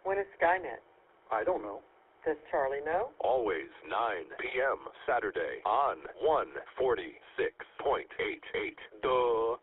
When is Skynet? I don't know. Does Charlie know? Always 9 p.m. Saturday on 146.88. Duh.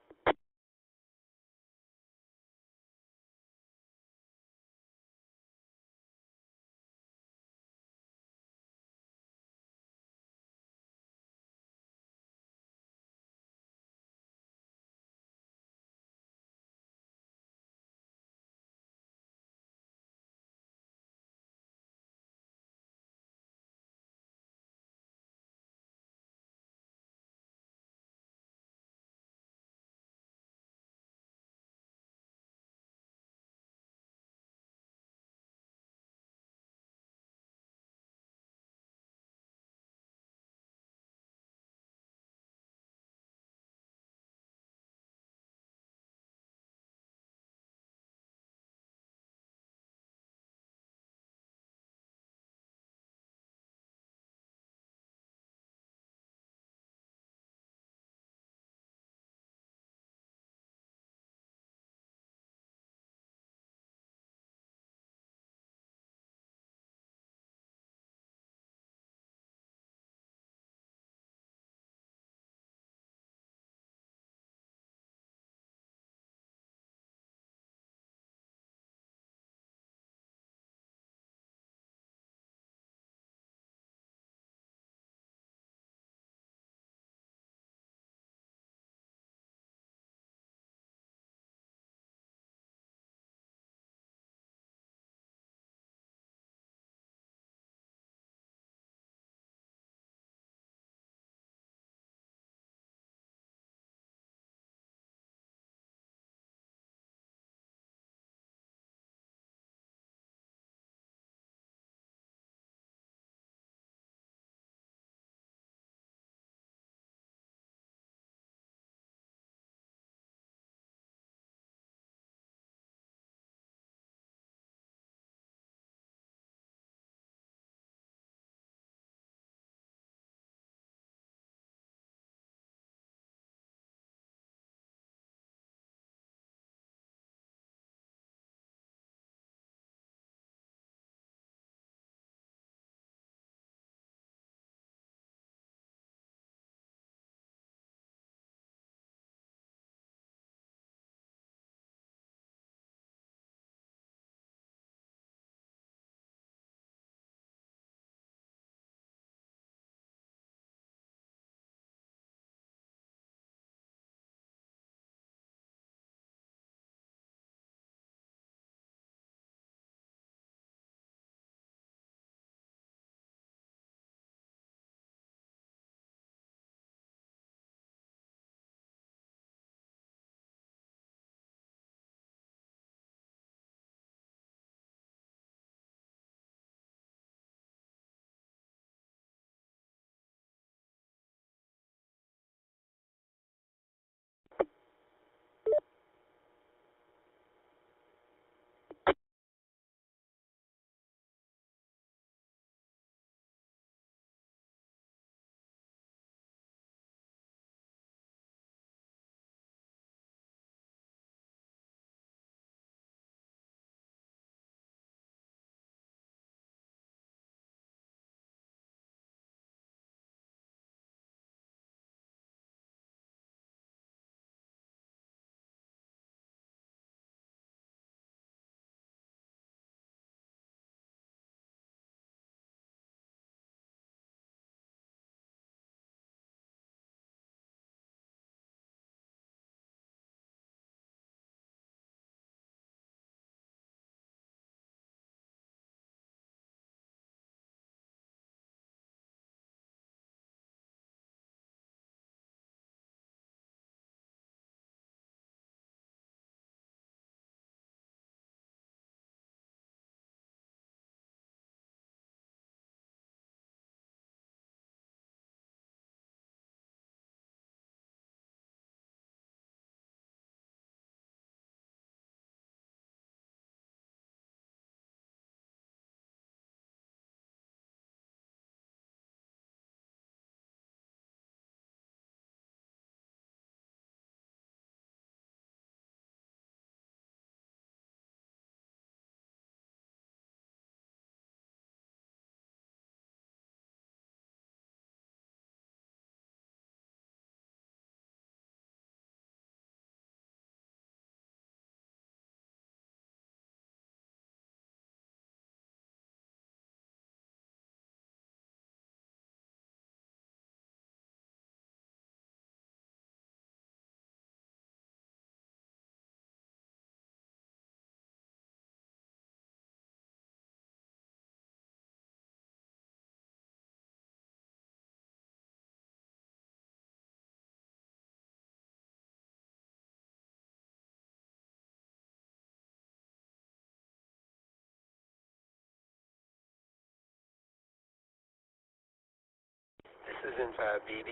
is N5BB.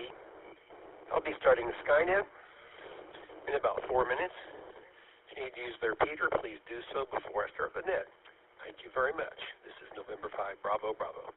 I'll be starting Skynet in about 4 minutes. If you need to use the repeater, please do so before I start the net. Thank you very much. This is November 5, Bravo, Bravo.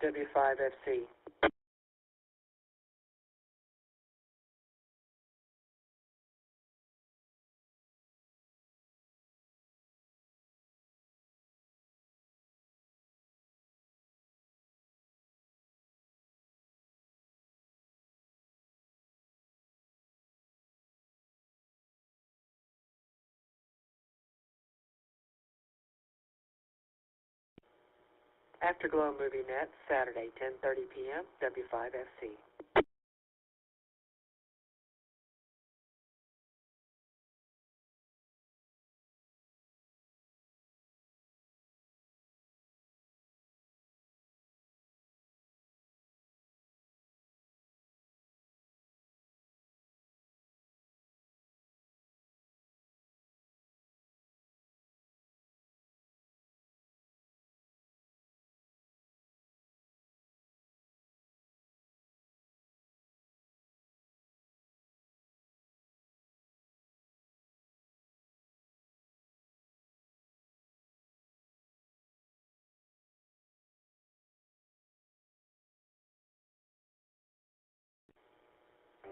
W5FC. Afterglow Movie Net, Saturday, 10:30 p.m., W5FC.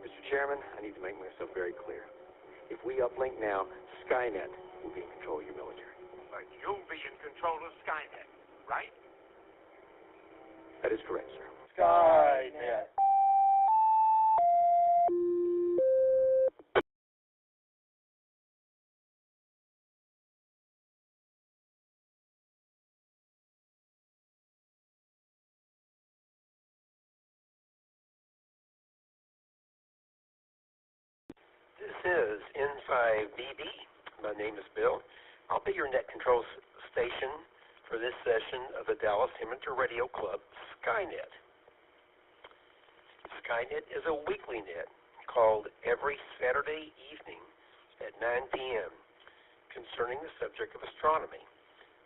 Mr. Chairman, I need to make myself very clear. If we uplink now, Skynet will be in control of your military. But you'll be in control of Skynet, right? That is correct, sir. Skynet. This is N5BB. My name is Bill. I'll be your net control station for this session of the Dallas Amateur Radio Club, Skynet. Skynet is a weekly net called every Saturday evening at 9 p.m. concerning the subject of astronomy.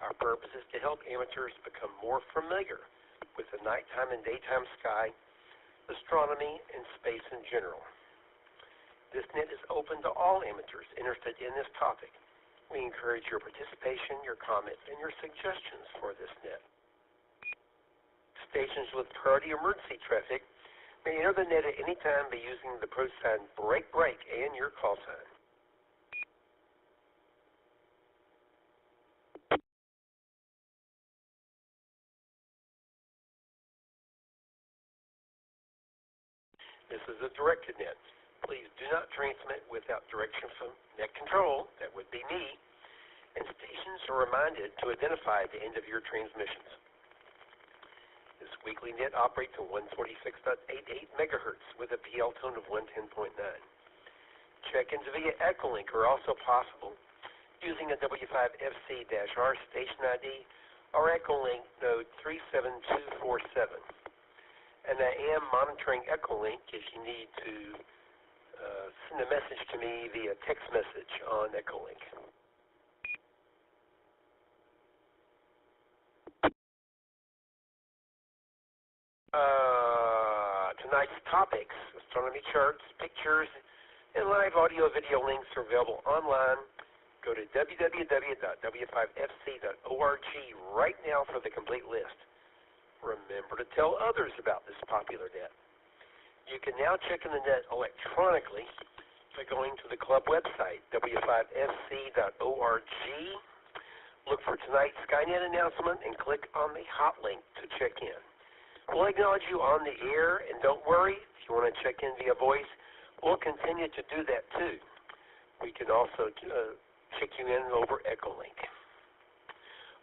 Our purpose is to help amateurs become more familiar with the nighttime and daytime sky, astronomy, and space in general. This net is open to all amateurs interested in this topic. We encourage your participation, your comments, and your suggestions for this net. Stations with priority emergency traffic may enter the net at any time by using the approach sign break and your call sign. This is a directed net. Please do not transmit without direction from net control, that would be me, and stations are reminded to identify the end of your transmissions. This weekly net operates at 146.88 megahertz with a PL tone of 110.9. Check-ins via Echolink are also possible using a W5FC-R station ID or Echolink node 37247. and I am monitoring Echolink if you need to send a message to me via text message on Echolink. Tonight's topics: astronomy charts, pictures, and live audio video links are available online. Go to www.w5fc.org right now for the complete list. Remember to tell others about this popular net. You can now check in the net electronically by going to the club website, w5fc.org. Look for tonight's Skynet announcement and click on the hot link to check in. We'll acknowledge you on the air, and don't worry, if you want to check in via voice, we'll continue to do that too. We can also check you in over Echolink.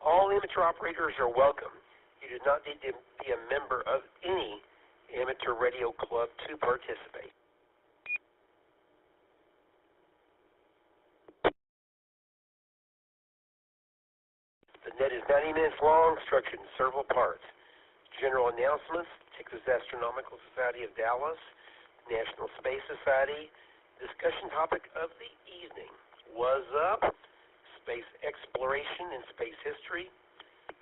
All amateur operators are welcome. You do not need to be a member of any amateur radio club to participate. The net is 90 minutes long, structured in several parts. General announcements, Texas Astronomical Society of Dallas, National Space Society, discussion topic of the evening, Was Up, Space Exploration and Space History,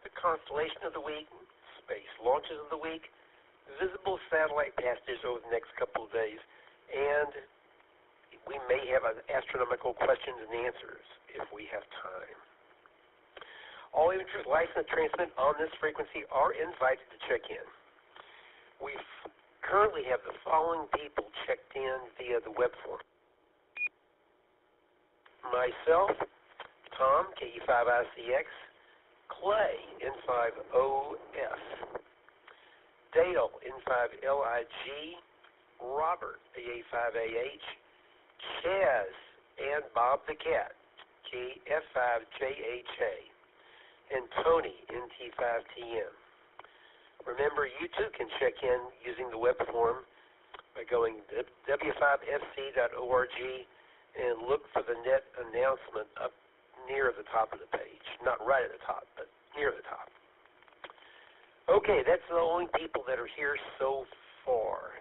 the Constellation of the Week, Space Launches of the Week, visible satellite passages over the next couple of days, and we may have astronomical questions and answers if we have time. All amateurs licensed to transmit on this frequency are invited to check in. We currently have the following people checked in via the web form. Myself, Tom, KE5ICX, Clay, N5OS, Dale, N5LIG, Robert, AA5AH, Chaz, and Bob the Cat, KF5JHA, and Tony, NT5TM. Remember, you too can check in using the web form by going to w5fc.org and look for the net announcement up near the top of the page. Not right at the top, but near the top. Okay, that's the only people that are here so far.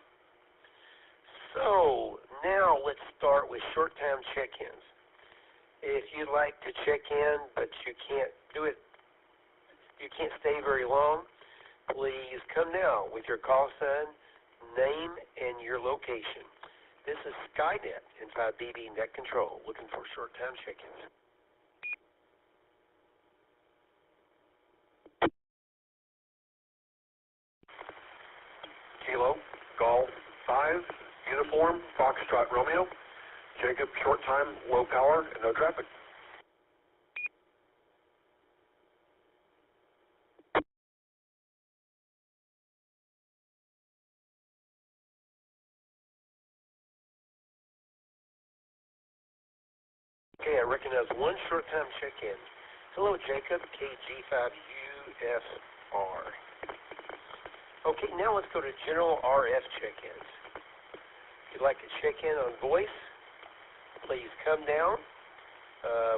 So, now let's start with short-time check-ins. If you'd like to check in, but you can't do it, you can't stay very long, please come now with your call sign, name, and your location. This is Skynet in 5BB Net Control, looking for short-time check-ins. Kilo, Golf 5, Uniform, Foxtrot Romeo, Jacob, short time, low power, and no traffic. Okay, I recognize one short-time check-in. Hello, Jacob, KG5UFR. Okay, now let's go to general RF check-ins. If you'd like to check in on voice, please come down.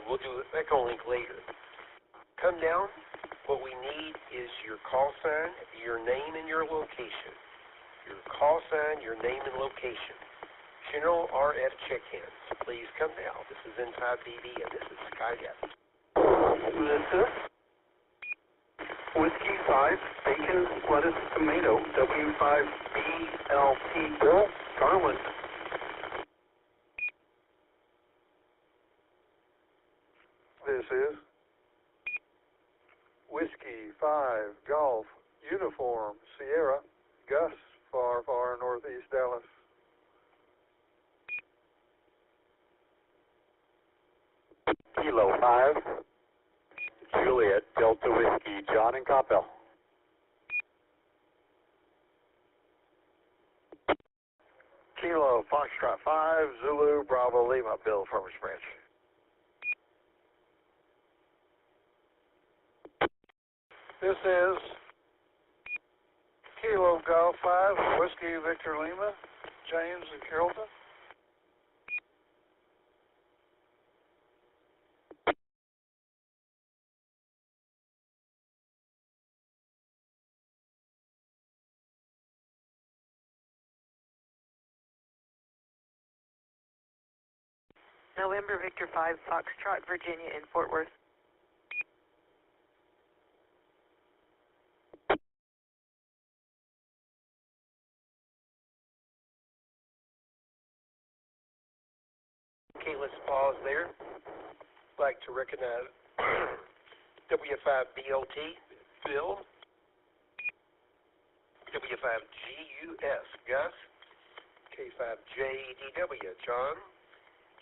We'll do Echolink later. Come down. What we need is your call sign, your name, and your location. Your call sign, your name, and location. General RF check-ins. Please come now. This is N5BB, and this is Skynet. This is Whiskey 5, Bacon, Lettuce, Tomato, W5BLT, Bill, Garland. This is Whiskey 5, Golf, Uniform, Sierra, Gus, far, far northeast Dallas. Kilo 5, Juliet, Delta Whiskey, John and Coppell. Kilo, Foxtrot 5, Zulu, Bravo, Lima, Bill, Farmers Branch. This is Kilo, Golf 5, Whiskey, Victor, Lima, James and Carrollton. November Victor 5, Foxtrot, Virginia in Fort Worth. Okay, let's pause there. I'd like to recognize W5BLT, Phil, W5GUS, Gus, K5JDW, John,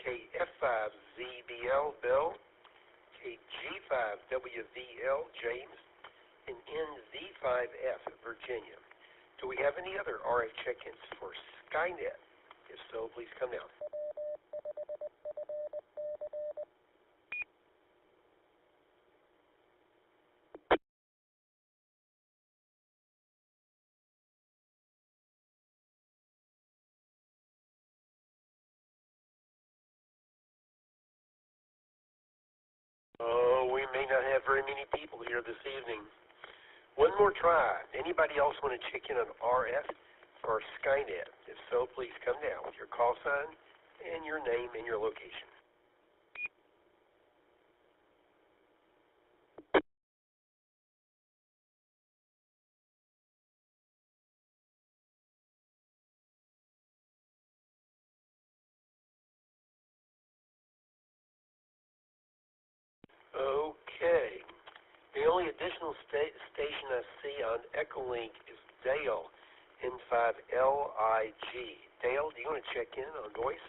KF5ZBL, Bill, KG5WVL, James, and NZ5F, Virginia. Do we have any other RF check-ins for Skynet? If so, please come down. Oh, we may not have very many people here this evening. One more try. Anybody else want to check in on RF for Skynet? If so, please come down with your call sign and your name and your location. Okay. The only additional station I see on Echolink is Dale, N5LIG. Dale, do you want to check in on voice?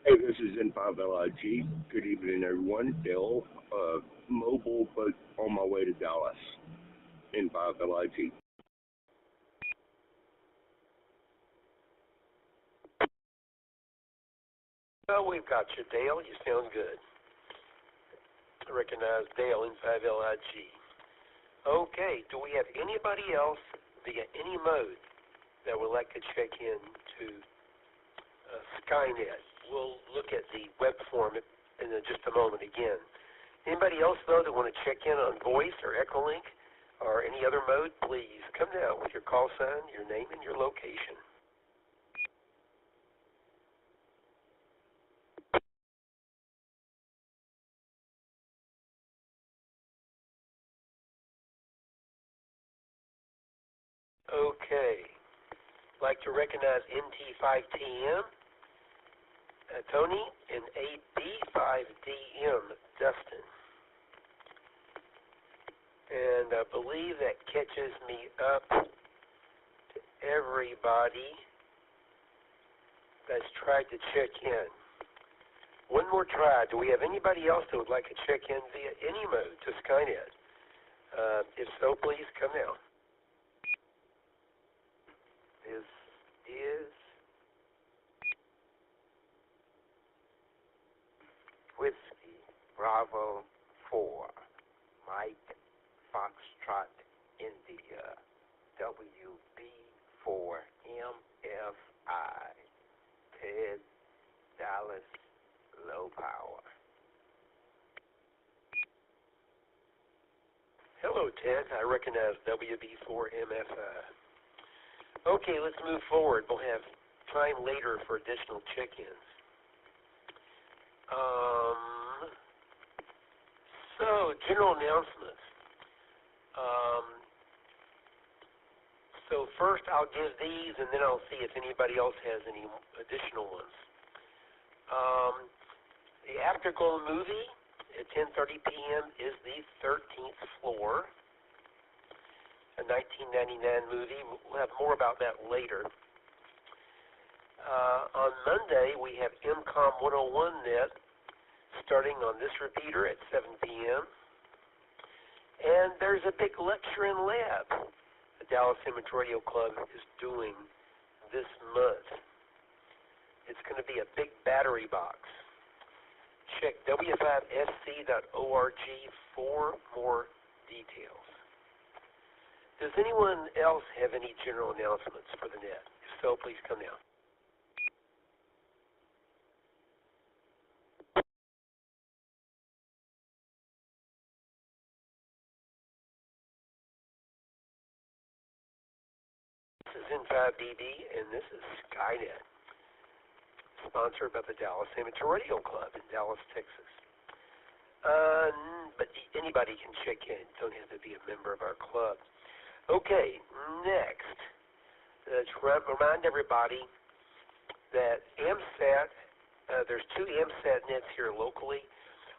Hey, this is N5LIG. Good evening, everyone. Dale, mobile, but on my way to Dallas. N5LIG. Well, we've got you, Dale. You sound good. I recognize Dale, N5LIG. Okay, do we have anybody else via any mode that would like to check in to Skynet? We'll look at the web form in just a moment again. Anybody else, though, that want to check in on voice or Echolink or any other mode, please come down with your call sign, your name, and your location. Okay. I'd like to recognize NT5TM, Tony, and AB5DM, Dustin. And I believe that catches me up to everybody that's tried to check in. One more try. Do we have anybody else that would like to check in via any mode to Skynet? If so, please come down. This is Whiskey Bravo 4, Mike Foxtrot, India, WB4MFI, Ted, Dallas, low power. Hello, Ted. I recognize WB4MFI. Okay, let's move forward. We'll have time later for additional check-ins. So, general announcements. So first I'll give these, and then I'll see if anybody else has any additional ones. The Afterglow movie at 10:30 p.m. is the 13th floor, a 1999 movie. We'll have more about that later. On Monday, we have MCOM 101 Net starting on this repeater at 7 p.m. And there's a big lecture and lab the Dallas Image Radio Club is doing this month. It's going to be a big battery box. Check W5FC.org for more details. Does anyone else have any general announcements for the net? If so, please come down. 105BB, and this is Skynet, sponsored by the Dallas Amateur Radio Club in Dallas, Texas. But anybody can check in. Don't have to be a member of our club. Okay, next, let's remind everybody that AMSAT, there's 2 AMSAT nets here locally.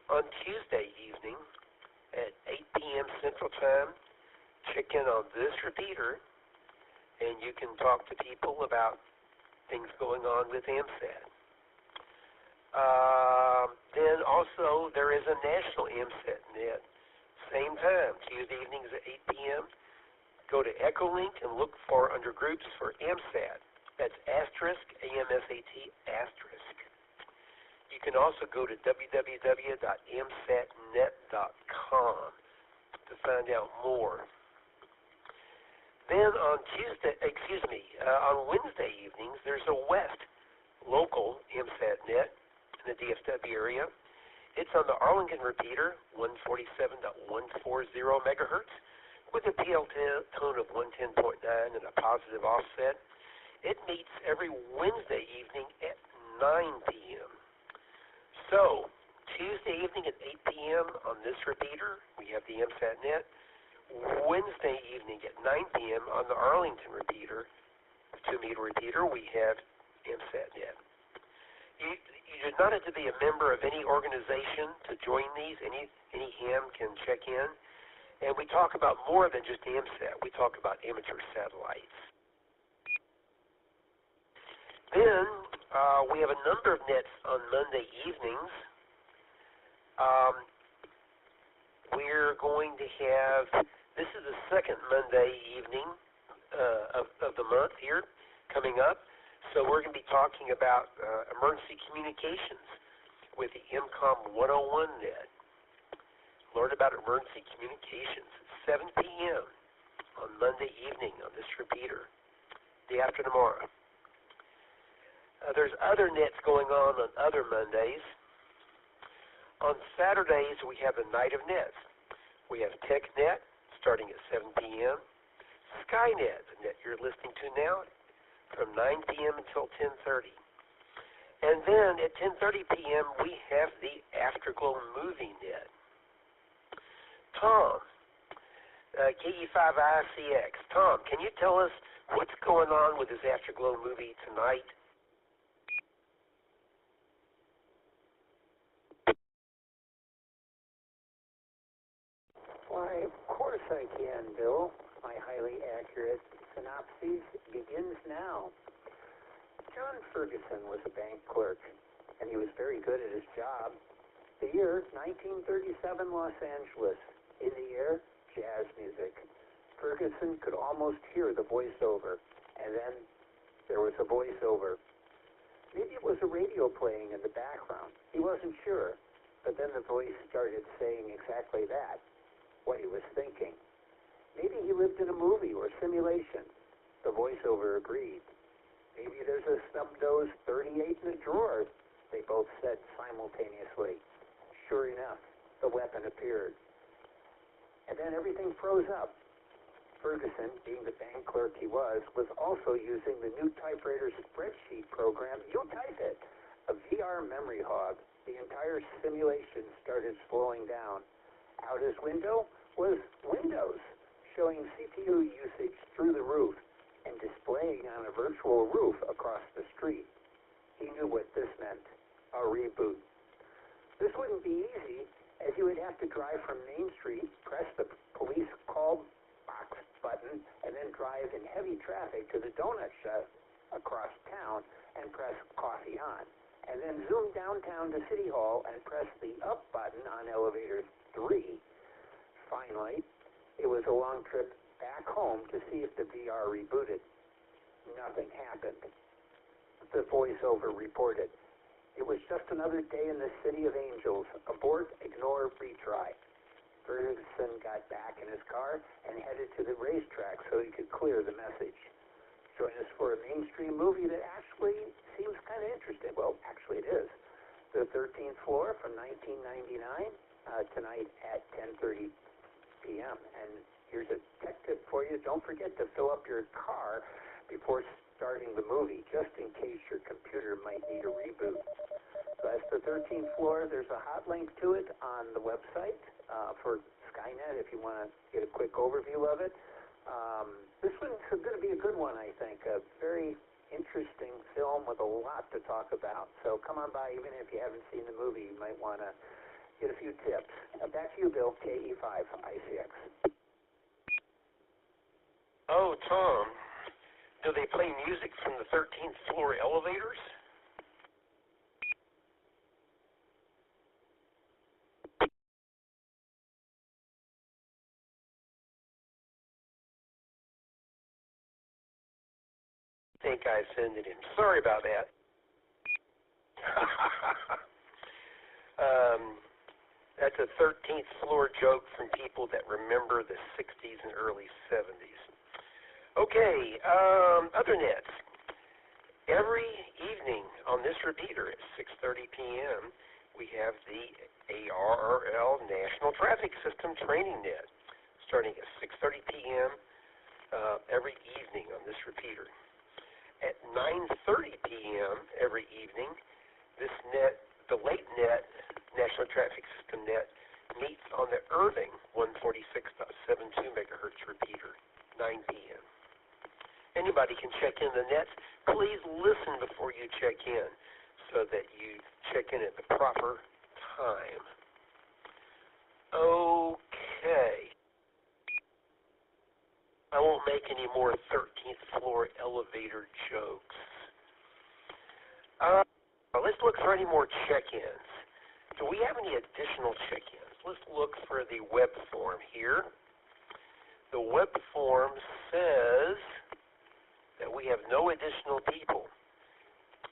On Tuesday evening at 8 p.m. Central Time, check in on this repeater, and you can talk to people about things going on with AMSAT. Then also, there is a national AMSAT net. Same time, Tuesday evenings at 8 p.m. Go to Echolink and look for under groups for AMSAT. That's asterisk, AMSAT, asterisk. You can also go to www.amsatnet.com to find out more. Then on Wednesday evenings, there's a West local AMSAT net in the DFW area. It's on the Arlington repeater, 147.140 megahertz, with a PL tone of 110.9 and a positive offset. It meets every Wednesday evening at 9 p.m. So, Tuesday evening at 8 p.m. on this repeater, we have the AMSAT net. Wednesday evening at 9 p.m. on the Arlington repeater, 2-meter repeater, we have AMSAT net. You do not have to be a member of any organization to join these. Any ham can check in. And we talk about more than just AMSAT. We talk about amateur satellites. Then we have a number of nets on Monday evenings. We're going to have, this is the second Monday evening of the month here coming up. So we're going to be talking about emergency communications with the MCOM 101 net. Learn about emergency communications at 7 p.m. on Monday evening on this repeater, day after tomorrow. There's other nets going on other Mondays. On Saturdays, we have the Night of Nets. We have TechNet starting at 7 p.m. Skynet, the net you're listening to now, from 9 p.m. until 10:30. And then at 10:30 p.m., we have the Afterglow movie net. Tom, KE5ICX. Tom, can you tell us what's going on with this Afterglow movie tonight? Why, of course I can, Bill. My highly accurate synopsis begins now. John Ferguson was a bank clerk, and he was very good at his job. The year, 1937, Los Angeles. In the air, jazz music. Ferguson could almost hear the voiceover, and then there was a voiceover. Maybe it was a radio playing in the background. He wasn't sure, but then the voice started saying exactly that, what he was thinking. Maybe he lived in a movie or simulation. The voiceover agreed. Maybe there's a snub-nosed 38 in the drawer, they both said simultaneously. Sure enough, the weapon appeared. And then everything froze up. Ferguson, being the bank clerk he was also using the new typewriter spreadsheet program. You type it. A VR memory hog. The entire simulation started slowing down. Out his window was Windows, showing CPU usage through the roof and displaying on a virtual roof across the street. He knew what this meant, a reboot. This wouldn't be easy, as you would have to drive from Main Street, press the police call box button, and then drive in heavy traffic to the donut shop across town and press coffee on, and then zoom downtown to City Hall and press the up button on elevator 3. Finally, it was a long trip back home to see if the VR rebooted. Nothing happened. The voiceover reported, "It was just another day in the City of Angels. Abort, ignore, retry." Ferguson got back in his car and headed to the racetrack so he could clear the message. Join us for a mainstream movie that actually seems kind of interesting. Well, actually it is. The 13th Floor from 1999, tonight at 10:30 p.m. And here's a tech tip for you. Don't forget to fill up your car before starting the movie, just in case your computer might need a reboot. So that's the 13th floor. There's a hot link to it on the website for Skynet if you want to get a quick overview of it. This one's going to be a good one, I think. A very interesting film with a lot to talk about. So come on by, even if you haven't seen the movie, you might want to get a few tips. Back to you, Bill, KE5ICX. Oh, Tom, do they play music from the 13th floor elevators? I think I offended him. Sorry about that. That's a 13th floor joke from people that remember the 60s and early 70s. Okay, other nets. Every evening on this repeater at 6:30 p.m., we have the ARRL National Traffic System Training Net, starting at 6:30 p.m. Every evening on this repeater. At 9:30 p.m. every evening, this net, the late net, National Traffic System Net, meets on the Irving 146.72 megahertz repeater, 9 p.m. Anybody can check in the nets. Please listen before you check in so that you check in at the proper time. Okay. I won't make any more 13th floor elevator jokes. Let's look for any more check-ins. Do we have any additional check-ins? Let's look for the web form here. The web form says that we have no additional people.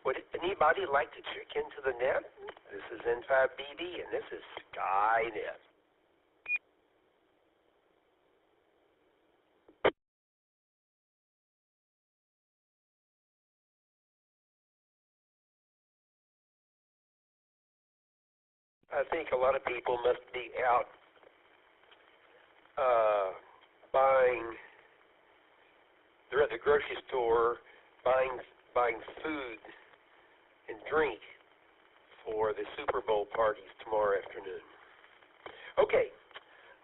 Would anybody like to check into the net? This is N5BB, and this is Skynet. I think a lot of people must be out buying. They're at the grocery store buying food and drink for the Super Bowl parties tomorrow afternoon. Okay,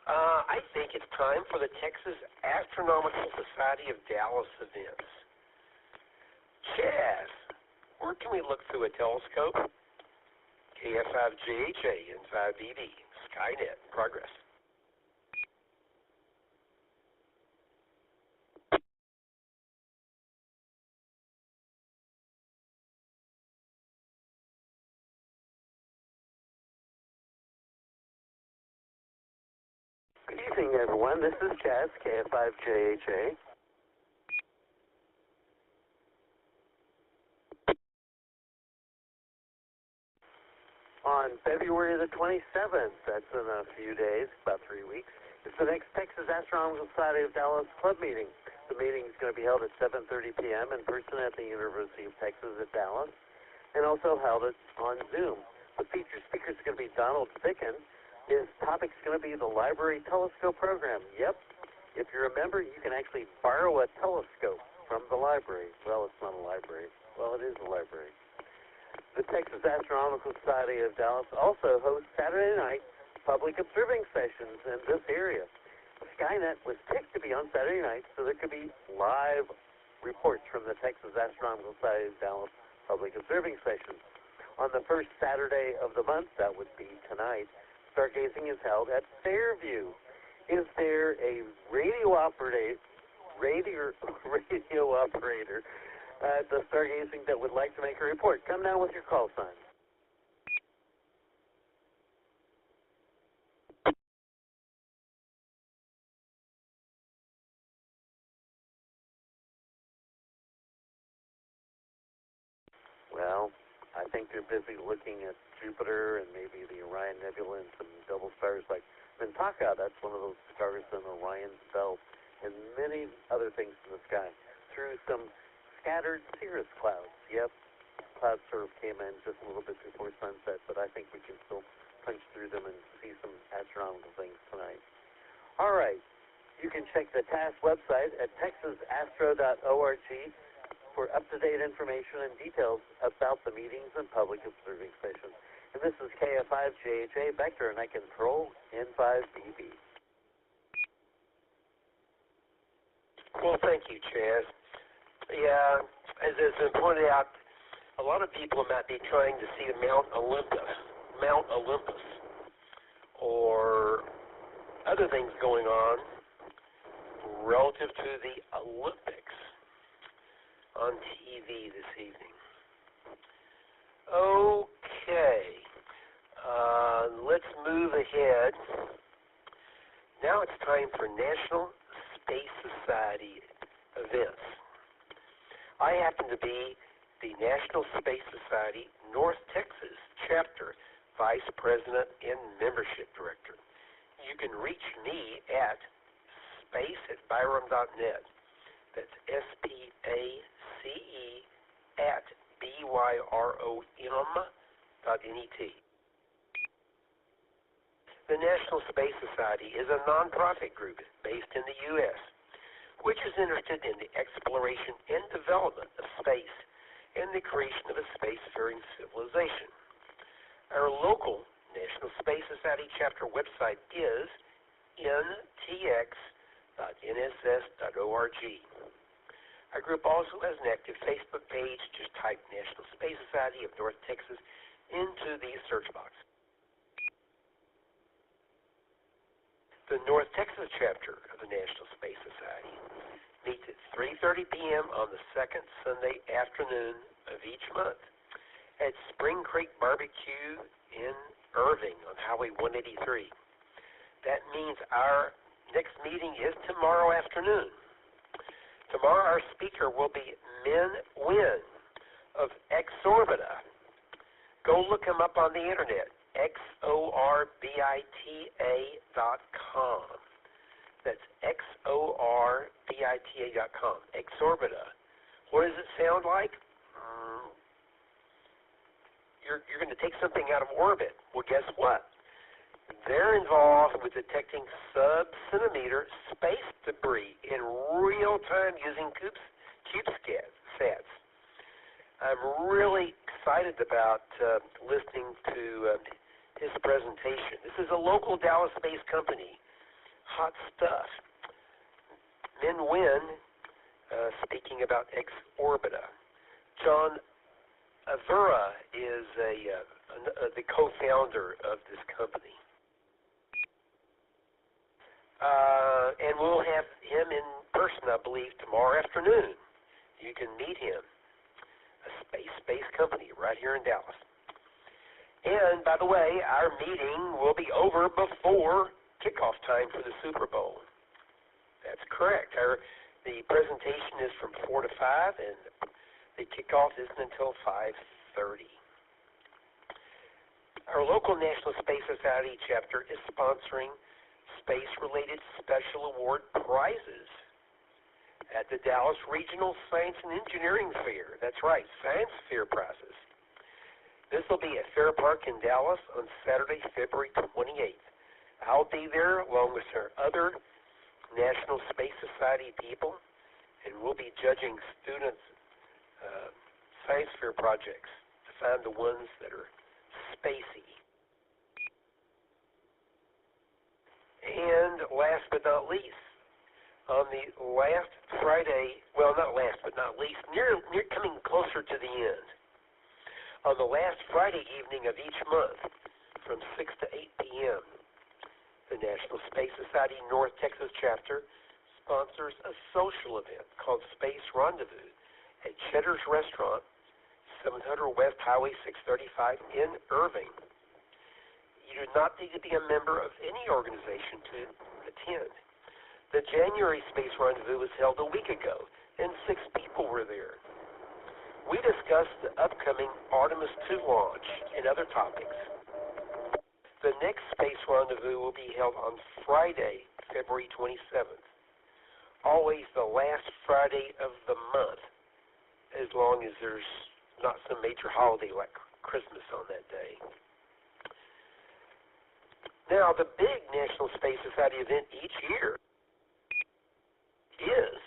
I think it's time for the Texas Astronomical Society of Dallas events. Chaz, where can we look through a telescope? KF5JHA, N5BB, Skynet, progress. Good evening, everyone. This is Chaz, KF5JHA. On February the 27th, that's in a few days, about 3 weeks, is the next Texas Astronomical Society of Dallas Club meeting. The meeting is going to be held at 7:30 p.m. in person at the University of Texas at Dallas, and also held on Zoom. The featured speaker is going to be Donald Ficken. His topic is going to be the Library Telescope Program. Yep, if you're a member, you can actually borrow a telescope from the library. Well, it's not a library. Well, it is a library. The Texas Astronomical Society of Dallas also hosts Saturday night public observing sessions in this area. Skynet was picked to be on Saturday night, so there could be live reports from the Texas Astronomical Society of Dallas public observing sessions. On the first Saturday of the month, that would be tonight, stargazing is held at Fairview. Is there a radio operator at the stargazing that would like to make a report? Come down with your call sign. Well, I think they're busy looking at Jupiter and maybe the Orion Nebula and some double stars like Mintaka. That's one of those stars in Orion's belt, and many other things in the sky through some scattered cirrus clouds. Yep, clouds sort of came in just a little bit before sunset, but I think we can still punch through them and see some astronomical things tonight. All right, You can check the TASS website at texasastro.org for up-to-date information and details about the meetings and public observing stations. And this is KF5JHA Vector, and I control N5BB. Well, thank you, Chaz. Yeah, as has been pointed out, a lot of people might be trying to see Mount Olympus, or other things going on relative to the Olympics on TV this evening. Okay, let's move ahead. Now it's time for National Space Society events. I happen to be the National Space Society North Texas Chapter Vice President and Membership Director. You can reach me at space@byram.net. That's SPACE@BYROM.net. The National Space Society is a nonprofit group based in the U.S., which is interested in the exploration and development of space and the creation of a spacefaring civilization. Our local National Space Society chapter website is ntx.nss.org. Our group also has an active Facebook page. Just type National Space Society of North Texas into the search box. The North Texas chapter of the National Space Society meets at 3:30 p.m. on the second Sunday afternoon of each month at Spring Creek Barbecue in Irving on Highway 183. That means our next meeting is tomorrow afternoon. Tomorrow our speaker will be Min Nguyen of Exorbita. Go look him up on the internet, XORBITA.com. That's XORBITA.com. Exorbita. What does it sound like? You're going to take something out of orbit. Well, guess what? They're involved with detecting sub-centimeter space debris in real time using CubeSats. I'm really excited about listening to his presentation. This is a local Dallas-based company. Hot stuff. Min Nguyen speaking about Exorbita. John Avura is the co-founder of this company. And we'll have him in person, I believe, tomorrow afternoon. You can meet him. A space-based company right here in Dallas. And, by the way, our meeting will be over before kickoff time for the Super Bowl. That's correct. The presentation is from 4 to 5, and the kickoff isn't until 5:30. Our local National Space Society chapter is sponsoring space-related special award prizes at the Dallas Regional Science and Engineering Fair. That's right, Science Fair prizes. This will be at Fair Park in Dallas on Saturday, February 28th. I'll be there along with our other National Space Society people, and we'll be judging students' science fair projects to find the ones that are spacey. And last but not least, on the last Friday, well, not last but not least, near coming closer to the end, on the last Friday evening of each month from 6 to 8 p.m., the National Space Society North Texas chapter sponsors a social event called Space Rendezvous at Cheddar's Restaurant, 700 West Highway 635 in Irving. You do not need to be a member of any organization to attend. The January Space Rendezvous was held a week ago, and 6 people were there. We discussed the upcoming Artemis II launch and other topics. The next Space Rendezvous will be held on Friday, February 27th. Always the last Friday of the month, as long as there's not some major holiday like Christmas on that day. Now, the big National Space Society event each year is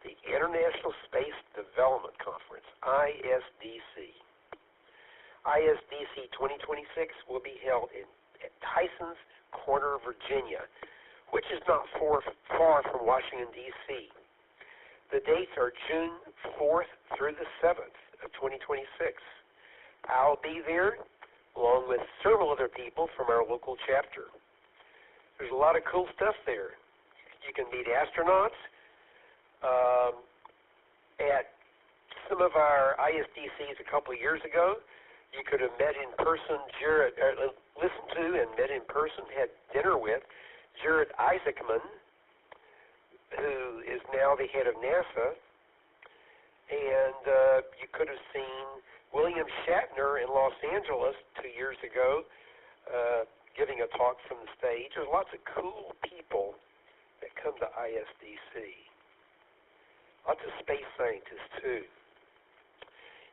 the International Space Development Conference, ISDC. ISDC 2026 will be held at Tyson's Corner, Virginia, which is not far from Washington, D.C. The dates are June 4th through the 7th of 2026. I'll be there along with several other people from our local chapter. There's a lot of cool stuff there. You can meet astronauts. At some of our ISDCs a couple of years ago, you could have met in person listened to and met in person, had dinner with Jared Isaacman, who is now the head of NASA, and you could have seen William Shatner in Los Angeles 2 years ago giving a talk from the stage. There's lots of cool people that come to ISDC. Lots of space scientists, too.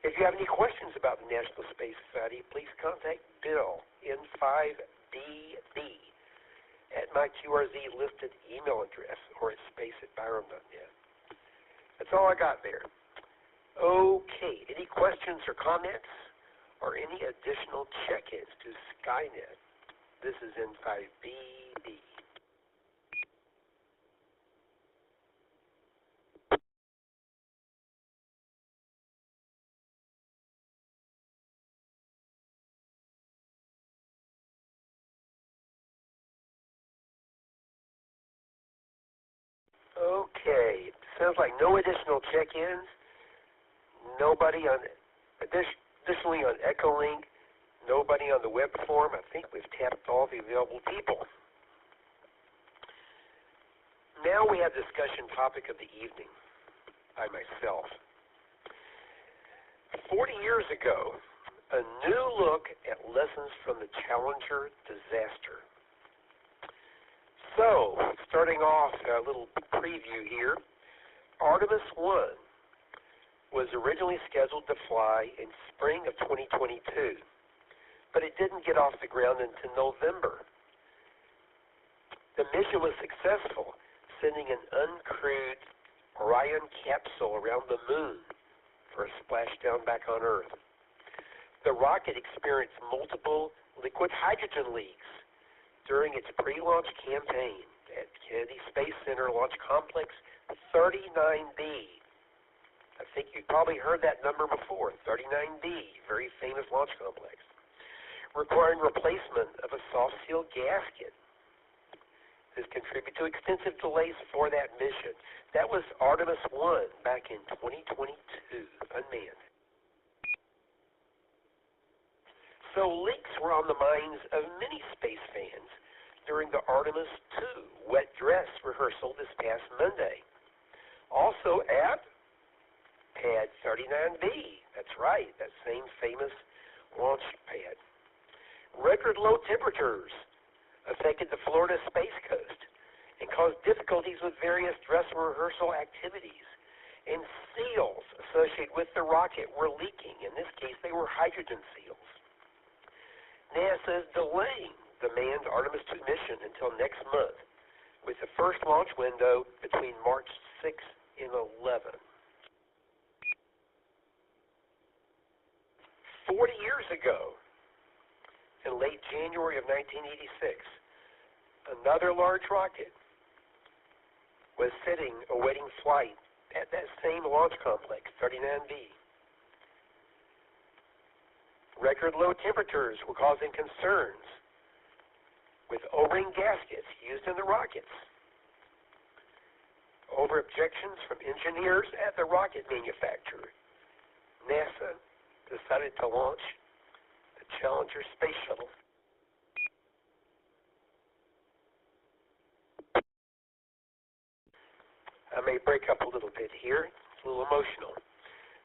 If you have any questions about the National Space Society, please contact Bill, N5BB, at my QRZ-listed email address or at space@byram.net. That's all I got there. Okay, any questions or comments or any additional check-ins to Skynet? This is N5BB. Okay, sounds like no additional check-ins. Nobody on, additionally on Echolink, nobody on the web form. I think we've tapped all the available people. Now we have discussion topic of the evening by myself. 40 years ago, a new look at lessons from the Challenger disaster. So, starting off a little preview here, Artemis 1 was originally scheduled to fly in spring of 2022, but it didn't get off the ground until November. The mission was successful, sending an uncrewed Orion capsule around the moon for a splashdown back on Earth. The rocket experienced multiple liquid hydrogen leaks during its pre-launch campaign at Kennedy Space Center Launch Complex 39B. I think you've probably heard that number before, 39B, very famous launch complex, requiring replacement of a soft seal gasket. This contributed to extensive delays for that mission. That was Artemis 1 back in 2022, unmanned. So leaks were on the minds of many space fans during the Artemis 2 wet dress rehearsal this past Monday. Also at Pad 39B, that's right, that same famous launch pad. Record low temperatures affected the Florida Space Coast and caused difficulties with various dress rehearsal activities. And seals associated with the rocket were leaking. In this case, they were hydrogen seals. NASA is delaying the manned Artemis 2 mission until next month, with the first launch window between March 6 and 11. 40 years ago, in late January of 1986, another large rocket was sitting awaiting flight at that same launch complex, 39B. Record low temperatures were causing concerns with O-ring gaskets used in the rockets. Over objections from engineers at the rocket manufacturer, NASA decided to launch the Challenger space shuttle. I may break up a little bit here. It's a little emotional.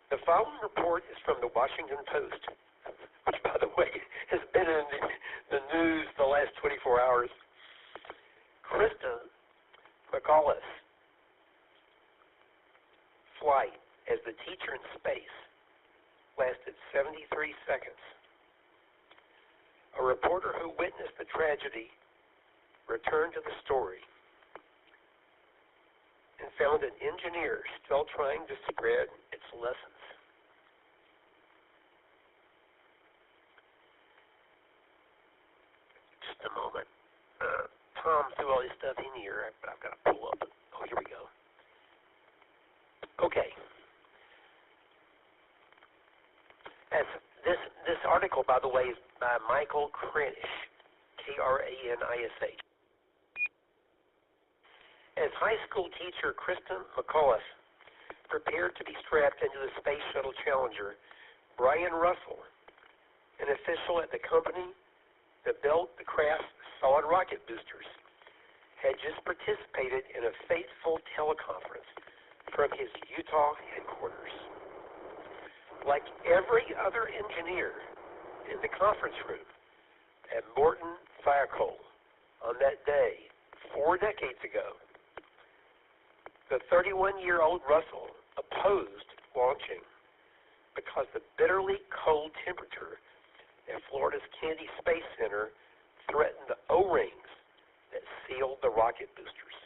The following report is from the Washington Post, which, by the way, has been in the news the last 24 hours. Krista McAuliffe flight as the teacher in space lasted 73 seconds. A reporter who witnessed the tragedy returned to the story and found an engineer still trying to spread its lessons. Just a moment. Tom threw all this stuff in here, but I've got to pull up. Oh, here we go. Okay. This article, by the way, is by Michael Kranish, Kranish. As high school teacher Kristen McCullough prepared to be strapped into the Space Shuttle Challenger, Brian Russell, an official at the company that built the craft's solid rocket boosters, had just participated in a fateful teleconference from his Utah headquarters. Like every other engineer in the conference room at Morton Fire Coal on that day 4 decades ago, the 31-year-old Russell opposed launching because the bitterly cold temperature at Florida's Kennedy Space Center threatened the O-rings that sealed the rocket boosters.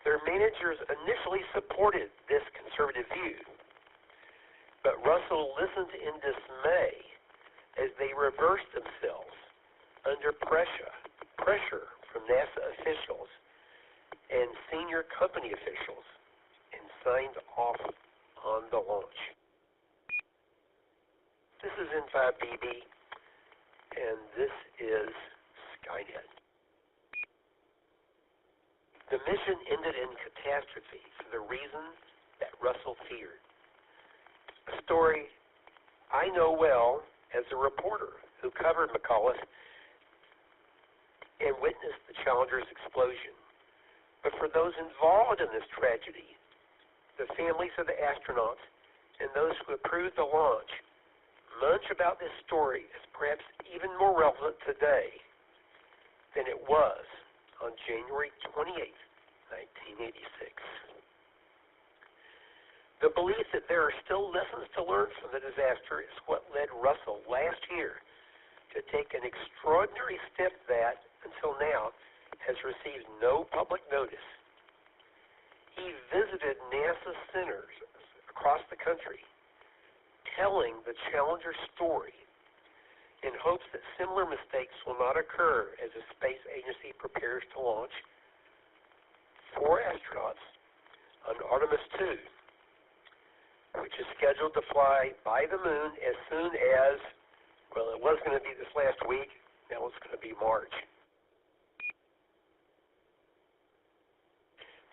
Their managers initially supported this conservative view, but Russell listened in dismay as they reversed themselves under pressure from NASA officials and senior company officials, and signed off on the launch. This is N5BB, and this is Skynet. The mission ended in catastrophe for the reason that Russell feared. A story I know well as a reporter who covered McCullough and witnessed the Challenger's explosion. But for those involved in this tragedy, the families of the astronauts and those who approved the launch, much about this story is perhaps even more relevant today than it was on January 28, 1986. The belief that there are still lessons to learn from the disaster is what led Russell last year to take an extraordinary step that, until now, has received no public notice. He visited NASA centers across the country, telling the Challenger story in hopes that similar mistakes will not occur as the space agency prepares to launch 4 astronauts on Artemis II, which is scheduled to fly by the moon as soon as, well, it was going to be this last week, now it's going to be March.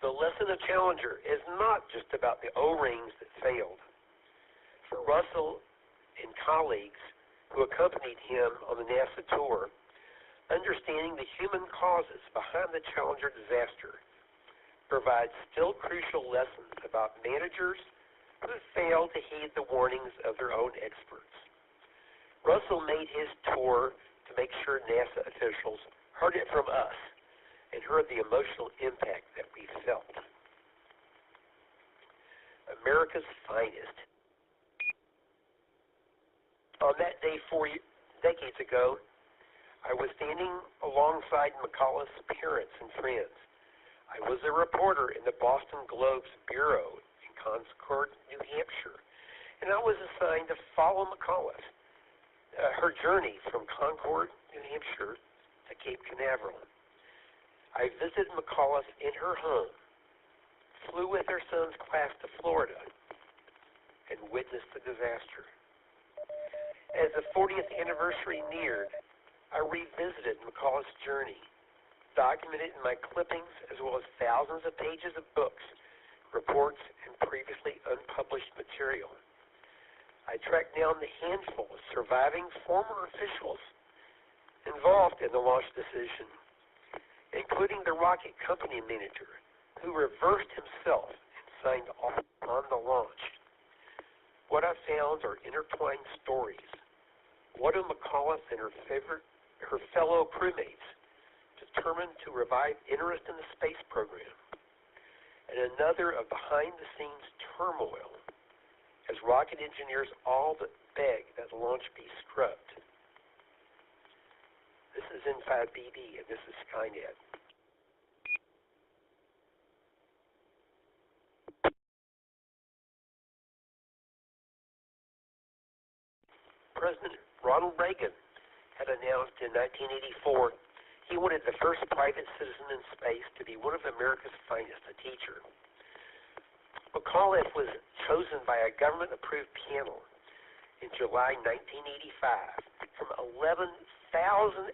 The lesson of Challenger is not just about the O-rings that failed. For Russell and colleagues who accompanied him on the NASA tour, understanding the human causes behind the Challenger disaster provides still crucial lessons about managers who fail to heed the warnings of their own experts. Russell made his tour to make sure NASA officials heard it from us and heard the emotional impact that we felt. America's finest. On that day 4 decades ago, I was standing alongside McCullough's parents and friends. I was a reporter in the Boston Globe's bureau in Concord, New Hampshire, and I was assigned to follow McCullough, her journey from Concord, New Hampshire, to Cape Canaveral. I visited McCullough in her home, flew with her son's class to Florida, and witnessed the disaster. As the 40th anniversary neared, I revisited McCullough's journey, documented in my clippings as well as thousands of pages of books, reports, and previously unpublished material. I tracked down the handful of surviving former officials involved in the launch decision, including the rocket company manager who reversed himself and signed off on the launch. What I found are intertwined stories. One of McCullough and her fellow crewmates determined to revive interest in the space program, and another of behind-the-scenes turmoil as rocket engineers all but begged that the launch be scrubbed. This is N5BB, and this is Skynet. President Ronald Reagan had announced in 1984 he wanted the first private citizen in space to be one of America's finest, a teacher. McAuliffe was chosen by a government-approved panel in July 1985 from 11,000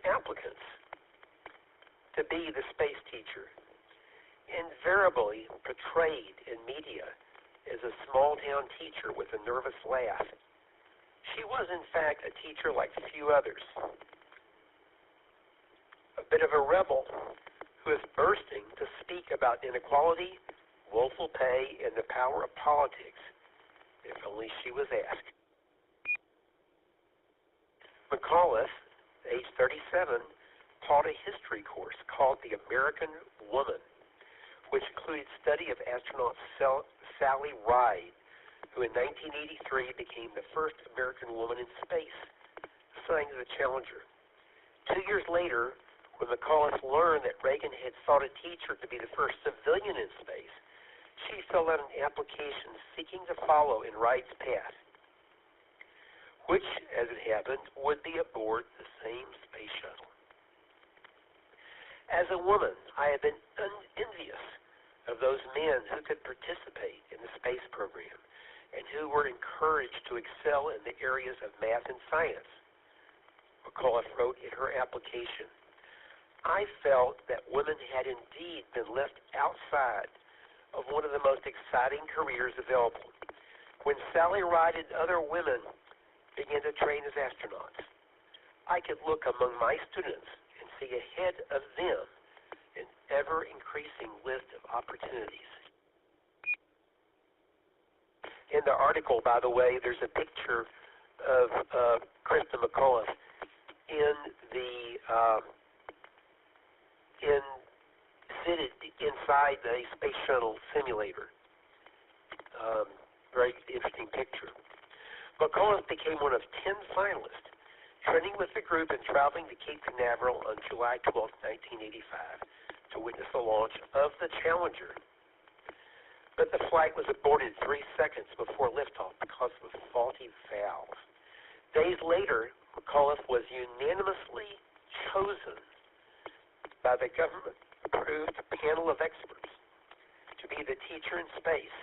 applicants to be the space teacher, invariably portrayed in media as a small-town teacher with a nervous laugh. She was, in fact, a teacher like few others, a bit of a rebel who is bursting to speak about inequality, woeful pay, and the power of politics, if only she was asked. McAuliffe, age 37, taught a history course called The American Woman, which included study of astronaut Sally Ride, who in 1983 became the first American woman in space, assigned to the Challenger. 2 years later, when McAuliffe learned that Reagan had sought a teacher to be the first civilian in space, she filled out an application seeking to follow in Ride's path, which, as it happened, would be aboard the same space shuttle. As a woman, I have been envious of those men who could participate in the space program and who were encouraged to excel in the areas of math and science, McAuliffe wrote in her application. I felt that women had indeed been left outside of one of the most exciting careers available. When Sally Ride and other women began to train as astronauts, I could look among my students and see ahead of them an ever-increasing list of opportunities. In the article, by the way, there's a picture of Krista McAuliffe seated inside the space shuttle simulator. Very interesting picture. McAuliffe became one of 10 finalists, training with the group and traveling to Cape Canaveral on July 12, 1985, to witness the launch of the Challenger. But the flight was aborted 3 seconds before liftoff because of a faulty valve. Days later, McAuliffe was unanimously chosen by the government-approved panel of experts to be the teacher in space,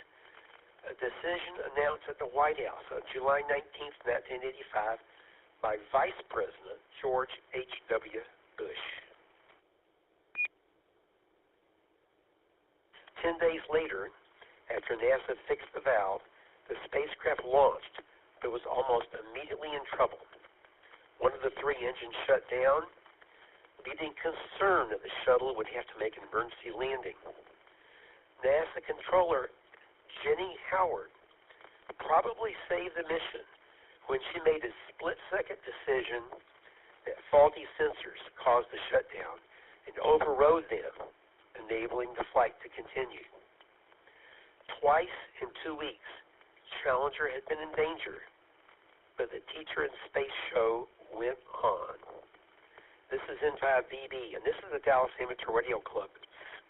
a decision announced at the White House on July 19, 1985, by Vice President George H.W. Bush. 10 days later, after NASA fixed the valve, the spacecraft launched, but was almost immediately in trouble. One of the 3 engines shut down, leading concern that the shuttle would have to make an emergency landing. NASA controller Jenny Howard probably saved the mission when she made a split-second decision that faulty sensors caused the shutdown and overrode them, enabling the flight to continue. Twice in 2 weeks, Challenger had been in danger, but the Teacher in Space show went on. This is N5BB, and this is the Dallas Amateur Radio Club,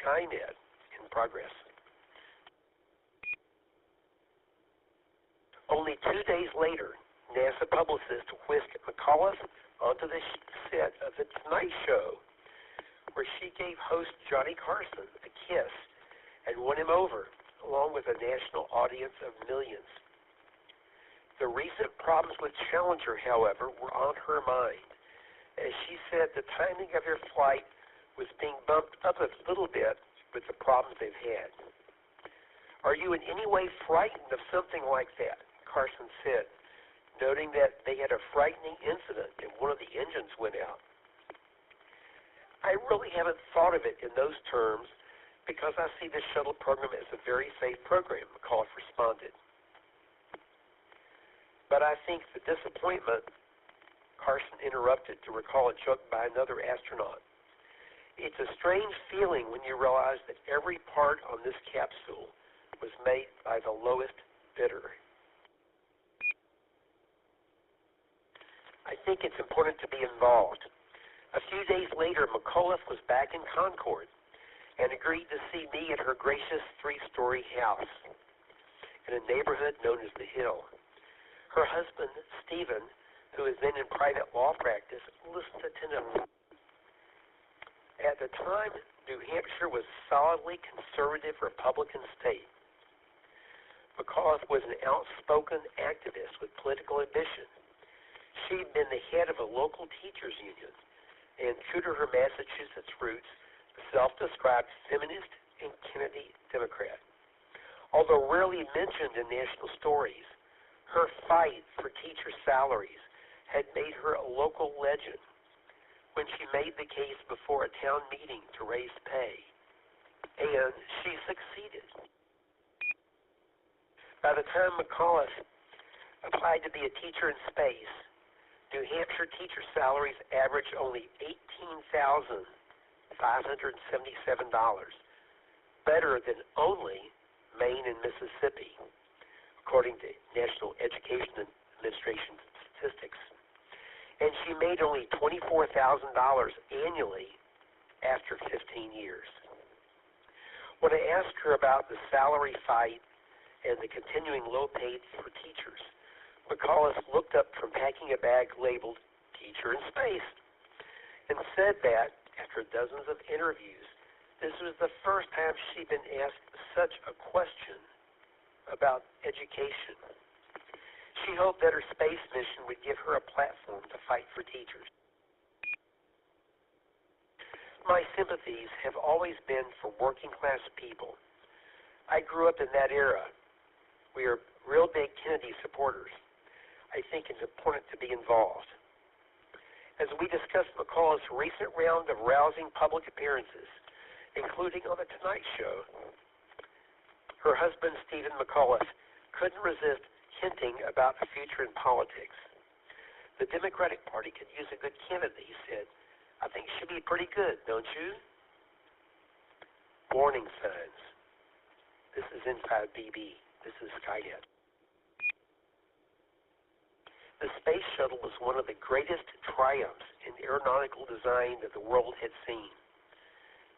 Skynet, in progress. Only 2 days later, NASA publicists whisked McAuliffe onto the set of The Tonight Show, where she gave host Johnny Carson a kiss and won him over, along with a national audience of millions. The recent problems with Challenger, however, were on her mind, as she said the timing of her flight was being bumped up a little bit with the problems they've had. Are you in any way frightened of something like that? Carson said, noting that they had a frightening incident and one of the engines went out. I really haven't thought of it in those terms because I see this shuttle program as a very safe program, McAuliffe responded. But I think the disappointment, Carson interrupted to recall a joke by another astronaut. It's a strange feeling when you realize that every part on this capsule was made by the lowest bidder. I think it's important to be involved. A few days later, McAuliffe was back in Concord and agreed to see me at her gracious 3-story house in a neighborhood known as The Hill. Her husband, Stephen, who is then in private law practice, listened attentively. At the time, New Hampshire was a solidly conservative Republican state. McAuliffe was an outspoken activist with political ambition. She'd been the head of a local teachers union, and true to her Massachusetts roots, a self-described feminist and Kennedy Democrat. Although rarely mentioned in national stories, her fight for teacher salaries had made her a local legend when she made the case before a town meeting to raise pay. And she succeeded. By the time McAuliffe applied to be a teacher in space, New Hampshire teacher salaries averaged only $18,577, better than only Maine and Mississippi, according to National Education Administration statistics. And she made only $24,000 annually after 15 years. When I asked her about the salary fight and the continuing low pay for teachers, McAuliffe looked up from packing a bag labeled Teacher in Space and said that, after dozens of interviews, this was the first time she'd been asked such a question about education. She hoped that her space mission would give her a platform to fight for teachers. My sympathies have always been for working-class people. I grew up in that era. We are real big Kennedy supporters. I think it's important to be involved. As we discussed McCall's recent round of rousing public appearances, including on The Tonight Show, her husband, Stephen McAuliffe, couldn't resist hinting about the future in politics. The Democratic Party could use a good candidate, he said. I think she'd be pretty good, don't you? Warning signs. This is N5BB. This is Skynet. The space shuttle was one of the greatest triumphs in aeronautical design that the world had seen.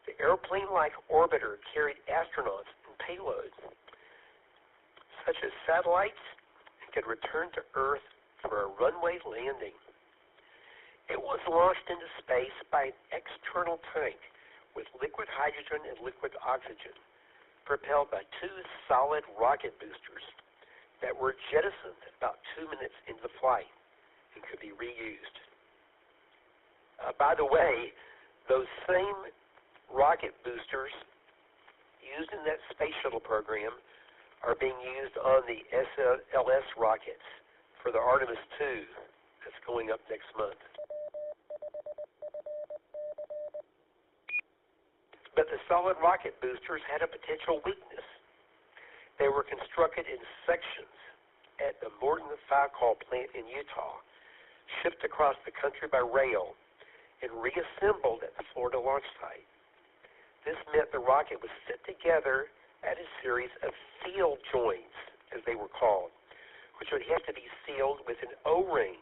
The airplane-like orbiter carried astronauts and payloads, such as satellites, and could return to Earth for a runway landing. It was launched into space by an external tank with liquid hydrogen and liquid oxygen, propelled by two solid rocket boosters that were jettisoned about 2 minutes into flight and could be reused. By the way, those same rocket boosters used in that space shuttle program are being used on the SLS rockets for the Artemis II that's going up next month. But the solid rocket boosters had a potential weakness. They were constructed in sections at the Morton Falcol plant in Utah, shipped across the country by rail, and reassembled at the Florida launch site. This meant the rocket was fit together at a series of seal joints, as they were called, which would have to be sealed with an O-ring,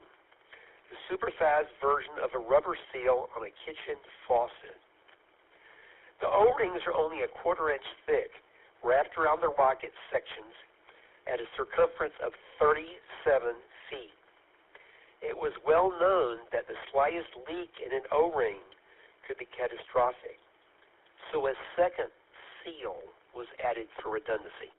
the supersized version of a rubber seal on a kitchen faucet. The O-rings are only a quarter-inch thick, wrapped around the rocket sections at a circumference of 37 feet. It was well known that the slightest leak in an O-ring could be catastrophic, so a second seal was added for redundancy.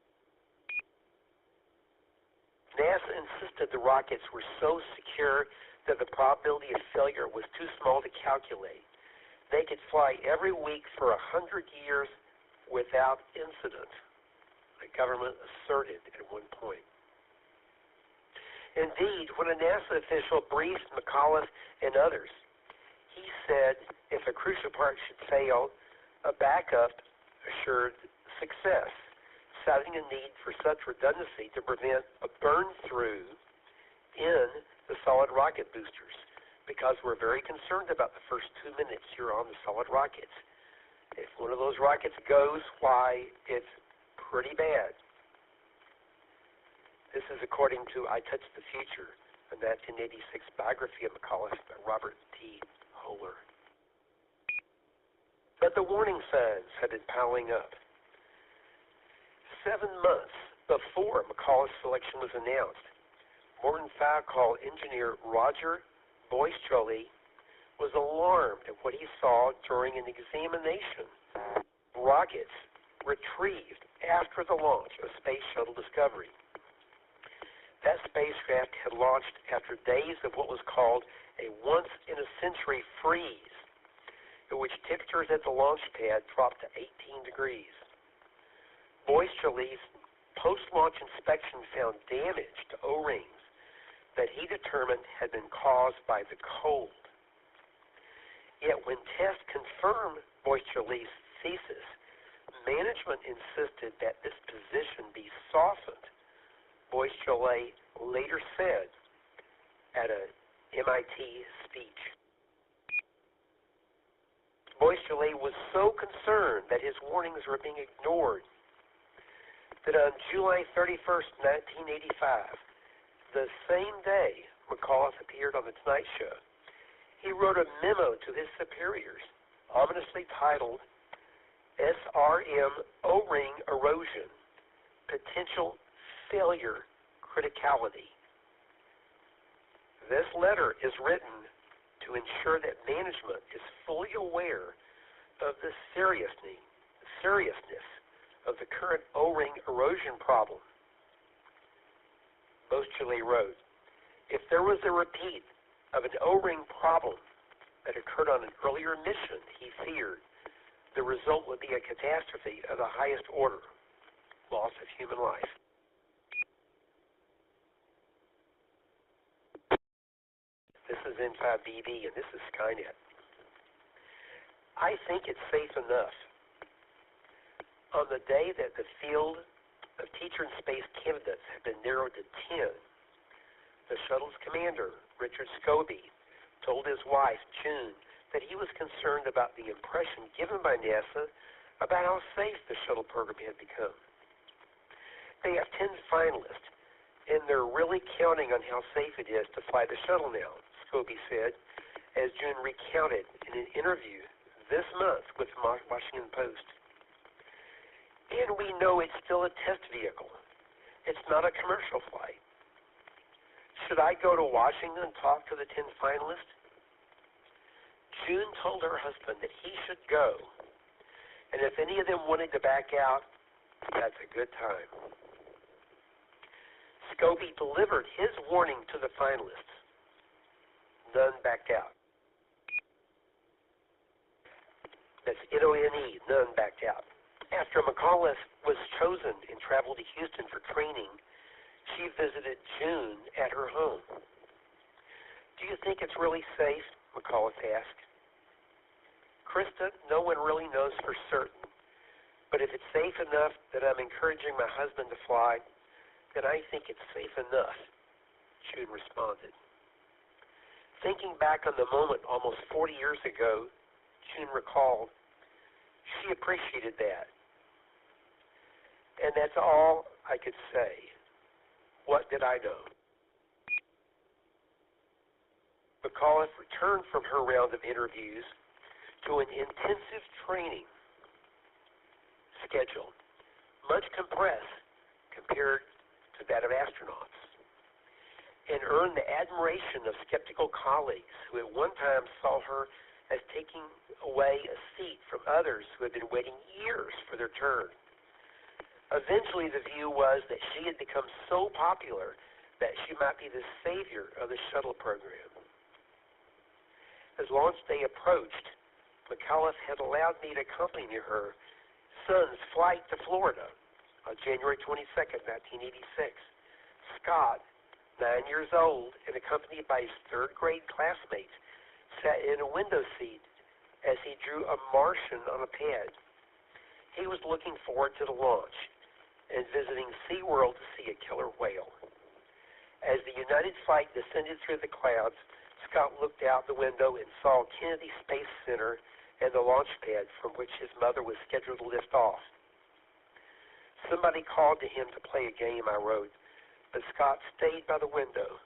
NASA insisted the rockets were so secure that the probability of failure was too small to calculate. They could fly every week for 100 years without incident, the government asserted at one point. Indeed, when a NASA official briefed McAuliffe and others, he said if a crucial part should fail, a backup assured success, citing a need for such redundancy to prevent a burn-through in the solid rocket boosters, because we're very concerned about the first 2 minutes you're on the solid rockets. If one of those rockets goes, why, it's pretty bad. This is according to I Touch the Future, a 1986 biography of McAuliffe by Robert T. Holler. But the warning signs have been piling up. 7 months before McAuliffe's selection was announced, Morton Fowl Call engineer Roger Boystrolli was alarmed at what he saw during an examination. Rockets retrieved after the launch of Space Shuttle Discovery. That spacecraft had launched after days of what was called a once-in-a-century freeze, in which temperatures at the launch pad dropped to 18 degrees. Boystrolli's post-launch inspection found damage to O-rings that he determined had been caused by the cold. Yet when tests confirmed Boystrolli's thesis, management insisted that this position be softened. Boystrolli later said at a MIT speech. Boystrolli was so concerned that his warnings were being ignored that on July 31st, 1985, the same day McAuliffe appeared on The Tonight Show, he wrote a memo to his superiors, ominously titled SRM O-ring erosion, potential failure criticality. This letter is written to ensure that management is fully aware of the seriousness of the current O-ring erosion problem. Boystrolli wrote, if there was a repeat of an O-ring problem that occurred on an earlier mission, he feared the result would be a catastrophe of the highest order, loss of human life. This is N5BB, and this is Skynet. I think it's safe enough. On the day that the field of teacher in space candidates had been narrowed to 10, the shuttle's commander, Richard Scobie, told his wife, June, that he was concerned about the impression given by NASA about how safe the shuttle program had become. They have 10 finalists, and they're really counting on how safe it is to fly the shuttle now, Scobie said, as June recounted in an interview this month with the Washington Post. And we know it's still a test vehicle. It's not a commercial flight. Should I go to Washington and talk to the 10 finalists? June told her husband that he should go, and if any of them wanted to back out, that's a good time. Scobie delivered his warning to the finalists. None backed out. That's N-O-N-E, none backed out. After McAuliffe was chosen and traveled to Houston for training, she visited June at her home. Do you think it's really safe? McAuliffe asked. Krista, no one really knows for certain, but if it's safe enough that I'm encouraging my husband to fly, then I think it's safe enough, June responded. Thinking back on the moment almost 40 years ago, June recalled, she appreciated that. And that's all I could say. What did I know? McAuliffe returned from her round of interviews to an intensive training schedule, much compressed compared to that of astronauts, and earned the admiration of skeptical colleagues who at one time saw her as taking away a seat from others who had been waiting years for their turn. Eventually, the view was that she had become so popular that she might be the savior of the shuttle program. As launch day approached, McAuliffe had allowed me to accompany her son's flight to Florida on January 22nd, 1986. Scott, 9 years old and accompanied by his third-grade classmates, sat in a window seat as he drew a Martian on a pad. He was looking forward to the launch and visiting SeaWorld to see a killer whale. As the United flight descended through the clouds, Scott looked out the window and saw Kennedy Space Center and the launch pad from which his mother was scheduled to lift off. Somebody called to him to play a game, I wrote, but Scott stayed by the window,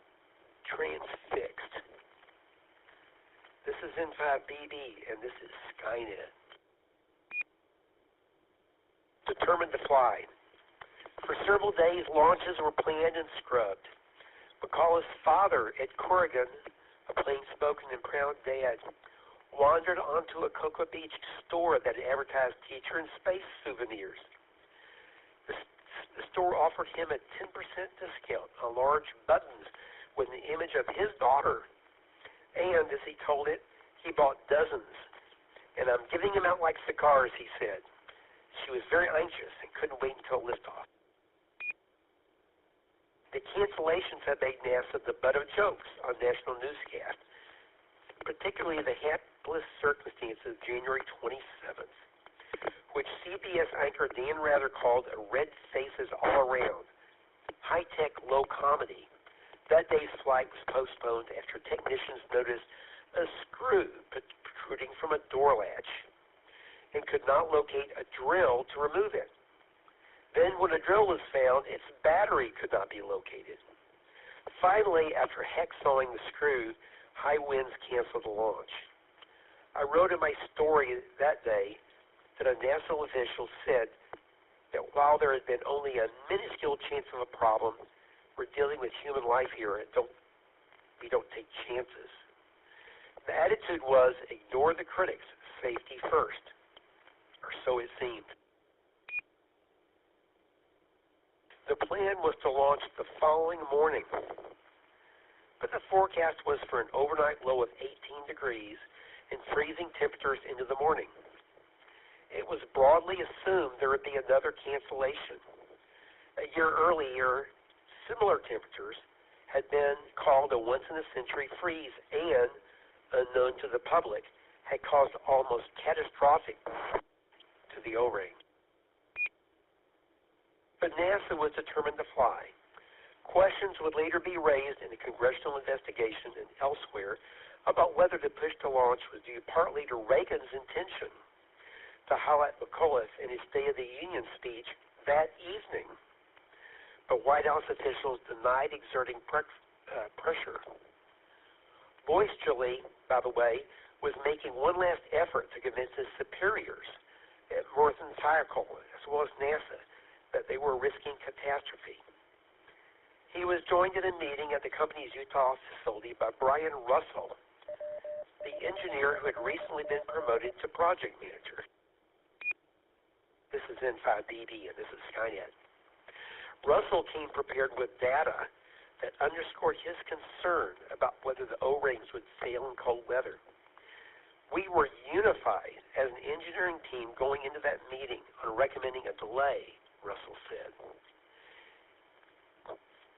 transfixed. This is N5BB, and this is Skynet. Determined to fly. For several days, launches were planned and scrubbed. McCullough's father, Ed Corrigan, a plain-spoken and proud dad, wandered onto a Cocoa Beach store that advertised teacher and space souvenirs. The store offered him a 10% discount on large buttons with an image of his daughter. And, as he told it, he bought dozens. And I'm giving them out like cigars, he said. She was very anxious and couldn't wait until liftoff. The cancellations have made NASA the butt of jokes on national newscasts, particularly the hapless circumstances of January 27th, which CBS anchor Dan Rather called a red faces all around, high-tech low comedy. That day's flight was postponed after technicians noticed a screw protruding from a door latch and could not locate a drill to remove it. Then when a drill was found, its battery could not be located. Finally, after hacksawing the screw, high winds canceled the launch. I wrote in my story that day that a NASA official said that while there had been only a minuscule chance of a problem, we're dealing with human life here and we don't take chances. The attitude was, ignore the critics, safety first, or so it seemed. The plan was to launch the following morning, but the forecast was for an overnight low of 18 degrees and freezing temperatures into the morning. It was broadly assumed there would be another cancellation. A year earlier, similar temperatures had been called a once-in-a-century freeze and, unknown to the public, had caused almost catastrophic to the O-ring. But NASA was determined to fly. Questions would later be raised in a congressional investigation and elsewhere about whether the push to launch was due partly to Reagan's intention to highlight McCullough in his State of the Union speech that evening. But White House officials denied exerting pressure. Boyce Gillet, by the way, was making one last effort to convince his superiors at Morton Thiokol, as well as NASA, that they were risking catastrophe. He was joined in a meeting at the company's Utah facility by Brian Russell, the engineer who had recently been promoted to project manager. This is N5BB and this is Skynet. Russell came prepared with data that underscored his concern about whether the O-rings would fail in cold weather. We were unified as an engineering team going into that meeting on recommending a delay, Russell said.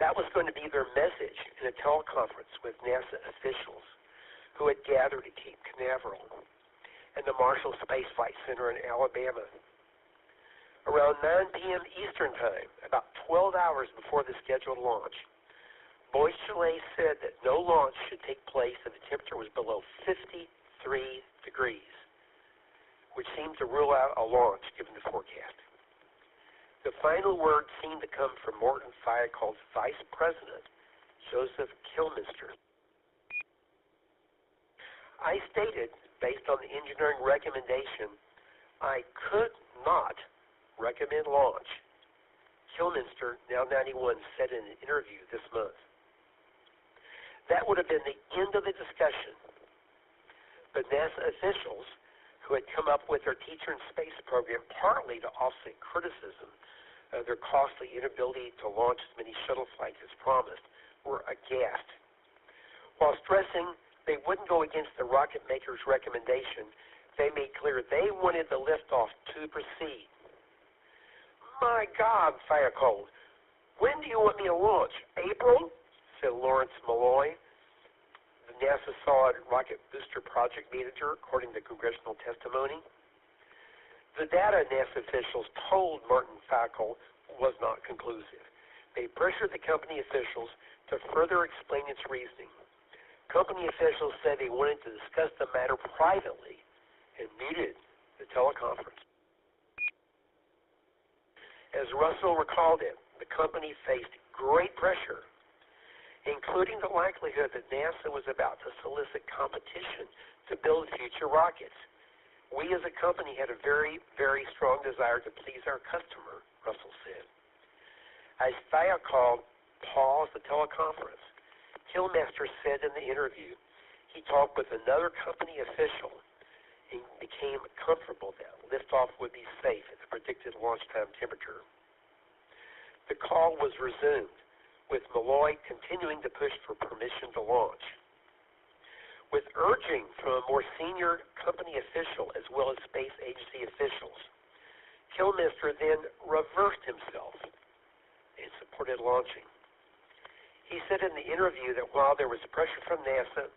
That was going to be their message in a teleconference with NASA officials who had gathered at Cape Canaveral and the Marshall Space Flight Center in Alabama. Around 9 p.m. Eastern Time, about 12 hours before the scheduled launch, Boyce Gillet said that no launch should take place if the temperature was below 53 degrees, which seemed to rule out a launch given the forecast. The final word seemed to come from Morton Thiokol's Vice President, Joseph Kilminster. I stated, based on the engineering recommendation, I could not recommend launch, Kilminster, now 91, said in an interview this month. That would have been the end of the discussion. But NASA officials, who had come up with their Teacher in Space program partly to offset criticism of their costly inability to launch as many shuttle flights as promised, were aghast. While stressing they wouldn't go against the rocket maker's recommendation, they made clear they wanted the liftoff to proceed. My God, Thiokol, when do you want me to launch? April? Said Lawrence Malloy, the NASA Solid Rocket Booster Project Manager, according to congressional testimony. The data NASA officials told Martin Thiokol was not conclusive. They pressured the company officials to further explain its reasoning. Company officials said they wanted to discuss the matter privately and muted the teleconference. As Russell recalled it, the company faced great pressure, including the likelihood that NASA was about to solicit competition to build future rockets. We as a company had a very, very strong desire to please our customer, Russell said. As Thiokol paused the teleconference, Killmaster said in the interview he talked with another company official and became comfortable that liftoff would be safe at the predicted launch time temperature. The call was resumed, with Malloy continuing to push for permission to launch. With urging from a more senior company official as well as space agency officials, Killmaster then reversed himself and supported launching. He said in the interview that while there was pressure from NASA,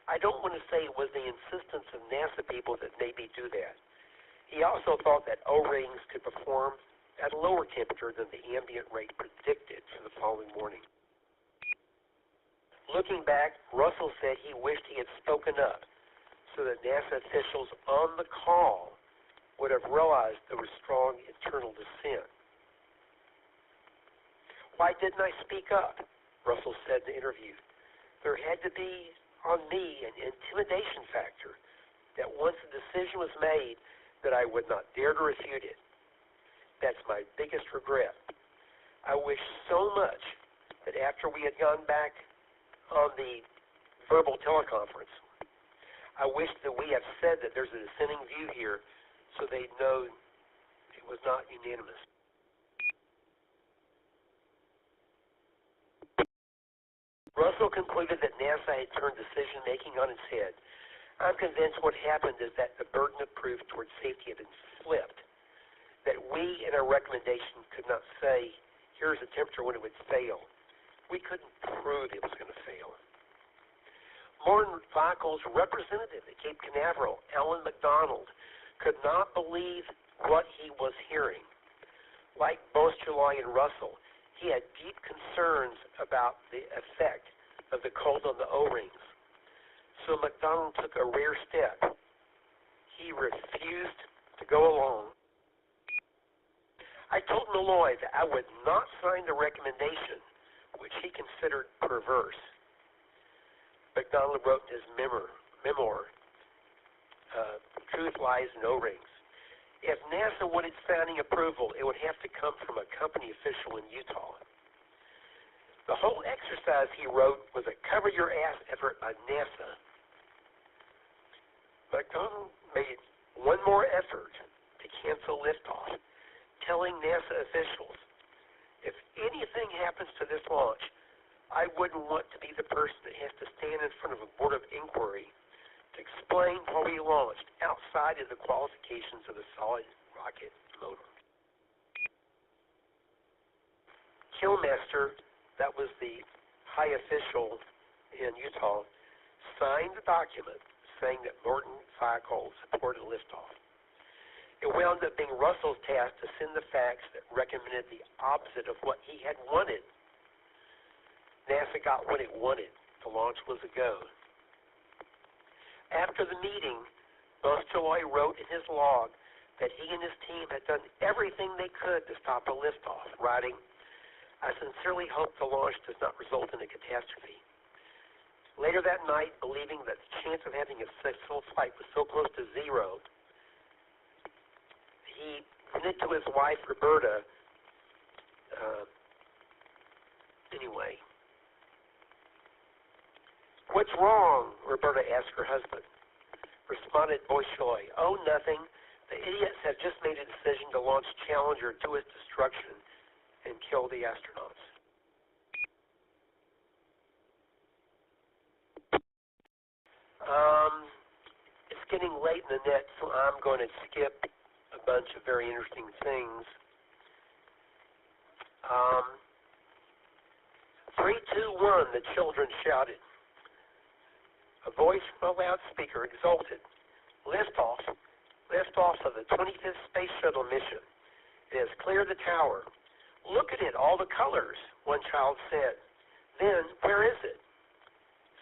I don't want to say it was the insistence of NASA people that made me do that. He also thought that O-rings could perform at a lower temperature than the ambient rate predicted for the following morning. Looking back, Russell said he wished he had spoken up so that NASA officials on the call would have realized there was strong internal dissent. Why didn't I speak up? Russell said in the interview. There had to be on me an intimidation factor that once a decision was made that I would not dare to refute it. That's my biggest regret. I wish so much that after we had gone back on the verbal teleconference, I wish that we had said that there's a dissenting view here so they'd know it was not unanimous. Russell concluded that NASA had turned decision-making on its head. I'm convinced what happened is that the burden of proof towards safety had been flipped, that we in our recommendation could not say, here's the temperature when it would fail. We couldn't prove it was going to fail. Morton Fackel's representative at Cape Canaveral, Alan McDonald, could not believe what he was hearing. Like Boscheloi and Russell, he had deep concerns about the effect of the cold on the O-rings. So McDonald took a rare step. He refused to go along. I told Malloy that I would not sign the recommendation, which he considered perverse. McDonald wrote in his memoir, Truth Lies in O-Rings. If NASA wanted sounding approval, it would have to come from a company official in Utah. The whole exercise, he wrote, was a cover-your-ass effort by NASA. McDonald made one more effort to cancel liftoff, telling NASA officials, if anything happens to this launch, I wouldn't want to be the person that has to stand in front of a board of inquiry to explain why we launched outside of the qualifications of the solid rocket motor. Killmaster, that was the high official in Utah, signed the document saying that Morton Fackel supported liftoff. It wound up being Russell's task to send the facts that recommended the opposite of what he had wanted. NASA got what it wanted. The launch was a go. After the meeting, Boscheloi wrote in his log that he and his team had done everything they could to stop a liftoff, writing, I sincerely hope the launch does not result in a catastrophe. Later that night, believing that the chance of having a successful flight was so close to zero, he went to his wife, Roberta, anyway. What's wrong? Roberta asked her husband. Responded Boscheloi, oh, nothing. The idiots have just made a decision to launch Challenger to its destruction and kill the astronauts. It's getting late in the net, so I'm going to skip a bunch of very interesting things. 3, 2, 1, the children shouted. A voice from a loudspeaker exulted. Liftoff of the 25th Space Shuttle mission. It has cleared the tower. Look at it, all the colors, one child said. Then, where is it?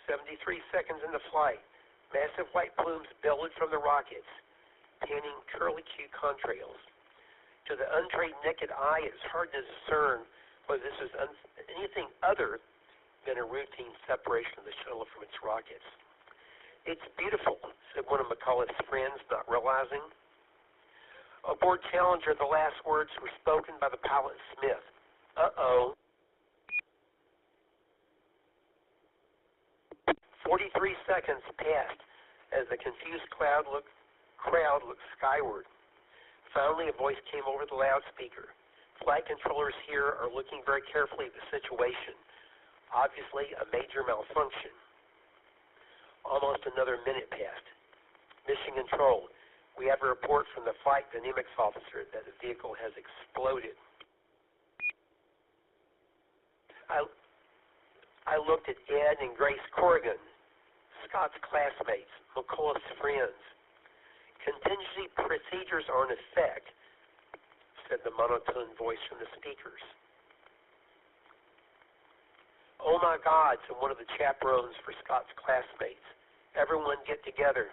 73 seconds into flight. Massive white plumes billowed from the rockets, panning curlicue contrails. To the untrained naked eye, it is hard to discern whether this is anything other than a routine separation of the shuttle from its rockets. It's beautiful, said one of McCullough's friends, not realizing. Aboard Challenger, the last words were spoken by the pilot Smith. Uh-oh. 43 seconds passed as the confused crowd looked skyward. Finally, a voice came over the loudspeaker. Flight controllers here are looking very carefully at the situation. Obviously, a major malfunction. Almost another minute passed. Mission Control, we have a report from the flight dynamics officer that the vehicle has exploded. I looked at Ed and Grace Corrigan, Scott's classmates, McCullough's friends. Contingency procedures are in effect, said the monotone voice from the speakers. Oh my God, said one of the chaperones for Scott's classmates. Everyone get together.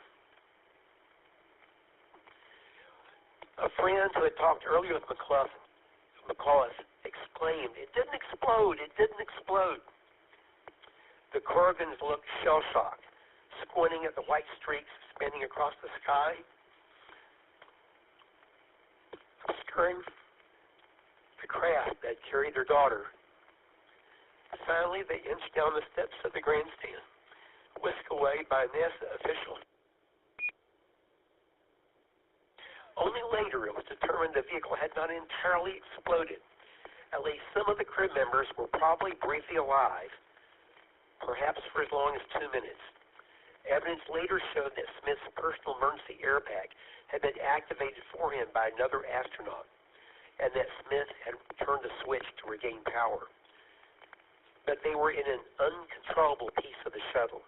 A friend who had talked earlier with McCullough exclaimed, "It didn't explode, it didn't explode." The Corrigans looked shell-shocked, squinting at the white streaks spinning across the sky, obscuring the craft that carried their daughter. Finally, they inched down the steps of the grandstand, whisked away by a NASA official. Only later it was determined the vehicle had not entirely exploded. At least some of the crew members were probably briefly alive, perhaps for as long as 2 minutes. Evidence later showed that Smith's personal emergency airbag had been activated for him by another astronaut, and that Smith had turned a switch to regain power. But they were in an uncontrollable piece of the shuttle.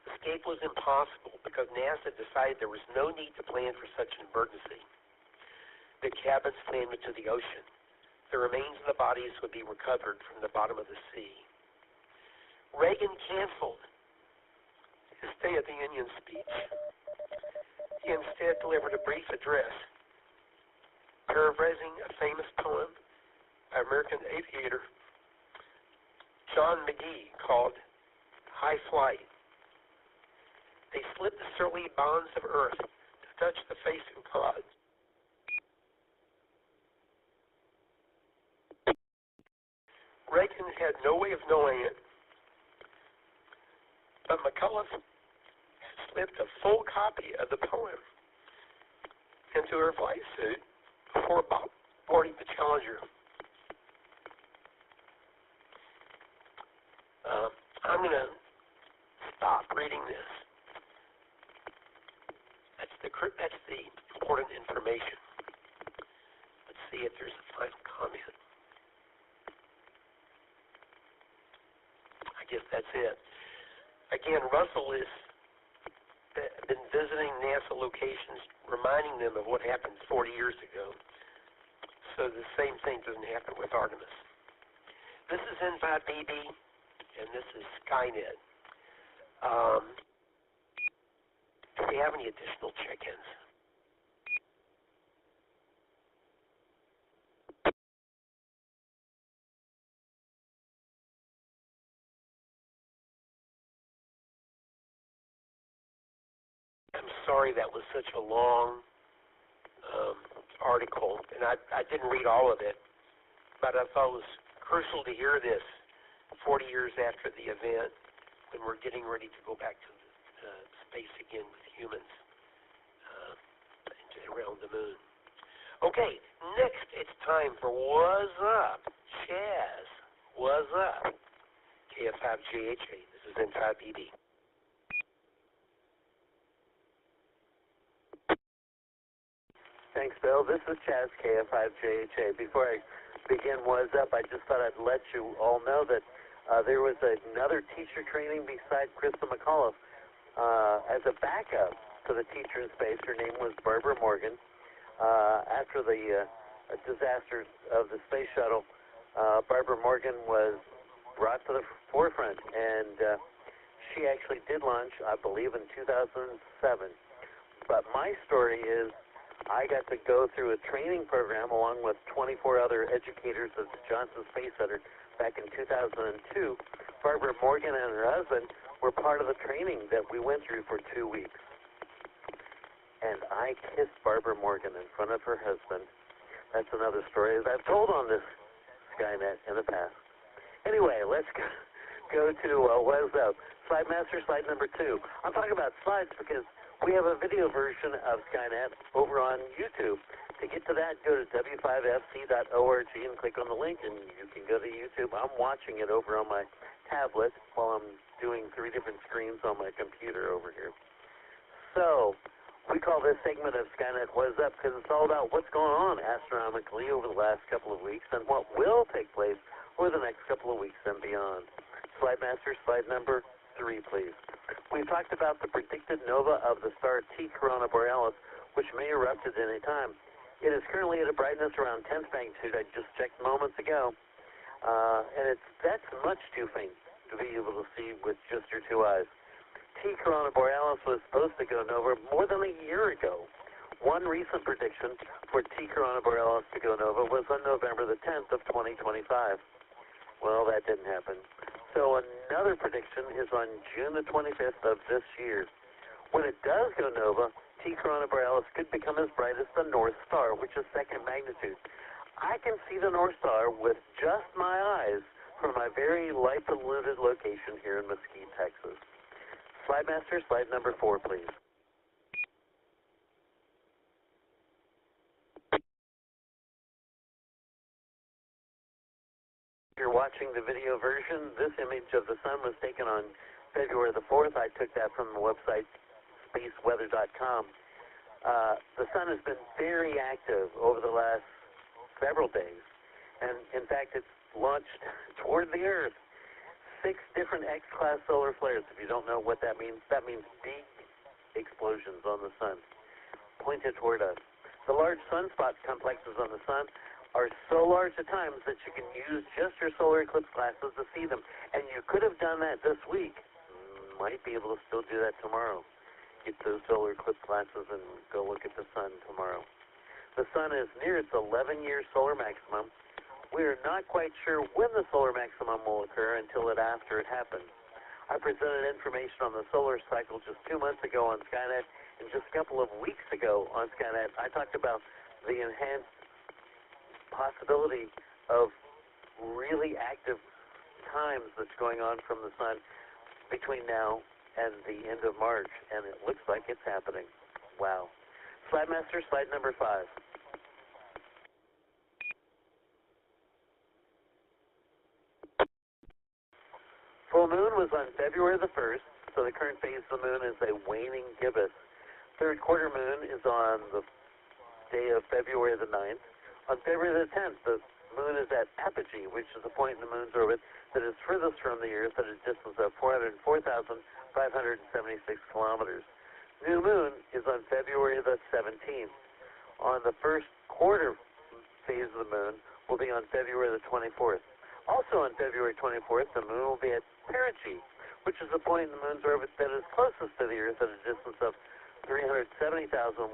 Escape was impossible because NASA decided there was no need to plan for such an emergency. The cabins slammed into the ocean. The remains of the bodies would be recovered from the bottom of the sea. Reagan canceled his State of the Union speech. He instead delivered a brief address, paraphrasing a famous poem by American aviator John McGee called High Flight. They slipped the surly bonds of earth to touch the face of God. Reagan had no way of knowing it, but McCullough slipped a full copy of the poem into her flight suit before boarding the Challenger. I'm going to stop reading this. That's the important information. Let's see if there's a final comment. I guess that's it. Again, Russell has been visiting NASA locations, reminding them of what happened 40 years ago. So the same thing doesn't happen with Artemis. This is N5BB, and this is Skynet. Do we have any additional check-ins? I'm sorry that was such a long article, and I didn't read all of it, but I thought it was crucial to hear this 40 years after the event, when we're getting ready to go back to space again with humans around the moon. Okay, next it's time for What's Up? Chaz, what's up? KF5JHA, this is N5BB. Thanks, Bill. This is Chaz, KF5JHA. Before I begin What's Up, I just thought I'd let you all know that there was another teacher training beside Krista McCullough as a backup to the teacher in space. Her name was Barbara Morgan. After the disasters of the space shuttle, Barbara Morgan was brought to the forefront, and she actually did launch, I believe, in 2007. But my story is I got to go through a training program along with 24 other educators at the Johnson Space Center back in 2002. Barbara Morgan and her husband were part of the training that we went through for 2 weeks. And I kissed Barbara Morgan in front of her husband. That's another story that I've told on this Skynet in the past. Anyway, let's go to What's Up. Slide Master, slide number 2. I'm talking about slides because we have a video version of Skynet over on YouTube. To get to that, go to W5FC.org and click on the link, and you can go to YouTube. I'm watching it over on my tablet while I'm doing 3 different screens on my computer over here. So, we call this segment of Skynet What Is Up because it's all about what's going on astronomically over the last couple of weeks and what will take place over the next couple of weeks and beyond. Slide Master, slide number 3, please. We've talked about the predicted nova of the star T Corona Borealis, which may erupt at any time. It is currently at a brightness around 10th magnitude. I just checked moments ago, and that's much too faint to be able to see with just your 2 eyes. T Corona Borealis was supposed to go nova more than a year ago. One recent prediction for T Corona Borealis to go nova was on November the 10th of 2025. Well, that didn't happen. So another prediction is on June the 25th of this year. When it does go nova, T Corona Borealis could become as bright as the North Star, which is 2nd magnitude. I can see the North Star with just my eyes from my very light-polluted location here in Mesquite, Texas. Slide Master, slide number 4, please. If you're watching the video version, this image of the sun was taken on February the 4th. I took that from the website spaceweather.com. The sun has been very active over the last several days, and in fact it's launched toward the Earth 6 different X-class solar flares. If you don't know what that means big explosions on the sun pointed toward us. The large sunspot complexes on the sun are so large at times that you can use just your solar eclipse glasses to see them. And you could have done that this week. Might be able to still do that tomorrow. Get those solar eclipse glasses and go look at the sun tomorrow. The sun is near its 11-year solar maximum. We are not quite sure when the solar maximum will occur until after it happens. I presented information on the solar cycle just 2 months ago on Skynet, and just a couple of weeks ago on Skynet, I talked about the enhanced possibility of really active times that's going on from the sun between now and the end of March, and it looks like it's happening. Wow. Slide Master, slide number 5. Full moon was on February the 1st, so the current phase of the moon is a waning gibbous. Third quarter moon is on the day of February the 9th. On February the 10th, the moon is at apogee, which is the point in the moon's orbit that is furthest from the Earth at a distance of 404,576 kilometers. New moon is on February the 17th. On the first quarter phase of the moon will be on February the 24th. Also on February 24th, the moon will be at perigee, which is the point in the moon's orbit that is closest to the Earth at a distance of 370,135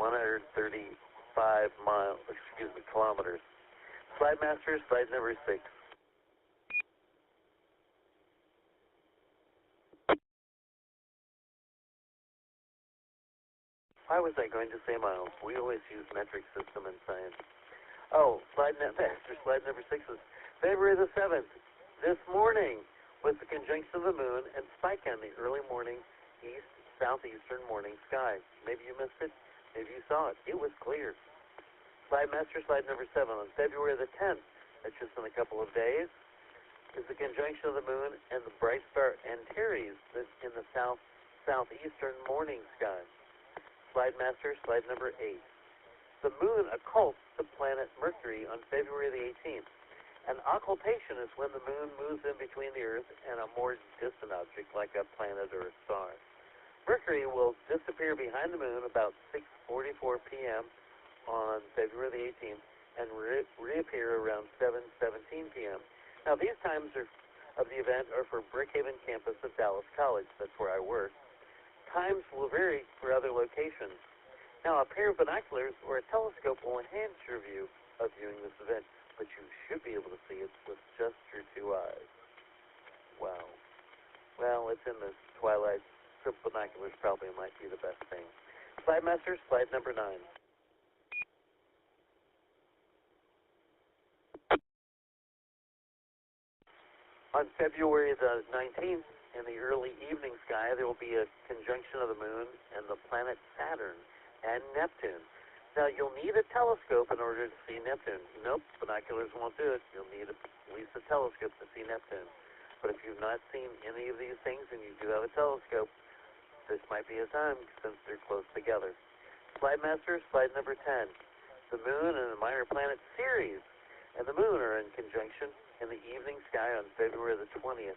kilometers. Slide Master, slide number 6. Why was I going to say miles? We always use metric system in science. Oh, slide Master, slide number 6 is February the 7th. This morning was the conjunction of the moon and Spica in the early morning southeastern morning sky. Maybe you missed it. Maybe you saw it. It was clear. Slide Master, slide number 7. On February the 10th, that's just in a couple of days, is the conjunction of the moon and the bright star Antares in the southeastern morning sky. Slide Master, slide number 8. The moon occults the planet Mercury on February the 18th. An occultation is when the moon moves in between the Earth and a more distant object like a planet or a star. Mercury will disappear behind the moon about 6:44 p.m. on February the 18th and reappear around 7:17 p.m. Now, these times of the event are for Brookhaven campus of Dallas College. That's where I work. Times will vary for other locations. Now, a pair of binoculars or a telescope will enhance your view of viewing this event, but you should be able to see it with just your 2 eyes. Wow. Well, it's in the twilight, so binoculars probably might be the best thing. Slide Master, slide number 9. On February the 19th, in the early evening sky, there will be a conjunction of the moon and the planet Saturn and Neptune. Now, you'll need a telescope in order to see Neptune. Nope, binoculars won't do it. You'll need at least a telescope to see Neptune. But if you've not seen any of these things and you do have a telescope, this might be a time since they're close together. Slide Master, slide number 10. The moon and the minor planet Ceres and the moon are in conjunction in the evening sky on February the 20th.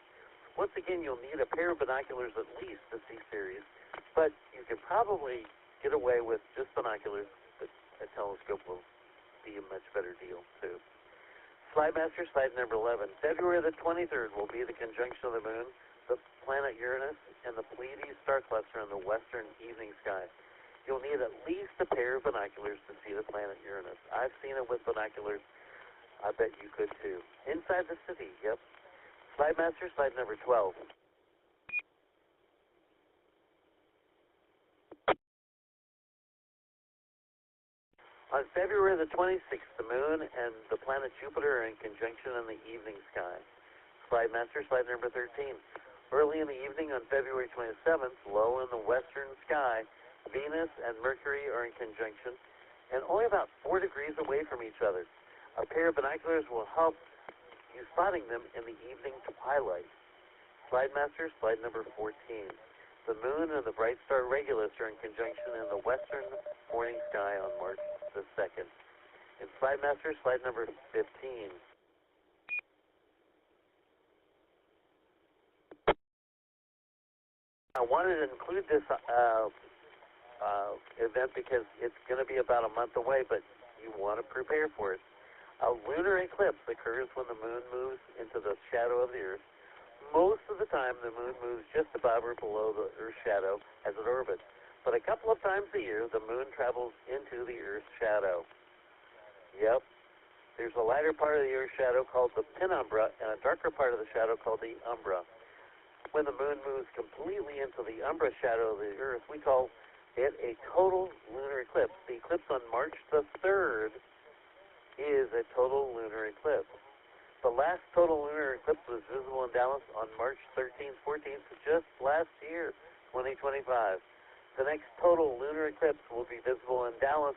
Once again, you'll need a pair of binoculars at least to see Ceres, but you can probably get away with just binoculars, but a telescope will be a much better deal, too. Slide Master, slide number 11. February the 23rd will be the conjunction of the moon, the planet Uranus, and the Pleiades star cluster in the western evening sky. You'll need at least a pair of binoculars to see the planet Uranus. I've seen it with binoculars. I bet you could, too. Inside the city, yep. Slide Master, slide number 12. On February the 26th, the moon and the planet Jupiter are in conjunction in the evening sky. Slide Master, slide number 13. Early in the evening on February 27th, low in the western sky, Venus and Mercury are in conjunction and only about 4 degrees away from each other. A pair of binoculars will help you spotting them in the evening twilight. Slide Master, slide number 14. The moon and the bright star Regulus are in conjunction in the western morning sky on March the 2nd. And slide Master, slide number 15. I wanted to include this event because it's going to be about a month away, but you want to prepare for it. A lunar eclipse occurs when the moon moves into the shadow of the Earth. Most of the time, the moon moves just above or below the Earth's shadow as it orbits. But a couple of times a year, the moon travels into the Earth's shadow. Yep. There's a lighter part of the Earth's shadow called the penumbra and a darker part of the shadow called the umbra. When the moon moves completely into the umbra shadow of the Earth, we call it a total lunar eclipse. The eclipse on March the 3rd is a total lunar eclipse. The last total lunar eclipse was visible in Dallas on March 13th, 14th, just last year, 2025. The next total lunar eclipse will be visible in Dallas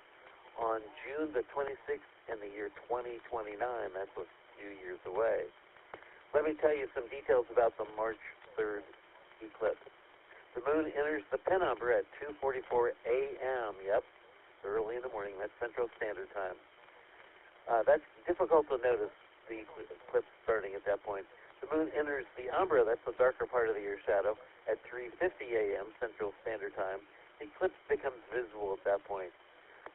on June the 26th in the year 2029. That's a few years away. Let me tell you some details about the March 3rd eclipse. The moon enters the penumbra at 2:44 a.m. Yep, early in the morning. That's Central Standard Time. That's difficult to notice, the eclipse starting at that point. The moon enters the umbra, that's the darker part of the Earth's shadow, at 3:50 a.m. Central Standard Time. The eclipse becomes visible at that point.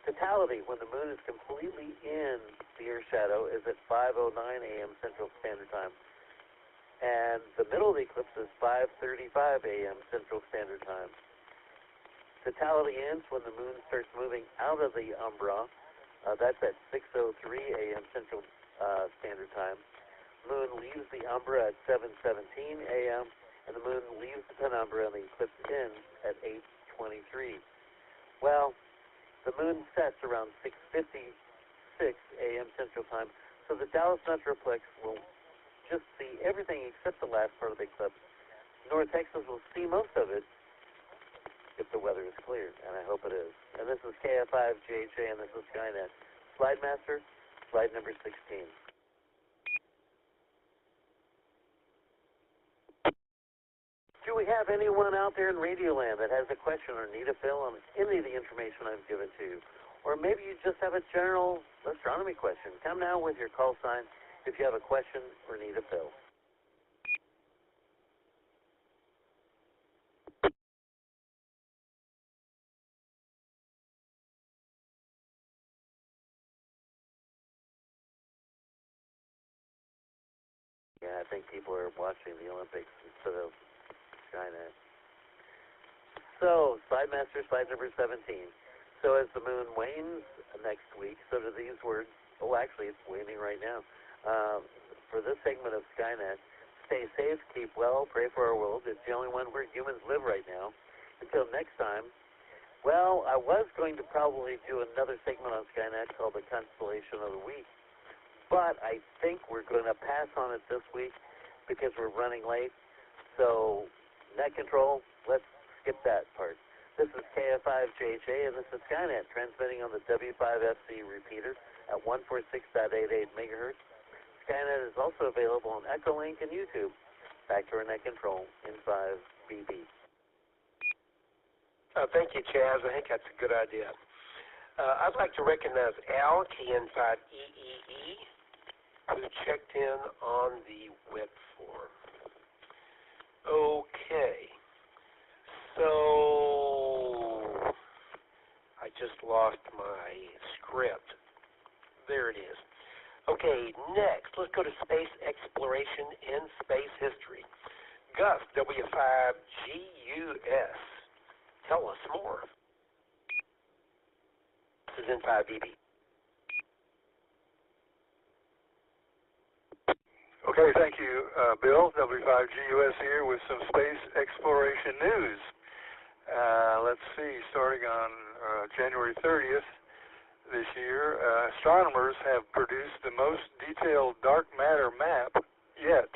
Totality, when the moon is completely in the Earth's shadow, is at 5:09 a.m. Central Standard Time. And the middle of the eclipse is 5:35 a.m. Central Standard Time. Totality ends when the moon starts moving out of the umbra. That's at 6:03 a.m. Central Standard Time. Moon leaves the umbra at 7:17 a.m. and the moon leaves the penumbra and the eclipse ends at 8:23. Well, the moon sets around 6:56 a.m. Central Time, so the Dallas Metroplex will just see everything except the last part of the eclipse. North Texas will see most of it if the weather is clear, and I hope it is. And this is KF5JHA, and this is Skynet. Slide Master, slide number 16. Do we have anyone out there in Radioland that has a question or need a fill on any of the information I've given to you? Or maybe you just have a general astronomy question. Come now with your call sign if you have a question or need a fill. Yeah, I think people are watching the Olympics instead of Skynet. So, slide master, slide number 17. So as the moon wanes next week, so do these words. Oh, actually, it's waning right now. For this segment of Skynet, stay safe, keep well, pray for our world. It's the only one where humans live right now. Until next time, well, I was going to probably do another segment on Skynet called the Constellation of the Week, but I think we're going to pass on it this week because we're running late. So, net control, let's skip that part. This is KF5JJ, and this is Skynet, transmitting on the W5FC repeater at 146.88 megahertz. Skynet is also available on Echolink and YouTube. Back to our net control in 5BB. Thank you, Chaz. I think that's a good idea. I'd like to recognize Al, KN5EEE, who checked in on the web form. Okay. So, I just lost my script. There it is. Okay, next, let's go to space exploration in space history. Gus, W5GUS. Tell us more. This is in 5BB. Okay, thank you, Bill. W5GUS here with some space exploration news. Let's see, starting on January 30th this year, astronomers have produced the most detailed dark matter map yet,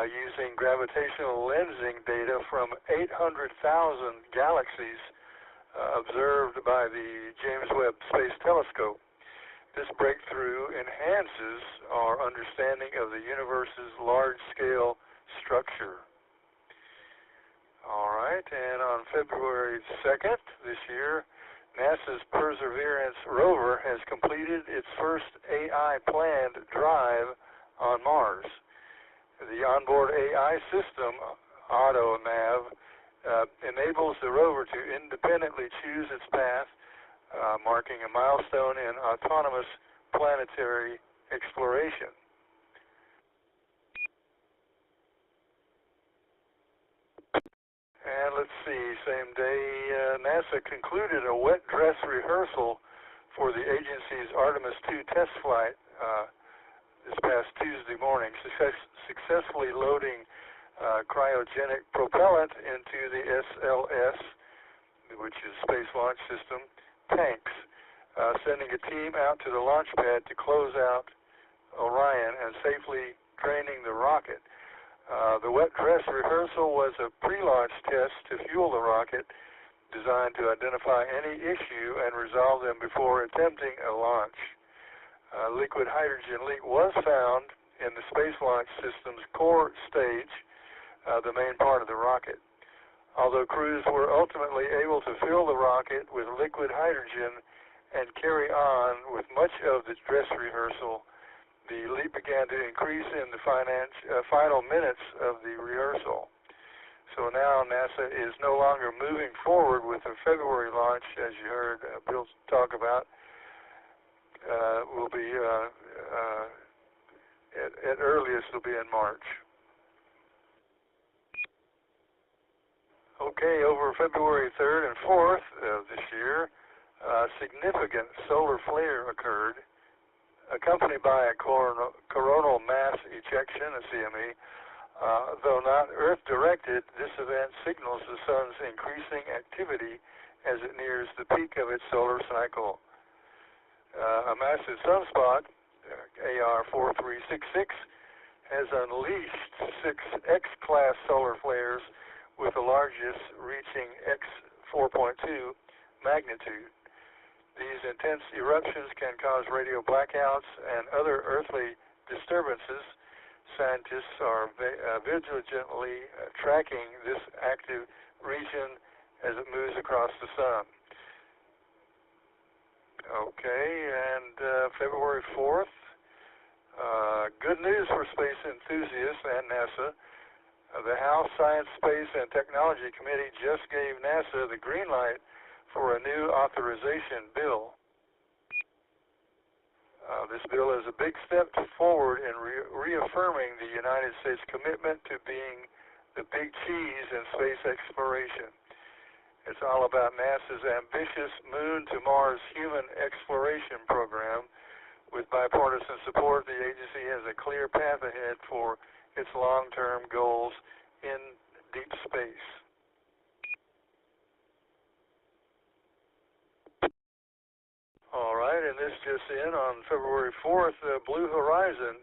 using gravitational lensing data from 800,000 galaxies observed by the James Webb Space Telescope. This breakthrough enhances our understanding of the universe's large-scale structure. All right, and on February 2nd this year, NASA's Perseverance rover has completed its first AI-planned drive on Mars. The onboard AI system, AutoNav, enables the rover to independently choose its path, marking a milestone in autonomous planetary exploration. And let's see, same day, NASA concluded a wet dress rehearsal for the agency's Artemis II test flight this past Tuesday morning, successfully loading cryogenic propellant into the SLS, which is Space Launch System, tanks, sending a team out to the launch pad to close out Orion and safely training the rocket. The wet dress rehearsal was a pre-launch test to fuel the rocket, designed to identify any issue and resolve them before attempting a launch. Liquid hydrogen leak was found in the Space Launch System's core stage, the main part of the rocket. Although crews were ultimately able to fill the rocket with liquid hydrogen and carry on with much of the dress rehearsal, the leak began to increase in the final minutes of the rehearsal. So now NASA is no longer moving forward with the February launch, as you heard Bill talk about. Will be at earliest will be in March. Okay, over February 3rd and 4th of this year, a significant solar flare occurred, accompanied by a coronal mass ejection, a CME. Though not Earth-directed, this event signals the sun's increasing activity as it nears the peak of its solar cycle. A massive sunspot, AR4366, has unleashed 6 X-class solar flares, with the largest reaching X4.2 magnitude. These intense eruptions can cause radio blackouts and other earthly disturbances. Scientists are vigilantly tracking this active region as it moves across the sun. Okay, and February 4th, good news for space enthusiasts and NASA. The House Science, Space, and Technology Committee just gave NASA the green light for a new authorization bill. This bill is a big step forward in reaffirming the United States' commitment to being the big cheese in space exploration. It's all about NASA's ambitious Moon to Mars human exploration program. With bipartisan support, the agency has a clear path ahead for its long-term goals in deep space. All right, and this just in, on February 4th, Blue Horizon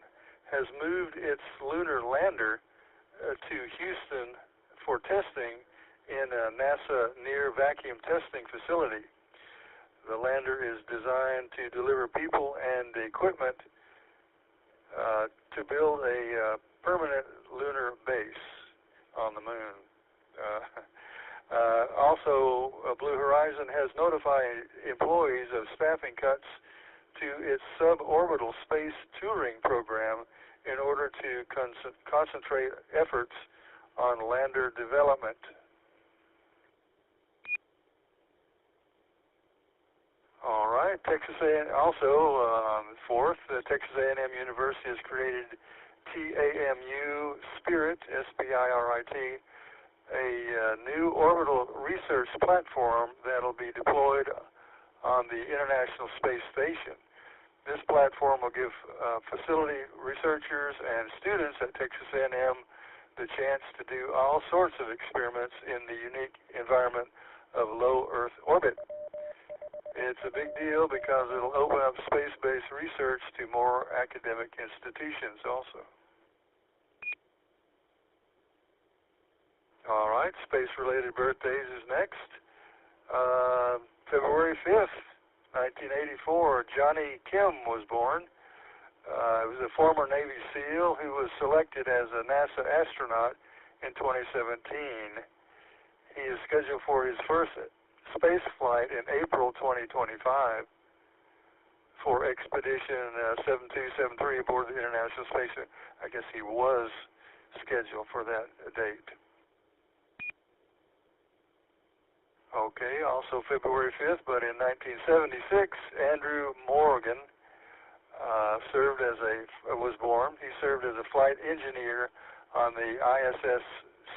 has moved its lunar lander to Houston for testing in a NASA near vacuum testing facility. The lander is designed to deliver people and equipment to build a permanent lunar base on the moon. Also, Blue Horizon has notified employees of staffing cuts to its suborbital space touring program in order to concentrate efforts on lander development. All right, Texas A&M, also on the 4th, Texas A&M University has created TAMU Spirit, SPIRIT, a new orbital research platform that will be deployed on the International Space Station. This platform will give facility researchers and students at Texas A&M the chance to do all sorts of experiments in the unique environment of low Earth orbit. It's a big deal because it'll open up space-based research to more academic institutions also. All right, space-related birthdays is next. February 5th, 1984, Johnny Kim was born. He was a former Navy SEAL who was selected as a NASA astronaut in 2017. He is scheduled for his first space flight in April 2025 for Expedition 7273 aboard the International Space Station. I guess he was scheduled for that date. Okay, also February 5th, but in 1976, Andrew Morgan was born. He served as a flight engineer on the ISS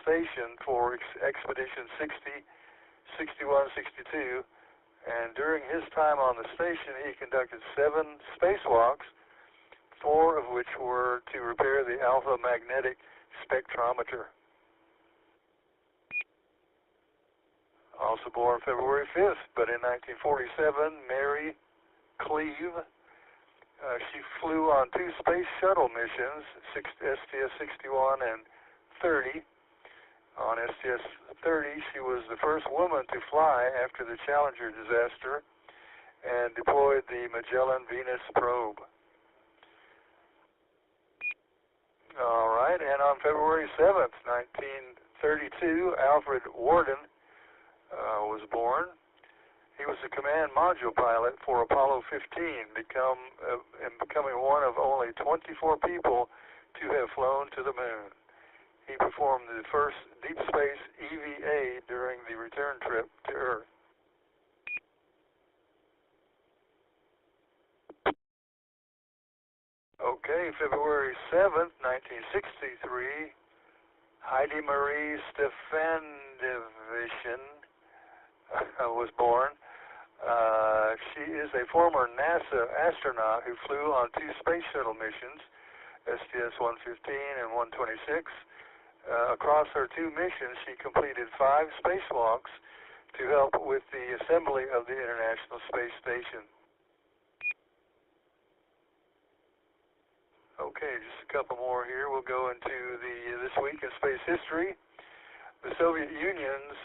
station for Expedition 60, 61, 62, and during his time on the station, he conducted 7 spacewalks, 4 of which were to repair the alpha magnetic spectrometer. Also born February 5th, but in 1947, Mary Cleve. She flew on 2 space shuttle missions, STS-61 and 30. On STS-30, she was the first woman to fly after the Challenger disaster and deployed the Magellan Venus probe. All right, and on February 7th, 1932, Alfred Worden was born. He was a command module pilot for Apollo 15, becoming one of only 24 people to have flown to the moon. He performed the first deep space EVA during the return trip to Earth. Okay, February 7th, 1963, Heidi Marie Stefandivision was born. She is a former NASA astronaut who flew on 2 space shuttle missions, STS-115 and 126. Across her 2 missions, she completed 5 spacewalks to help with the assembly of the International Space Station. Okay, just a couple more here. We'll go into this week in space history. The Soviet Union's,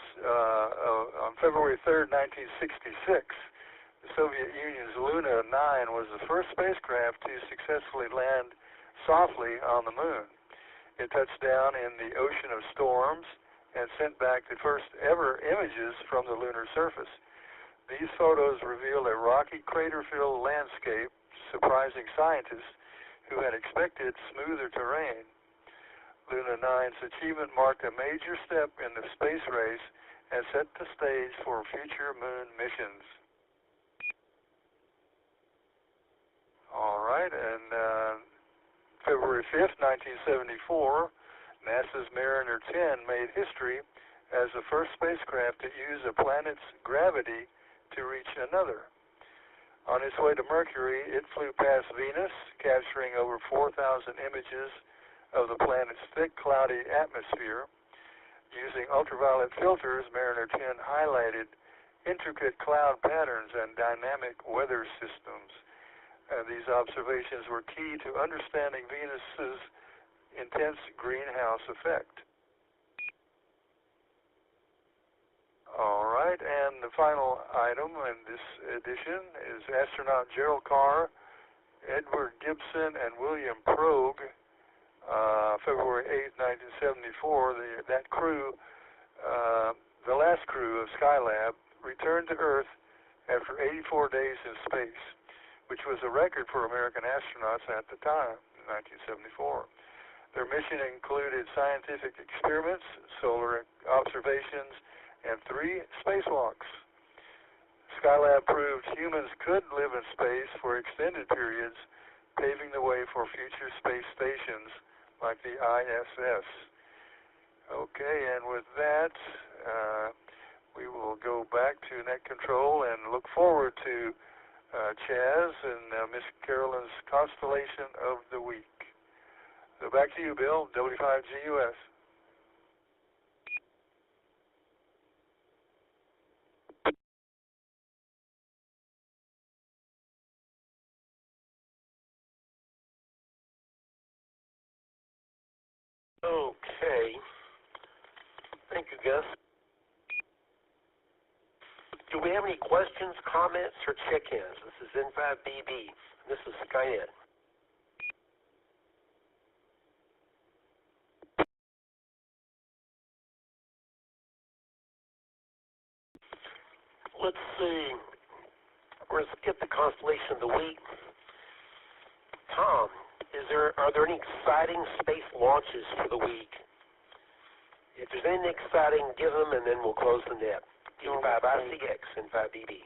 on February 3rd, 1966, the Soviet Union's Luna 9 was the first spacecraft to successfully land softly on the moon. It touched down in the ocean of storms and sent back the first ever images from the lunar surface. These photos reveal a rocky crater-filled landscape, surprising scientists who had expected smoother terrain. Luna 9's achievement marked a major step in the space race and set the stage for future moon missions. All right, and February 5th, 1974, NASA's Mariner 10 made history as the first spacecraft to use a planet's gravity to reach another. On its way to Mercury, it flew past Venus, capturing over 4,000 images of the planet's thick, cloudy atmosphere. Using ultraviolet filters, Mariner 10 highlighted intricate cloud patterns and dynamic weather systems. These observations were key to understanding Venus's intense greenhouse effect. All right, and the final item in this edition is astronaut Gerald Carr, Edward Gibson, and William Progue, February 8, 1974. That crew, the last crew of Skylab, returned to Earth after 84 days in space, which was a record for American astronauts at the time, in 1974. Their mission included scientific experiments, solar observations, and 3 spacewalks. Skylab proved humans could live in space for extended periods, paving the way for future space stations like the ISS. Okay, and with that, we will go back to Net Control and look forward to Chaz and Miss Carolyn's Constellation of the Week. So back to you, Bill, W5GUS. Okay. Thank you, Gus. Do we have any questions, comments, or check-ins? This is N5BB. This is Skynet. Let's see. We're going to skip the Constellation of the Week. Tom, are there any exciting space launches for the week? If there's anything exciting, give them, and then we'll close the net. K5ICX and 5BB.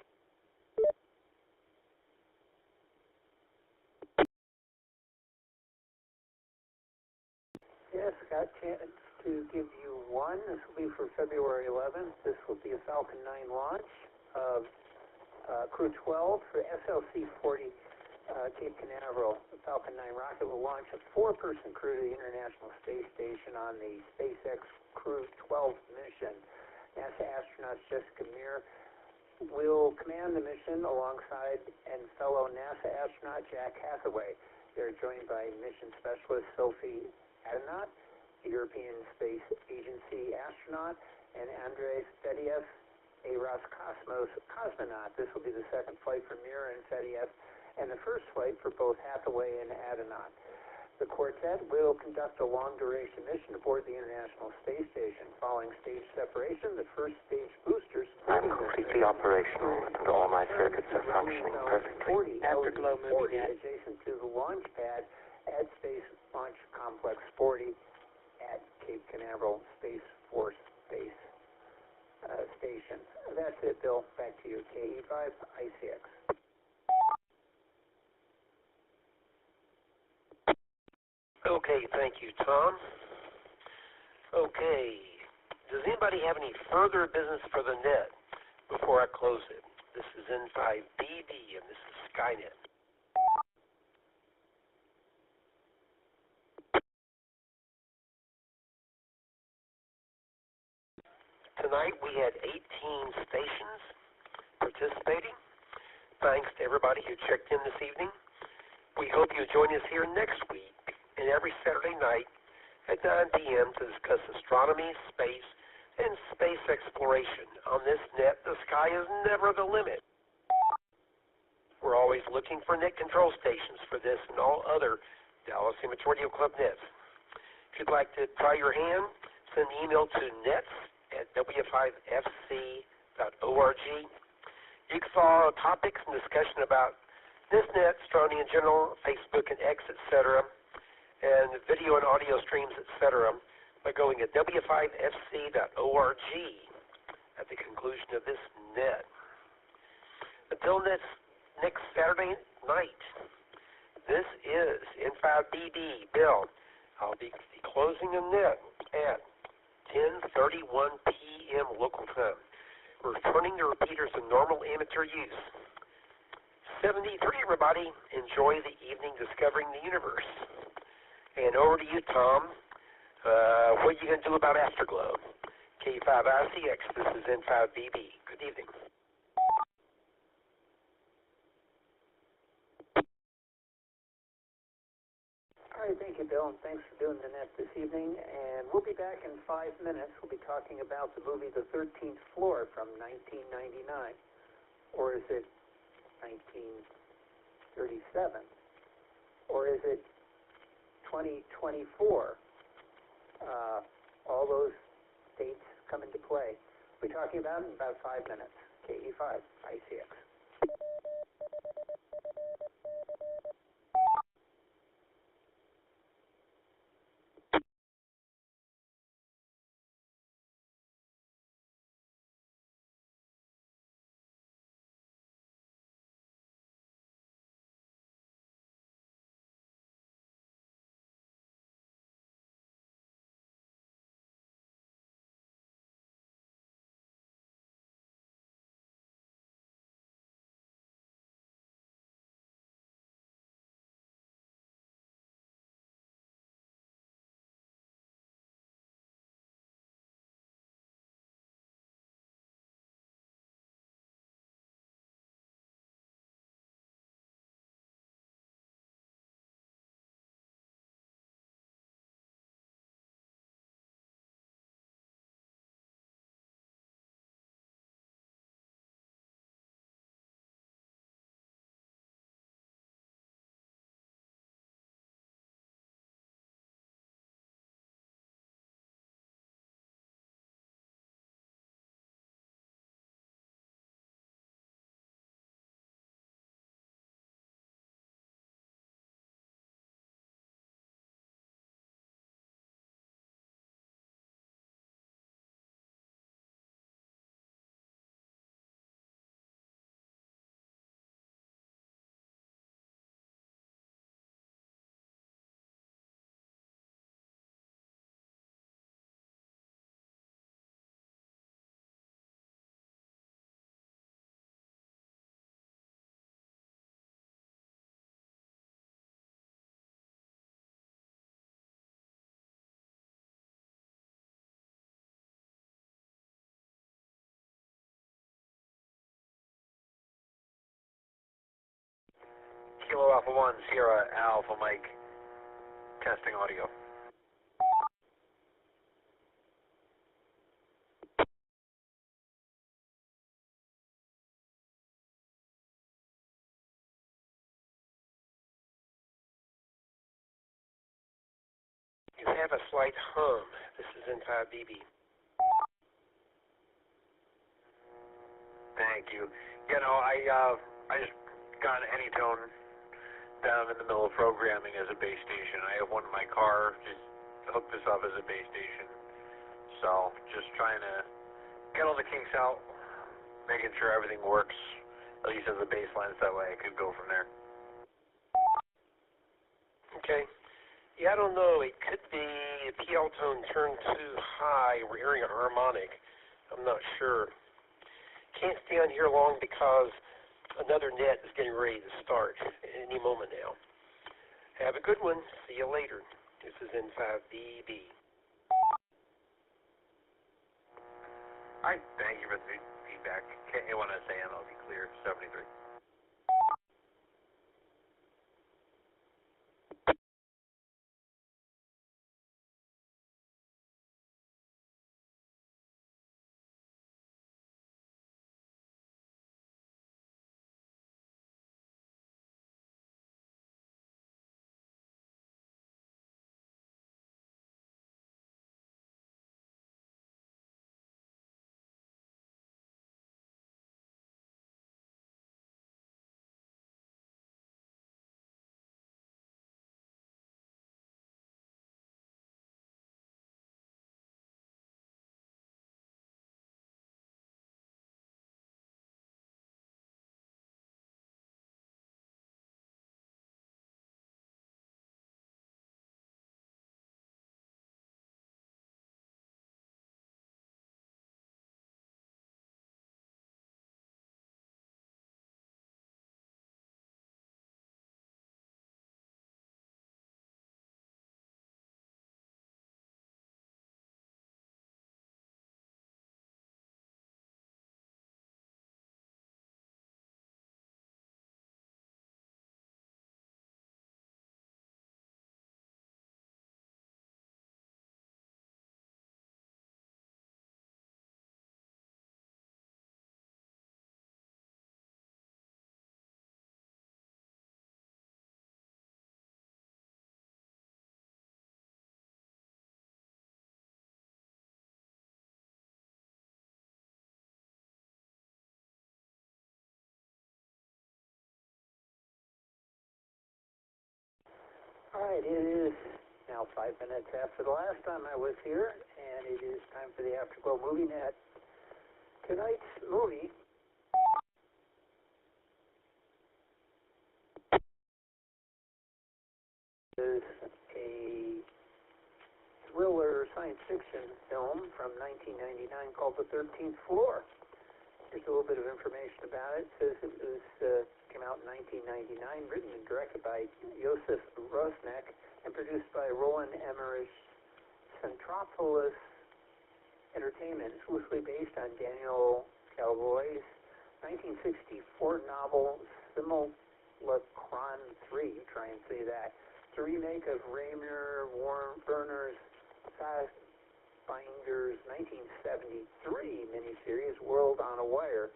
Yes, got a chance to give you one. This will be for February 11th. This will be a Falcon 9 launch of Crew 12 for SLC-40 Cape Canaveral. The Falcon 9 rocket will launch a 4-person crew to the International Space Station on the SpaceX Crew 12 mission. NASA astronauts Jessica Meir will command the mission alongside and fellow NASA astronaut Jack Hathaway. They're joined by mission specialist Sophie Adenot, European Space Agency astronaut, and Andrei Fediev, a Roscosmos cosmonaut. This will be the second flight for Mir and Fediev, and the first flight for both Hathaway and Adenot. The quartet will conduct a long-duration mission aboard the International Space Station. Following stage separation, the first stage boosters... I'm completely operational, and all my circuits are functioning perfectly. Afterglow movie net. Adjacent to the launch pad at Space Launch Complex 40 at Cape Canaveral Space Force Base Station. That's it, Bill. Back to you. KE5ICX. Okay, thank you, Tom. Okay, does anybody have any further business for the net before I close it? This is N5BB, and this is Skynet. Tonight we had 18 stations participating. Thanks to everybody who checked in this evening. We hope you join us here next week and every Saturday night at 9 p.m. to discuss astronomy, space, and space exploration. On this net, the sky is never the limit. We're always looking for net control stations for this and all other Dallas Amateur Radio Club nets. If you'd like to try your hand, send an email to nets@w5fc.org. You can follow topics and discussion about this net, astronomy in general, Facebook and X, etc., and video and audio streams, etc., by going at w5fc.org at the conclusion of this net. Until next Saturday night, this is N5BB, Bill. I'll be closing the net at 10:31 p.m. local time. We're returning the repeaters to normal amateur use. 73, everybody. Enjoy the evening discovering the universe. And over to you, Tom. What are you going to do about Afterglow? K5ICX, this is N5BB. Good evening. right, thank you, Bill, and thanks for doing the net this evening. And we'll be back in 5 minutes. We'll be talking about the movie The 13th Floor from 1999. Or is it 1937? Or is it 2024? All those dates come into play. We'll be talking about it in about 5 minutes. KE5, ICX. Kilo Alpha 1, Sierra Alpha Mike, testing audio. You have a slight hum. This is N5BB. Thank you. You know, I just got an Anytone down in the middle of programming as a base station. I have one in my car, just hook this up as a base station. So, just trying to get all the kinks out, making sure everything works, at least as a baseline, so that way I could go from there. Okay. Yeah, I don't know. It could be a PL tone turned too high. We're hearing a harmonic. I'm not sure. Can't stay on here long because another net is getting ready to start any moment now. Have a good one. See you later. This is N5BB. Alright, thank you for the feedback. K1SAN, I'll be clear, 73. All right, it is now 5 minutes after the last time I was here, and it is time for the Afterglow Movie Net. Tonight's movie is a thriller science fiction film from 1999 called The 13th Floor. Here's a little bit of information about it. It says it came out in 1999, written and directed by Josef Rosnek, and produced by Roland Emmerich Centropoulos Entertainment. It's loosely based on Daniel Cowboy's 1964 novel Simulacron 3. Try and say that. It's a remake of Rainer Werner's Fassbinder's 1973 miniseries World on a Wire.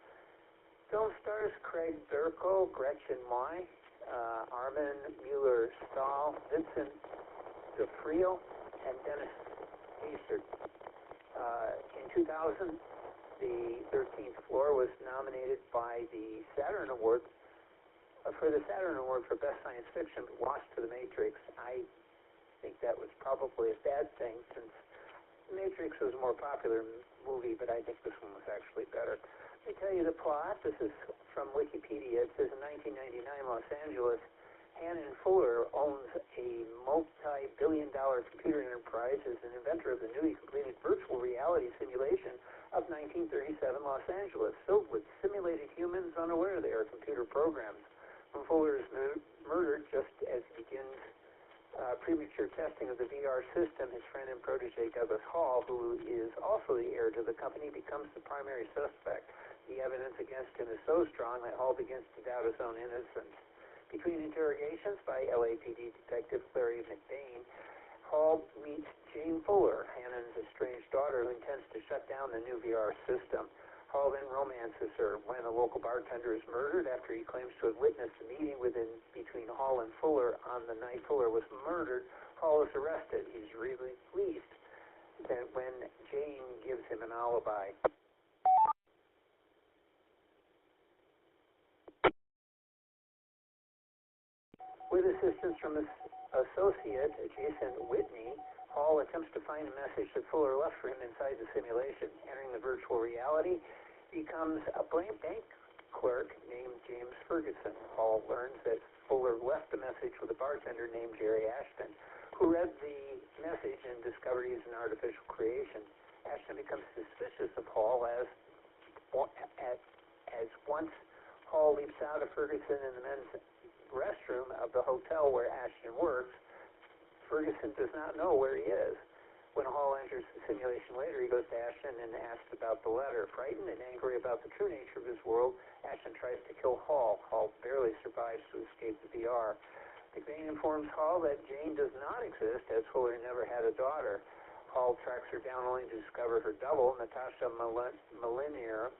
Film stars Craig Durko, Gretchen Moy, Armin Mueller-Stahl, Vincent D'Onofrio, and Dennis Haysbert. In 2000, the 13th Floor was nominated by the Saturn Award for the Saturn Award for Best Science Fiction, but lost to The Matrix. I think that was probably a bad thing, since The Matrix was a more popular movie, but I think this one was actually better. Let me tell you the plot. This is from Wikipedia. It says in 1999 Los Angeles, Hannon Fuller owns a multi-billion-dollar computer enterprise as an inventor of the newly completed virtual reality simulation of 1937 Los Angeles, filled with simulated humans unaware they are computer programs. When Fuller is murdered just as he begins premature testing of the VR system, his friend and protege Douglas Hall, who is also the heir to the company, becomes the primary suspect. The evidence against him is so strong that Hall begins to doubt his own innocence. Between interrogations by LAPD Detective Larry McBain, Hall meets Jane Fuller, Hannon's estranged daughter, who intends to shut down the new VR system. Hall then romances her. When a local bartender is murdered after he claims to have witnessed a meeting between Hall and Fuller on the night Fuller was murdered, Hall is arrested. He's really pleased that when Jane gives him an alibi. With assistance from his associate, Jason Whitney, Hall attempts to find a message that Fuller left for him inside the simulation. Entering the virtual reality, becomes a bank clerk named James Ferguson. Hall learns that Fuller left a message with a bartender named Jerry Ashton, who read the message and discovered he's an artificial creation. Ashton becomes suspicious of Hall as once Hall leaps out of Ferguson in the men's restroom of the hotel where Ashton works, Ferguson does not know where he is. When Hall enters the simulation later, he goes to Ashton and asks about the letter. Frightened and angry about the true nature of his world, Ashton tries to kill Hall. Hall barely survives to escape the VR. McBain informs Hall that Jane does not exist, as Fuller never had a daughter. Hall tracks her down only to discover her double, Natasha Molinaro,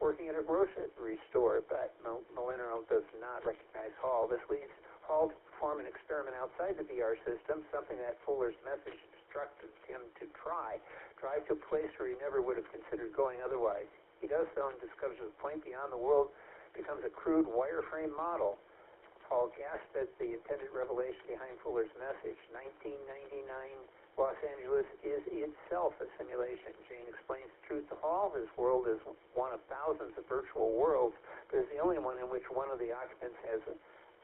working at a grocery store, but Molinaro does not recognize Hall. This leads Hall to perform an experiment outside the VR system, something that Fuller's message instructed him to try. Drive to a place where he never would have considered going otherwise. He does so and discovers that the point beyond the world becomes a crude wireframe model. Hall gasps at the intended revelation behind Fuller's message. 1999 Los Angeles is itself a simulation. Jane explains the truth to Hall. His world is one of thousands of virtual worlds, but is the only one in which one of the occupants has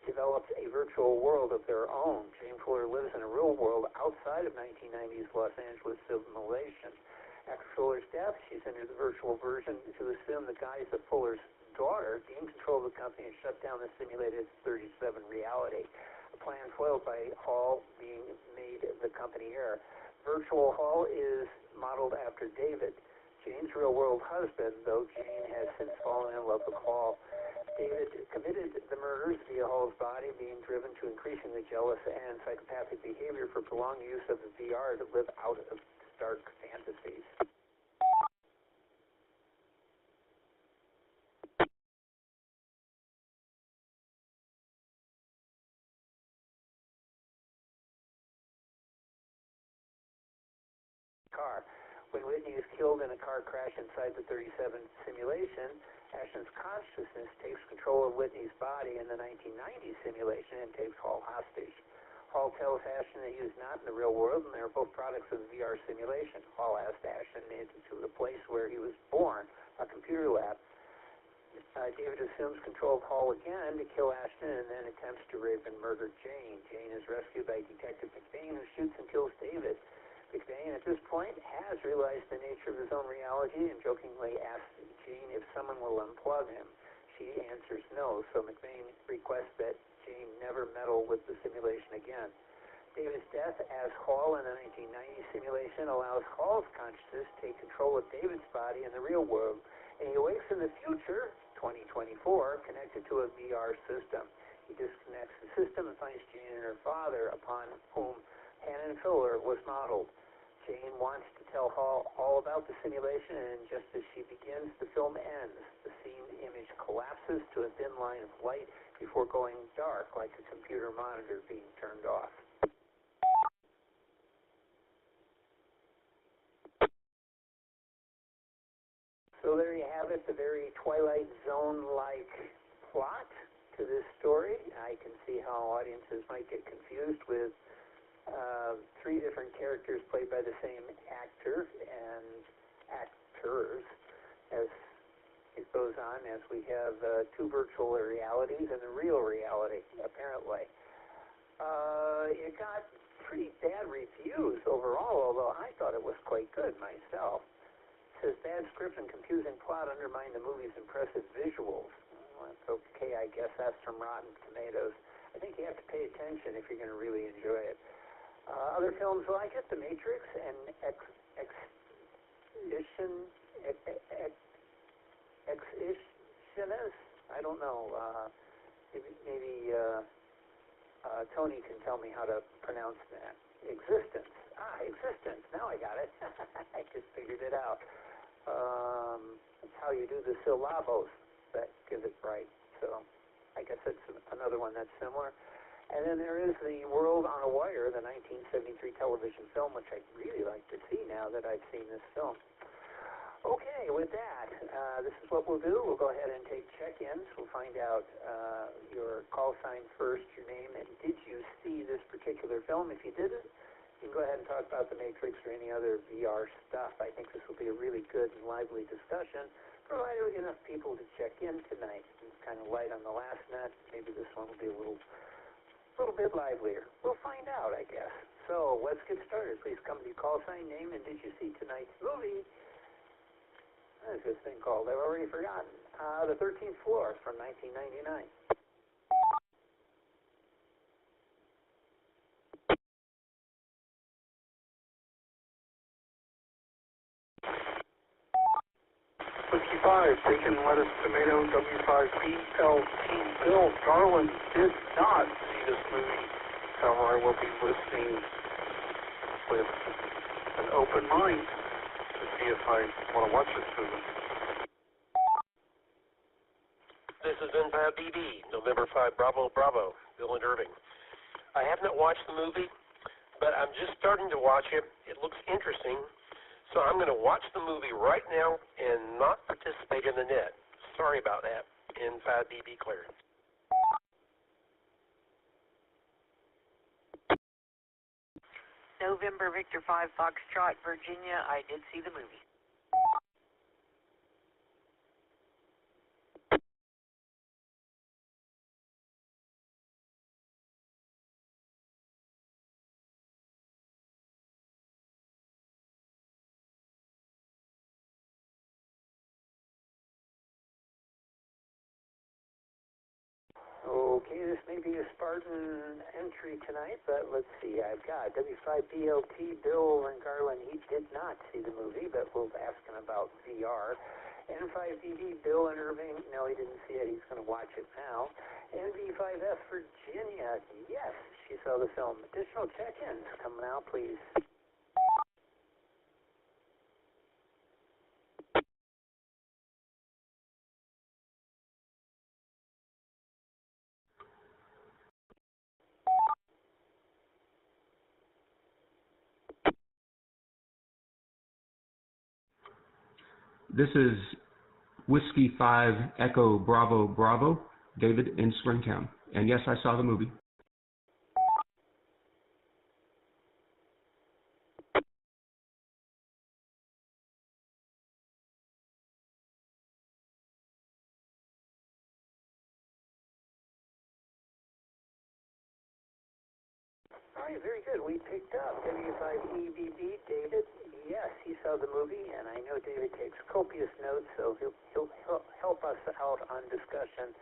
developed a virtual world of their own. Jane Fuller lives in a real world outside of 1990's Los Angeles simulation. After Fuller's death, she's entered the virtual version to assume the guise of Fuller's daughter, gain control of the company, and shut down the simulated 37 reality. A plan foiled by Hall being made the company heir. Virtual Hall is modeled after David, Jane's real-world husband, though Jane has since fallen in love with Hall. David committed the murders via Hall's body, being driven to increasingly jealous and psychopathic behavior for prolonged use of the VR to live out of dark fantasies. Car. When Whitney is killed in a car crash inside the 37 simulation, Ashton's consciousness takes control of Whitney's body in the 1990 simulation and takes Hall hostage. Hall tells Ashton that he was not in the real world, and they're both products of the VR simulation. Hall asked Ashton into the place where he was born, a computer lab. David assumes control of Hall again to kill Ashton and then attempts to rape and murder Jane. Jane is rescued by Detective McBain, who shoots and kills David. McBain, at this point, has realized the nature of his own reality and jokingly asks Jane if someone will unplug him. She answers no, so McBain requests that Jane never meddle with the simulation again. David's death as Hall in the 1990 simulation allows Hall's consciousness to take control of David's body in the real world, and he awakes in the future, 2024, connected to a VR system. He disconnects the system and finds Jane and her father, upon whom Hannon Fuller was modeled. Jane wants to tell Hall all about the simulation, and just as she begins, the film ends. The scene image collapses to a thin line of light before going dark, like a computer monitor being turned off. So there you have it, the very Twilight Zone-like plot to this story. I can see how audiences might get confused with three different characters played by the same actor and actors as it goes on, as we have two virtual realities and a real reality, apparently. It got pretty bad reviews overall, although I thought it was quite good myself. It says, bad script and confusing plot undermine the movie's impressive visuals. Well, that's okay, I guess that's from Rotten Tomatoes. I think you have to pay attention if you're going to really enjoy it. Other films like it, The Matrix and Exhibitionist. I don't know. Maybe Tony can tell me how to pronounce that. Existence. Existence. Now I got it. I just figured it out. That's how you do the syllabus that gives it right. So I guess that's another one that's similar. And then there is The World on a Wire, the 1973 television film, which I'd really like to see now that I've seen this film. Okay, with that, this is what we'll do. We'll go ahead and take check-ins. We'll find out your call sign first, your name, and did you see this particular film? If you didn't, you can go ahead and talk about The Matrix or any other VR stuff. I think this will be a really good and lively discussion, provided we get enough people to check in tonight. It's kind of light on the last net. Maybe this one will be a little bit livelier. We'll find out, I guess. So let's get started. Please come to your call sign, name, and did you see tonight's movie? There's this thing called, I've already forgotten, The 13th Floor from 1999. Whiskey 5, taking lettuce, tomato, W5FC, Bill. Garland did not see this movie. However, I will be listening with an open mind to see if I want to watch this movie. This is N5BB, November 5, Bravo, Bravo, Bill and Irving. I have not watched the movie, but I'm just starting to watch it. It looks interesting, so I'm going to watch the movie right now and not participate in the net. Sorry about that. N5BB cleared. November Victor 5 Foxtrot, Virginia. I did see the movie. Okay, this may be a Spartan entry tonight, but let's see. I've got W5BLT, Bill and Garland. He did not see the movie, but we'll ask him about VR. N5DD, Bill and Irving. No, he didn't see it. He's going to watch it now. NV5F, Virginia. Yes, she saw the film. Additional check-ins coming out, please. This is Whiskey 5 Echo Bravo Bravo, David in Springtown. And yes, I saw the movie. All right, very good. We picked up W5EBB, David. Yes, he saw the movie, and I know David takes copious notes, so he'll help us out on discussion.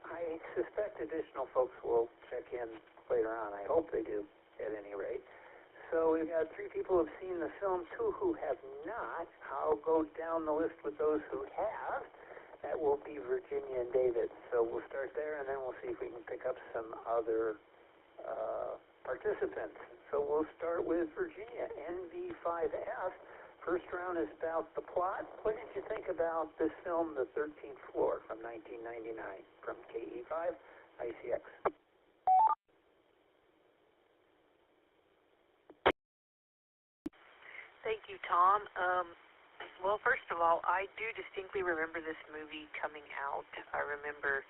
I suspect additional folks will check in later on. I hope they do, at any rate. So we've got 3 people who have seen the film, 2 who have not. I'll go down the list with those who have. That will be Virginia and David. So we'll start there, and then we'll see if we can pick up some other participants. So we'll start with Virginia, NV5F. First round is about the plot. What did you think about this film, The 13th Floor, from 1999, from KE5 ICX? Thank you, Tom. Well, first of all, I do distinctly remember this movie coming out. I remember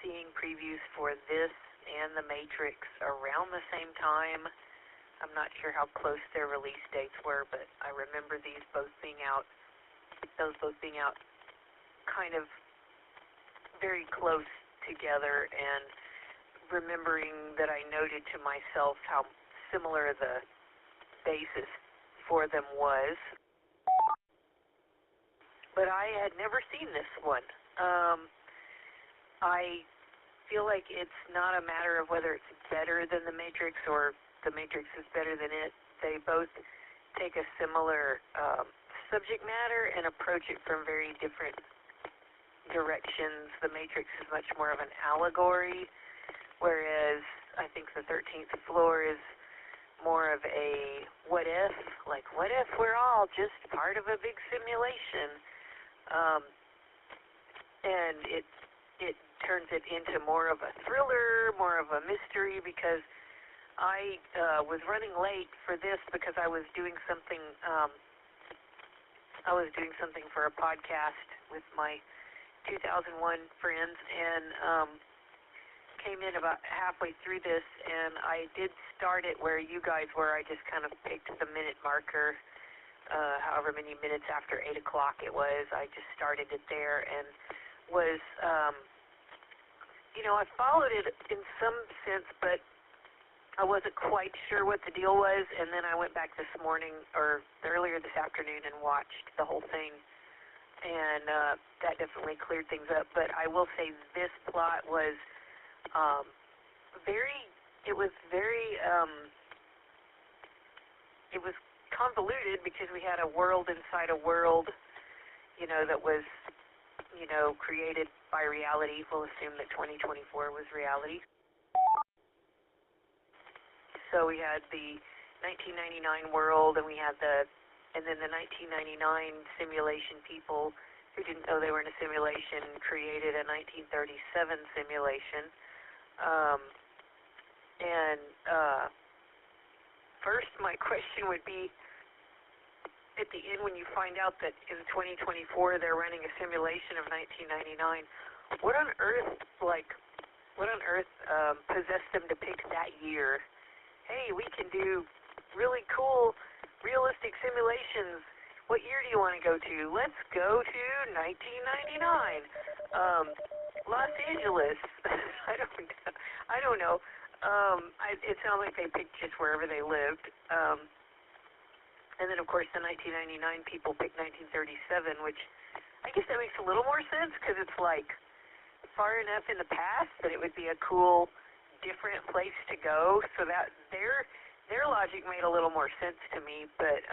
seeing previews for this and The Matrix around the same time. I'm not sure how close their release dates were, but I remember those both being out kind of very close together, and remembering that I noted to myself how similar the basis for them was. But I had never seen this one. I feel like it's not a matter of whether it's better than The Matrix or The Matrix is better than it. They both take a similar subject matter and approach it from very different directions. The Matrix is much more of an allegory, whereas I think The 13th Floor is more of a what if, like what if we're all just part of a big simulation, and it turns it into more of a thriller, more of a mystery, because I was running late for this because I was doing something for a podcast with my 2001 friends, and came in about halfway through this, and I did start it where you guys were. I just kind of picked the minute marker, however many minutes after 8 o'clock it was. I just started it there and was, I followed it in some sense, but I wasn't quite sure what the deal was, and then I went back this morning, or earlier this afternoon, and watched the whole thing, and that definitely cleared things up. But I will say this plot was it was convoluted, because we had a world inside a world, that was, created by reality. We'll assume that 2024 was reality. So we had the 1999 world, and then the 1999 simulation people who didn't know they were in a simulation created a 1937 simulation. First, my question would be, at the end, when you find out that in 2024 they're running a simulation of 1999, what on earth possessed them to pick that year? Hey, we can do really cool, realistic simulations. What year do you want to go to? Let's go to 1999. Los Angeles. I don't know. It sounds like they picked just wherever they lived. And then, of course, the 1999 people picked 1937, which I guess that makes a little more sense, because it's like far enough in the past that it would be a cool, different place to go. So that their logic made a little more sense to me. But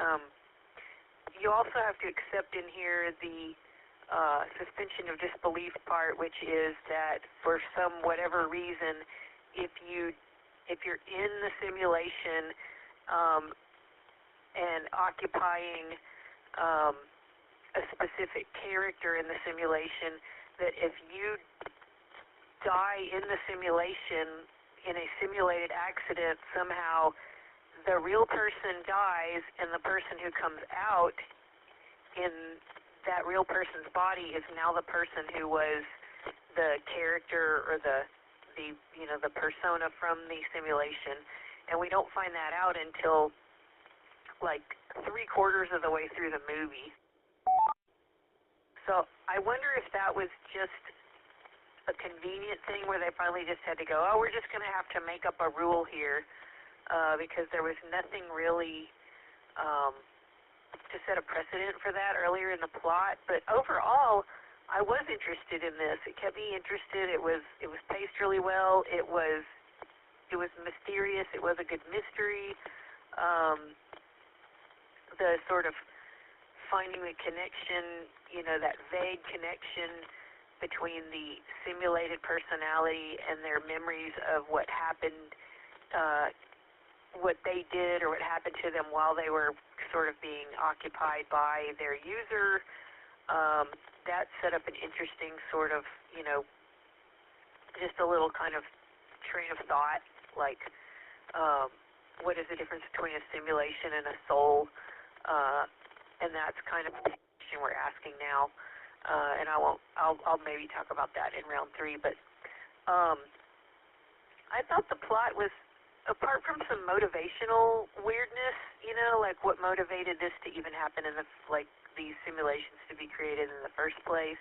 you also have to accept in here the suspension of disbelief part, which is that for some whatever reason, if you're in the simulation and occupying a specific character in the simulation, that if you die in the simulation in a simulated accident, somehow the real person dies, and the person who comes out in that real person's body is now the person who was the character or the persona from the simulation, and we don't find that out until like 3/4 of the way through the movie. So I wonder if that was just a convenient thing where they finally just had to go, oh, we're just going to have to make up a rule here, because there was nothing really to set a precedent for that earlier in the plot. But overall, I was interested in this. It kept me interested. It was paced really well. It was mysterious. It was a good mystery. The sort of finding the connection, that vague connection between the simulated personality and their memories of what happened, what they did or what happened to them while they were sort of being occupied by their user. That set up an interesting sort of, just a little kind of train of thought, like what is the difference between a simulation and a soul? And that's kind of the question we're asking now. And I'll maybe talk about that in round 3. But I thought the plot was, apart from some motivational weirdness, like what motivated this to even happen in these simulations to be created in the first place.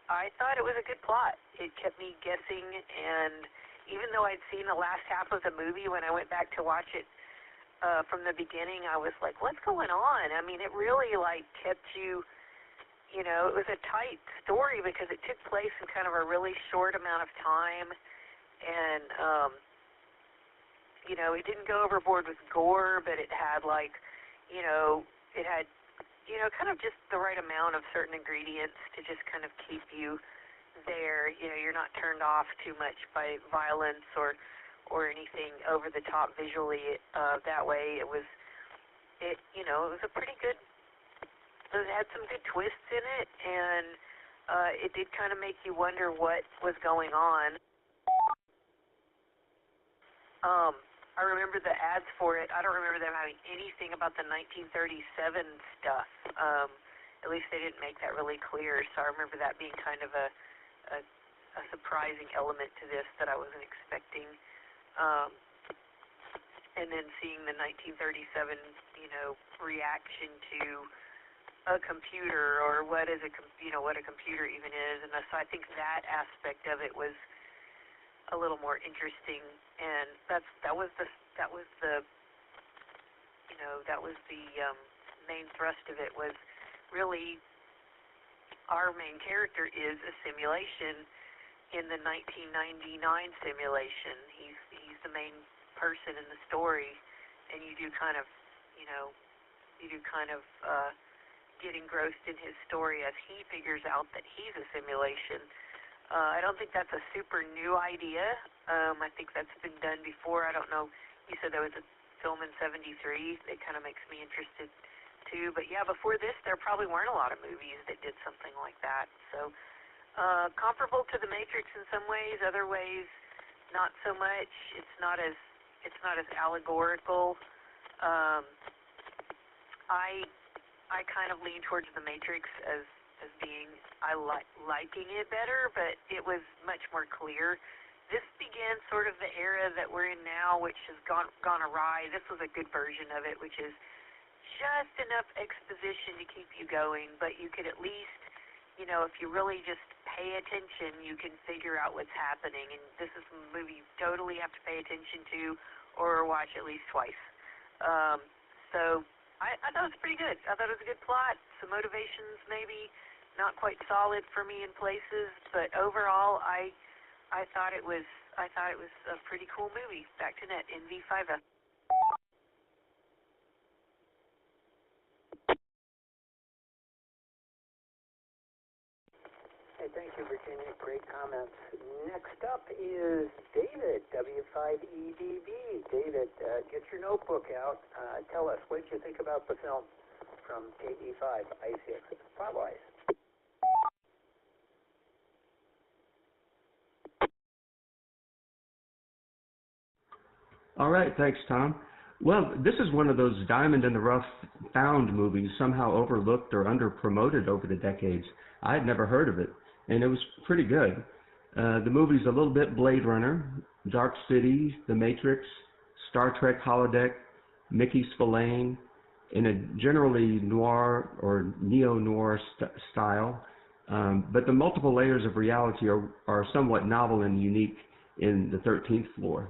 I thought it was a good plot. It kept me guessing, and even though I'd seen the last half of the movie, when I went back to watch it from the beginning, I was like, what's going on? I mean, it really kept you, it was a tight story because it took place in kind of a really short amount of time, and it didn't go overboard with gore, but it had kind of just the right amount of certain ingredients to just kind of keep you there. You're not turned off too much by violence or anything over the top visually. That way, it was a pretty good. It had some good twists in it, and it did kind of make you wonder what was going on. I remember the ads for it. I don't remember them having anything about the 1937 stuff. At least they didn't make that really clear. So I remember that being kind of a surprising element to this that I wasn't expecting. And then seeing the 1937, reaction to a computer, or what a computer even is, and so I think that aspect of it was a little more interesting, and that was the main thrust of it, was really our main character is a simulation in the 1999 simulation. He's the main person in the story, and you do kind of get engrossed in his story as he figures out that he's a simulation. I don't think that's a super new idea. I think that's been done before. I don't know. You said there was a film in '73. It kind of makes me interested too. But yeah, before this, there probably weren't a lot of movies that did something like that. So comparable to The Matrix in some ways. Other ways, not so much. It's not as allegorical. I kind of lean towards The Matrix as being, liking it better, but it was much more clear. This began sort of the era that we're in now, which has gone awry. This was a good version of it, which is just enough exposition to keep you going, but you could at least, if you really just pay attention, you can figure out what's happening. And this is a movie you totally have to pay attention to or watch at least twice. So I thought it was pretty good. I thought it was a good plot. Some motivations maybe not quite solid for me in places, but overall I thought it was a pretty cool movie. Back to net in V5F. Hey, thank you, Virginia. Great comments. Next up is David, W5EDB. David, get your notebook out. Tell us, what did you think about the film from KE5, ICX? Spotlight. All right, thanks, Tom. Well, this is one of those diamond in the rough found movies, somehow overlooked or under-promoted over the decades. I had never heard of it, and it was pretty good. The movie's a little bit Blade Runner, Dark City, The Matrix, Star Trek Holodeck, Mickey Spillane, in a generally noir or neo-noir style. But the multiple layers of reality are somewhat novel and unique in the 13th floor.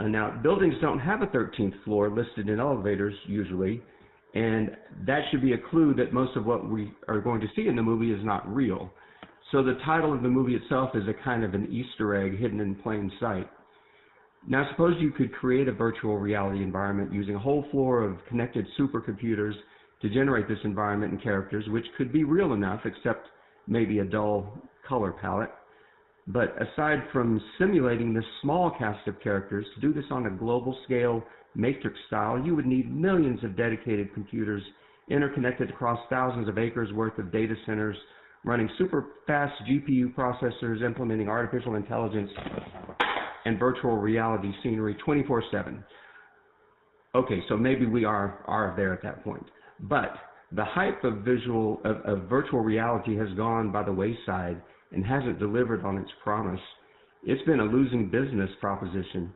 Now, buildings don't have a 13th floor listed in elevators usually, and that should be a clue that most of what we are going to see in the movie is not real. So the title of the movie itself is a kind of an Easter egg hidden in plain sight. Now, suppose you could create a virtual reality environment using a whole floor of connected supercomputers to generate this environment and characters, which could be real enough, except maybe a dull color palette. But aside from simulating this small cast of characters, to do this on a global scale, matrix style, you would need millions of dedicated computers interconnected across thousands of acres worth of data centers, running super fast GPU processors, implementing artificial intelligence and virtual reality scenery 24/7. Okay, so maybe we are there at that point. But the hype of virtual reality has gone by the wayside and hasn't delivered on its promise. It's been a losing business proposition.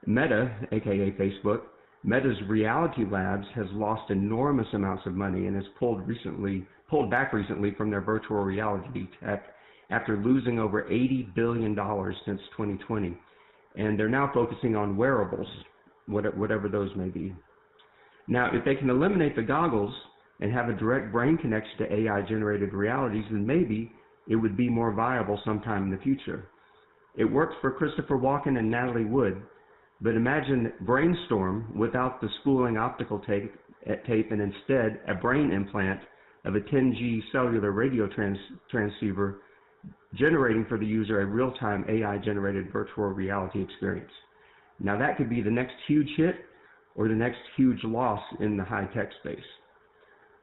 Meta, aka Facebook, Meta's Reality Labs has lost enormous amounts of money and has pulled back recently from their virtual reality tech after losing over $80 billion since 2020. And they're now focusing on wearables, whatever those may be. Now, if they can eliminate the goggles and have a direct brain connection to AI-generated realities, then maybe it would be more viable sometime in the future. It worked for Christopher Walken and Natalie Wood, but imagine Brainstorm without the spooling optical tape and instead a brain implant of a 10G cellular radio transceiver generating for the user a real-time AI-generated virtual reality experience. Now that could be the next huge hit or the next huge loss in the high-tech space.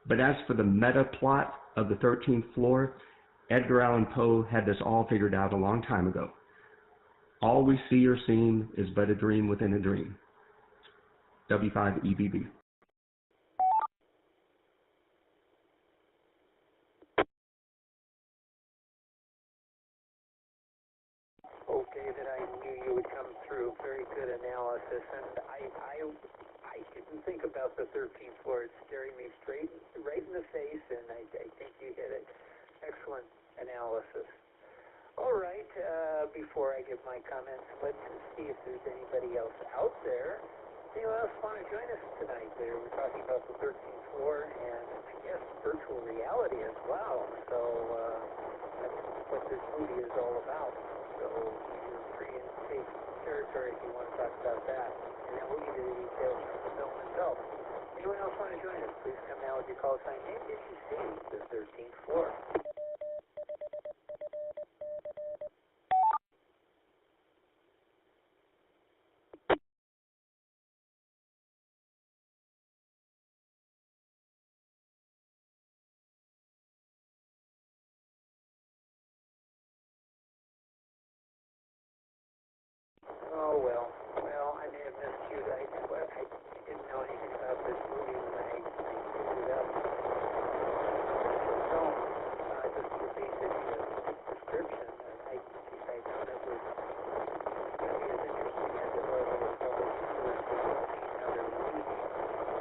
But as for the meta plot of the 13th floor, Edgar Allan Poe had this all figured out a long time ago. All we see or seem is but a dream within a dream. W5EBB. Oh, David, I knew you would come through. Very good analysis, and I didn't think about the 13th floor. It's staring me right in the face, and I think you hit it. Excellent analysis. All right, before I give my comments, let's see if there's anybody else out there. Anyone else want to join us tonight? We're talking about the 13th floor and I guess virtual reality as well. So that's what this movie is all about. So you're free and safe territory if you want to talk about that. And then we'll give you the details from the film itself. Anyone else want to join us? Please come now with your call sign name if you see the 13th floor. Oh, well, I may have missed you. I didn't know anything about this movie when I pulled it up. So, just the basic description, I thought it was going to be as interesting as it was in the film. Seeing how they're leaving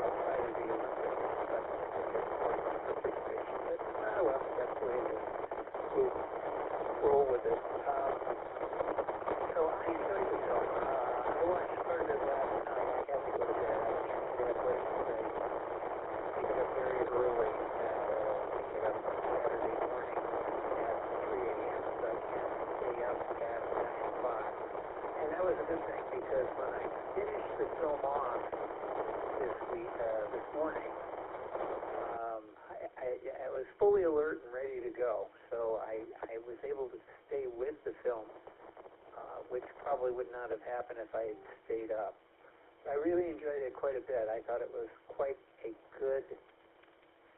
outside of the Olympics, but I guess more participation. But, well, that's the way it is. We'll roll with it. So I enjoyed the film. I watched part of it last night. I had to go to bed. I can't stay up late today. I get up very early and get up on Saturday morning at 3 a.m. So I can't stay up past 9 o'clock. And that was a good thing because when I finished the film off this morning, I was fully alert and ready to go. So I was able to stay with the film, which probably would not have happened if I had stayed up. I really enjoyed it quite a bit. I thought it was quite a good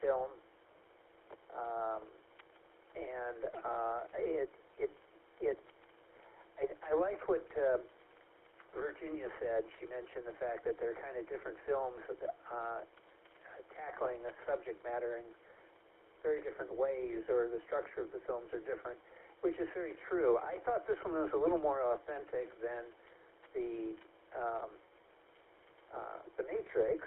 film, and I like what Virginia said, she mentioned the fact that they're kind of different films tackling a subject matter in very different ways, or the structure of the films are different, which is very true. I thought this one was a little more authentic than the Matrix,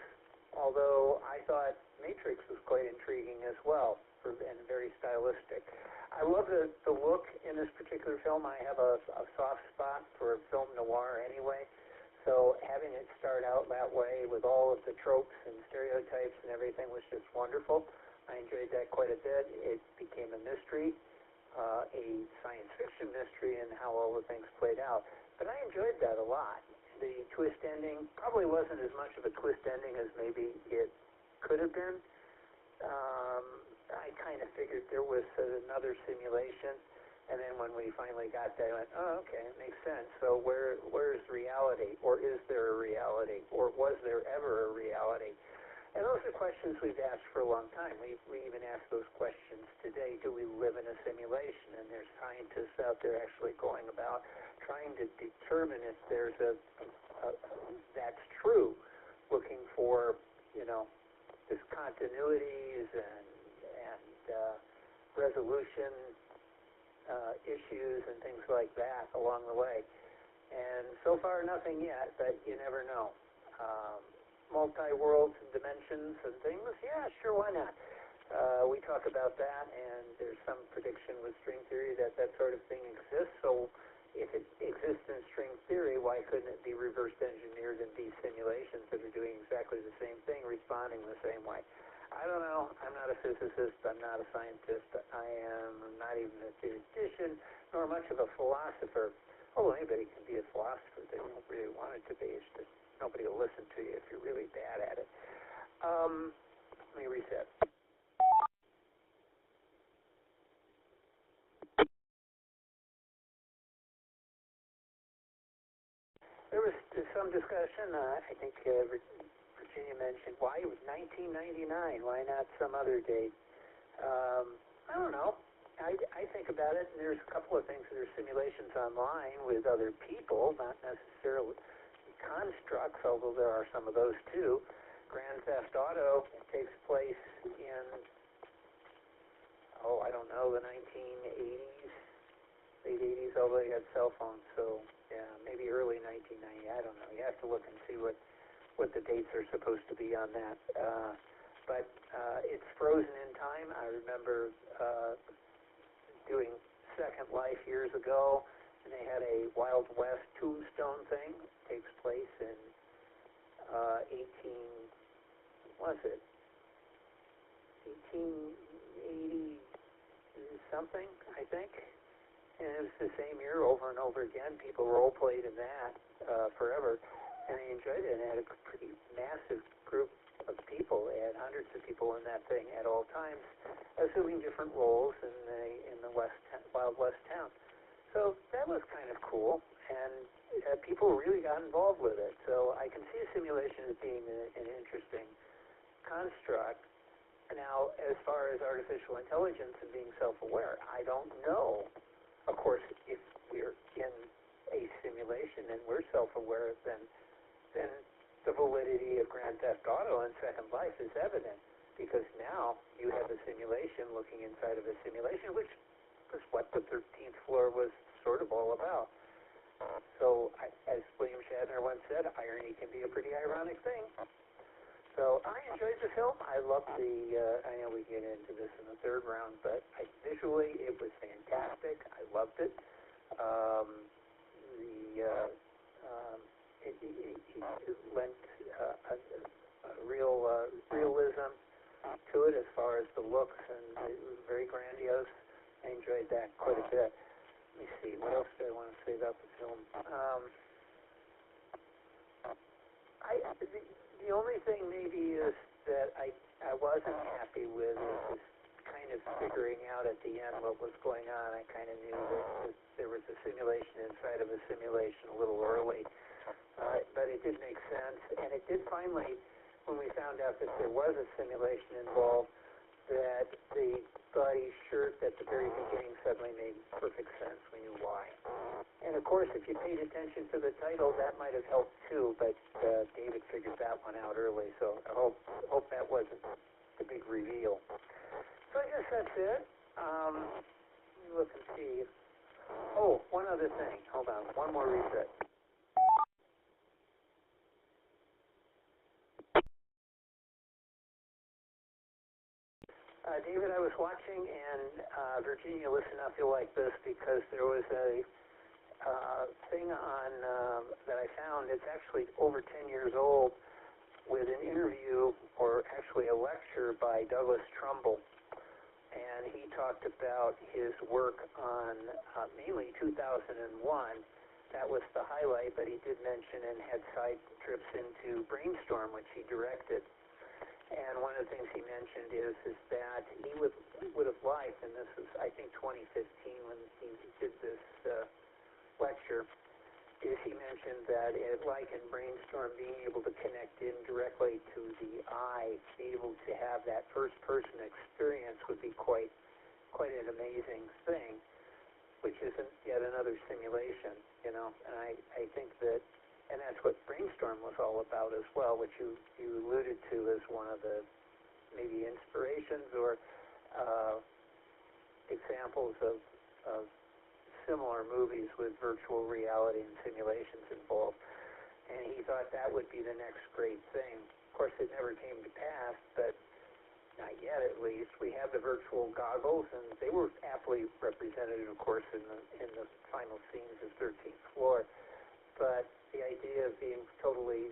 although I thought Matrix was quite intriguing as well, and very stylistic. I love the look in this particular film. I have a soft spot for film noir anyway, so having it start out that way with all of the tropes and stereotypes and everything was just wonderful. I enjoyed that quite a bit. It became a mystery, a science fiction mystery, and how all the things played out. But I enjoyed that a lot. The twist ending probably wasn't as much of a twist ending as maybe it could have been. I kind of figured there was another simulation, and then when we finally got there, I went, oh, okay, it makes sense. So where's reality? Or is there a reality? Or was there ever a reality? And those are questions we've asked for a long time. We even ask those questions today. Do we live in a simulation? And there's scientists out there actually going about trying to determine if there's that's true, looking for, discontinuities and resolution issues and things like that along the way. And so far, nothing yet, but you never know. Multi-worlds and dimensions and things, yeah, sure, why not? We talk about that, and there's some prediction with string theory that sort of thing exists. So if it exists in string theory, why couldn't it be reverse engineered in these simulations that are doing exactly the same thing, responding the same way? I don't know. I'm not a physicist. I'm not a scientist. I am not even a theoretician, nor much of a philosopher. Although anybody can be a philosopher. They don't really want it to be. It's just nobody will listen to you if you're really bad at it. Let me reset. There was some discussion, I think Virginia mentioned, why it was 1999, why not some other date? I don't know. I think about it, and there's a couple of things. There's simulations online with other people, not necessarily constructs, although there are some of those too. Grand Theft Auto takes place in, I don't know, the 1980s, late 80s, although you had cell phones, so yeah, maybe early 1990, I don't know. You have to look and see what the dates are supposed to be on that. But it's frozen in time. I remember doing Second Life years ago, and they had a Wild West tombstone thing. It takes place in 1880 something, I think. And it was the same year over and over again. People role-played in that forever, and they enjoyed it. And it had a pretty massive group of people. It had hundreds of people in that thing at all times, assuming different roles in the Wild West town. So that was kind of cool, and people really got involved with it. So I can see a simulation as being an interesting construct. Now, as far as artificial intelligence and being self-aware, I don't know. Of course, if we're in a simulation and we're self-aware, then the validity of Grand Theft Auto and Second Life is evident, because now you have a simulation looking inside of a simulation, which was what the 13th floor was sort of all about. So, as William Shatner once said, irony can be a pretty ironic thing. So I enjoyed the film. I loved I know we get into this in the third round, but visually it was fantastic. I loved it. It lent a real realism to it as far as the looks, and it was very grandiose. I enjoyed that quite a bit. Let me see, what else do I want to say about the film? The only thing maybe is that I wasn't happy with is kind of figuring out at the end what was going on. I kind of knew that there was a simulation inside of a simulation a little early, but it did make sense. And it did finally, when we found out that there was a simulation involved, that the buddy's shirt at the very beginning suddenly made perfect sense. We knew why. And of course, if you paid attention to the title, that might have helped too, but David figured that one out early, so I hope that wasn't the big reveal. So I guess that's it. Let me look and see. Oh, one other thing. Hold on. One more reset. David, I was watching, and Virginia, listen up, you'll like this, because there was a thing on that I found. It's actually over 10 years old, with an interview, or actually a lecture by Douglas Trumbull. And he talked about his work on mainly 2001. That was the highlight, but he did mention and had side trips into Brainstorm, which he directed. And one of the things he mentioned is that he would have liked, and this was, I think, 2015 when he did this lecture, is he mentioned that like in Brainstorm, being able to connect in directly to the eye, be able to have that first-person experience would be quite an amazing thing, which isn't yet another simulation, you know. And I think that, and that's what Brainstorm was all about as well, which you alluded to as one of the maybe inspirations or examples of similar movies with virtual reality and simulations involved. And he thought that would be the next great thing. Of course, it never came to pass, but not yet at least. We have the virtual goggles, and they were aptly represented, of course, in the final scenes of 13th Floor. But the idea of being totally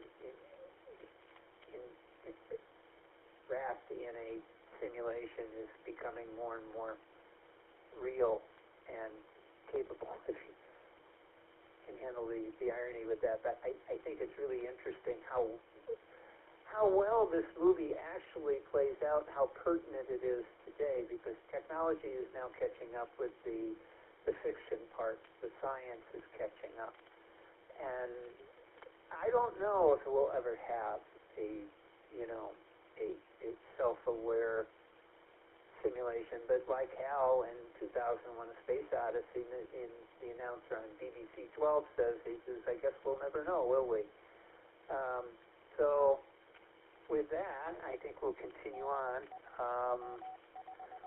wrapped in a simulation is becoming more and more real and capable, if you can handle the irony with that. But I think it's really interesting how well this movie actually plays out, how pertinent it is today, because technology is now catching up with the fiction part. The science is catching up. And I don't know if we'll ever have a self-aware simulation, but like Hal in 2001: A Space Odyssey, in the announcer on BBC 12 says, he says, I guess we'll never know, will we? So with that, I think we'll continue on.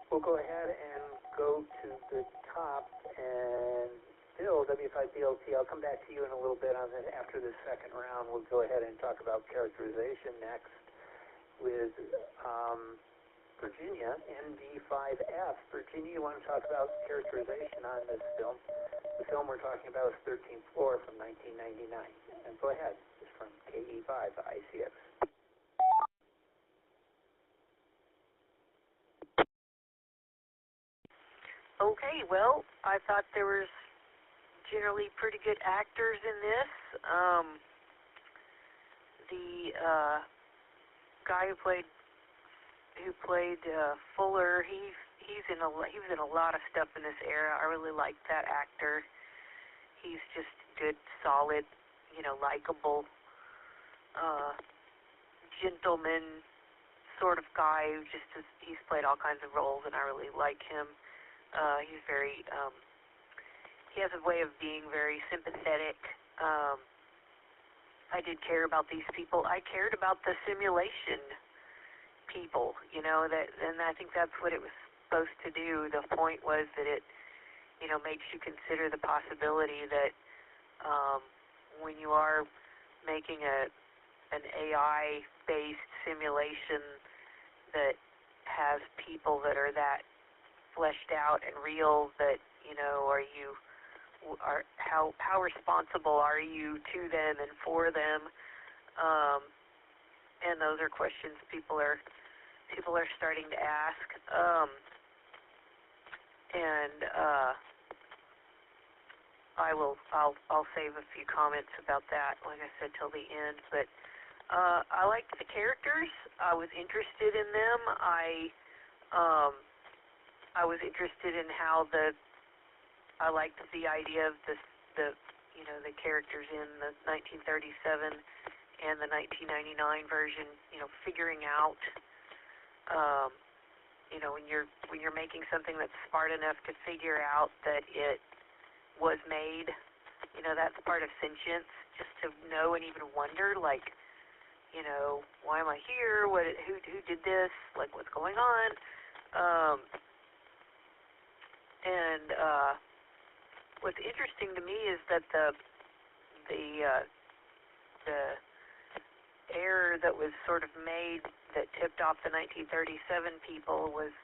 We'll go ahead and go to the top, and Bill, W5BLT, I'll come back to you in a little bit on this. After the second round, we'll go ahead and talk about characterization next with Virginia, ND5F. Virginia, you want to talk about characterization on this film? The film we're talking about is 13th Floor from 1999. And go ahead. It's from KE5 ICX. Okay, well, I thought there was generally pretty good actors in this. The guy who played Fuller, he was in a lot of stuff in this era. I really liked that actor. He's just good, solid, likable, gentleman sort of guy who he's played all kinds of roles, and I really like him. He's very he has a way of being very sympathetic. I did care about these people. I cared about the simulation people, and I think that's what it was supposed to do. The point was that it, makes you consider the possibility that when you are making an AI-based simulation that has people that are that fleshed out and real, that how responsible are you to them and for them? And those are questions people are starting to ask. I'll save a few comments about that, like I said, till the end. But I liked the characters. I was interested in them. I was interested in how I liked the idea of the characters in the 1937 and the 1999 version, figuring out when you're making something that's smart enough to figure out that it was made, that's part of sentience, just to know and even wonder, like, why am I here? Who did this? Like, what's going on? And what's interesting to me is that the error that was sort of made that tipped off the 1937 people was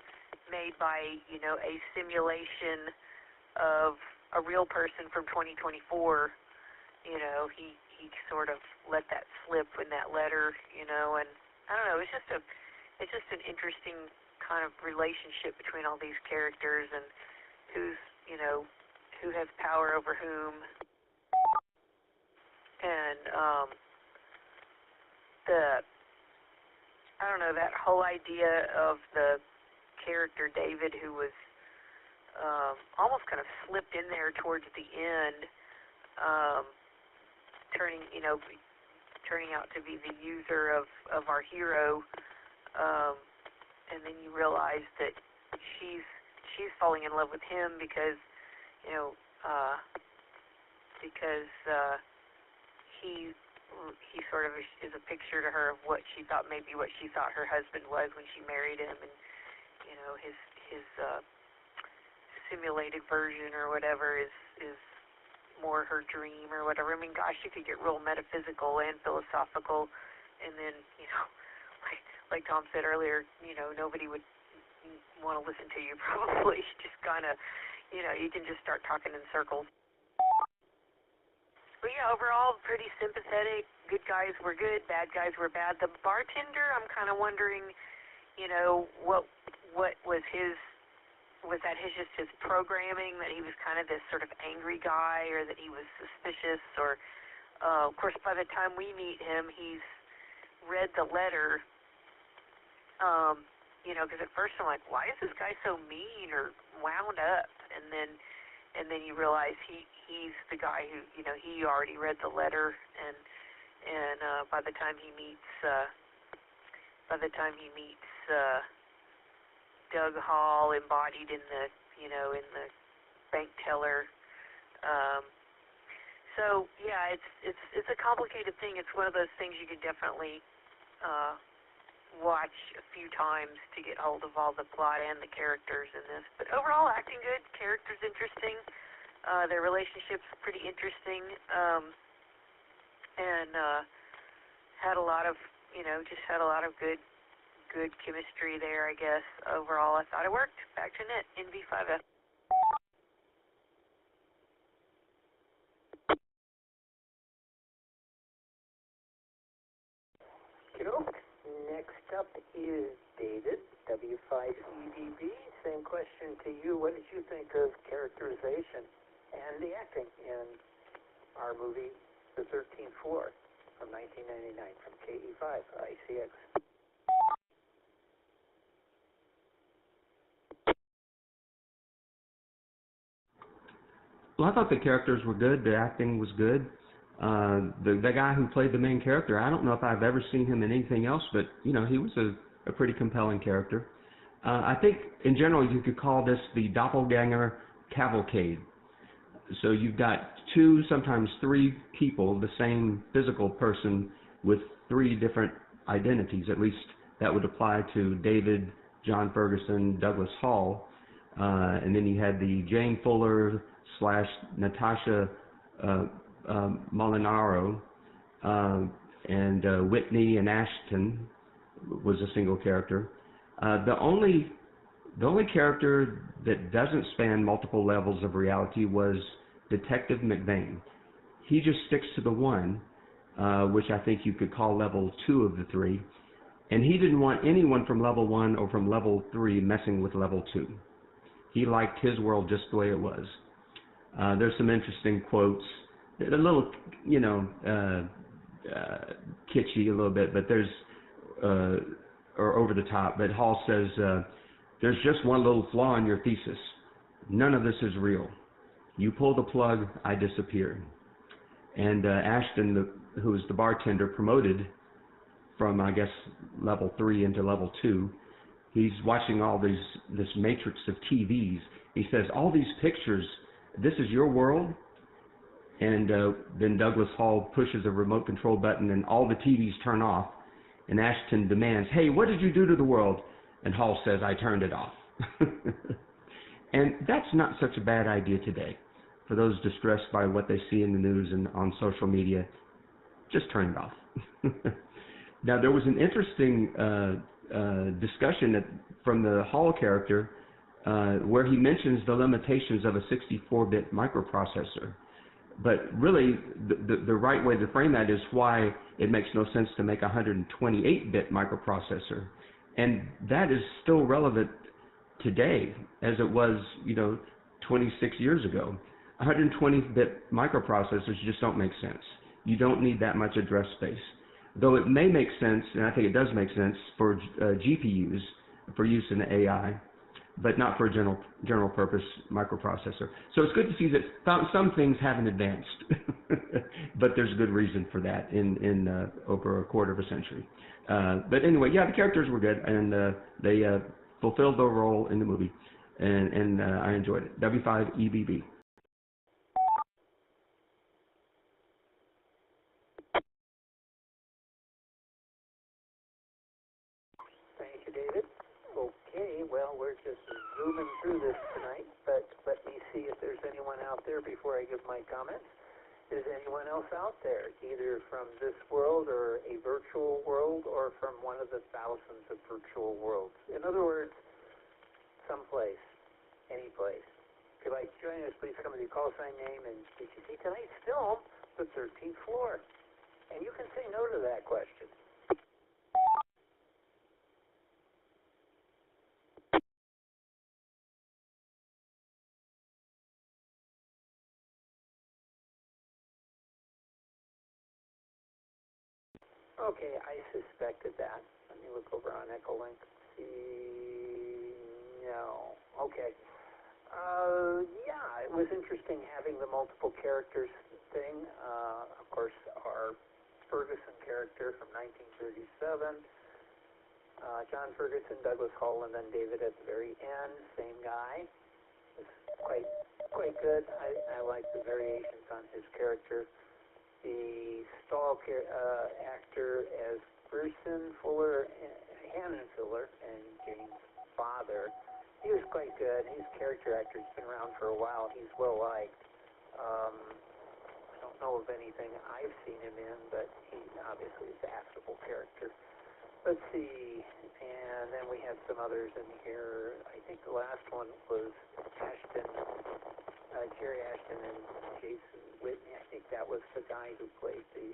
made by, a simulation of a real person from 2024. He sort of let that slip in that letter, and I don't know, it's just an interesting kind of relationship between all these characters and who has power over whom. And I don't know, that whole idea of the character David, who was almost kind of slipped in there towards the end, turning out to be the user of our hero, and then you realize that she's falling in love with him because he sort of is a picture to her of what she thought her husband was when she married him, and his simulated version or whatever is more her dream or whatever. I mean, gosh, you could get real metaphysical and philosophical, and then like Tom said earlier, nobody would want to listen to you probably. Just kind of, you can just start talking in circles. But yeah, overall, pretty sympathetic. Good guys were good, bad guys were bad. The bartender, I'm kind of wondering, what was his. Was that just his programming, that he was kind of this sort of angry guy, or that he was suspicious, or, of course, by the time we meet him, he's read the letter, because at first I'm like, why is this guy so mean or wound up? And then you realize he's the guy who, he already read the letter, and by the time he meets Doug Hall, embodied in the in the bank teller. So yeah, it's a complicated thing. It's one of those things you could definitely watch a few times to get hold of all the plot and the characters in this. But overall, acting good, characters interesting, their relationships pretty interesting, and had a lot of good chemistry there, I guess. Overall, I thought it worked. Back to net in V5F. Next up is David, W5EDB. Same question to you. What did you think of characterization and the acting in our movie, The 13th Floor, from 1999, from KE5, ICX? Well, I thought the characters were good. The acting was good. The guy who played the main character, I don't know if I've ever seen him in anything else, but, he was a pretty compelling character. I think, in general, you could call this the doppelganger cavalcade. So you've got two, sometimes three people, the same physical person, with three different identities. At least that would apply to David, John Ferguson, Douglas Hall. And then you had the Jane Fuller / Natasha Molinaro, and Whitney and Ashton was a single character. The only character that doesn't span multiple levels of reality was Detective McVeigh. He just sticks to the one, which I think you could call level 2 of the 3, and he didn't want anyone from level 1 or from level 3 messing with level 2. He liked his world just the way it was. There's some interesting quotes, a little, kitschy a little bit, but there's, or over the top, but Hall says, there's just one little flaw in your thesis. None of this is real. You pull the plug, I disappear. And Ashton, who was the bartender, promoted from, I guess, level 3 into level 2. he's watching all this matrix of TVs. He says, all these pictures, this is your world? And then Douglas Hall pushes a remote control button and all the TVs turn off. And Ashton demands, hey, what did you do to the world? And Hall says, I turned it off. And that's not such a bad idea today. For those distressed by what they see in the news and on social media, just turn it off. Now, there was an interesting discussion from the Hall character where he mentions the limitations of a 64-bit microprocessor. But really, the right way to frame that is why it makes no sense to make a 128-bit microprocessor. And that is still relevant today as it was, 26 years ago. 120-bit microprocessors just don't make sense. You don't need that much address space. Though it may make sense, and I think it does make sense, for GPUs, for use in AI, but not for a general purpose microprocessor. So it's good to see that some things haven't advanced, but there's good reason for that in over a quarter of a century. But anyway, yeah, the characters were good, and they fulfilled their role in the movie, and I enjoyed it. W5EBB. Thank you, David. Okay, well, we're just zooming through this tonight, but let me see if there's anyone out there before I give my comments. Is anyone else out there, either from this world or a virtual world or from one of the thousands of virtual worlds? In other words, someplace, any place. If you'd like to join us, please come with your call sign name, and did you see tonight's film, The 13th Floor? And you can say no to that question. Okay, I suspected that. Let me look over on Echolink. See, no. Okay. Yeah, it was interesting having the multiple characters thing. Of course, our Ferguson character from 1937, John Ferguson, Douglas Hall, and then David at the very end, same guy. It's quite good. I like the variations on his character. The Stahl actor as Hannon Fuller, and Jane's father, he was quite good. His character actor has been around for a while. He's well liked. I don't know of anything I've seen him in, but he obviously is an affable character. Let's see, and then we have some others in here. I think the last one was Ashton, Jerry Ashton and Jason Whitney. I think that was the guy who played the,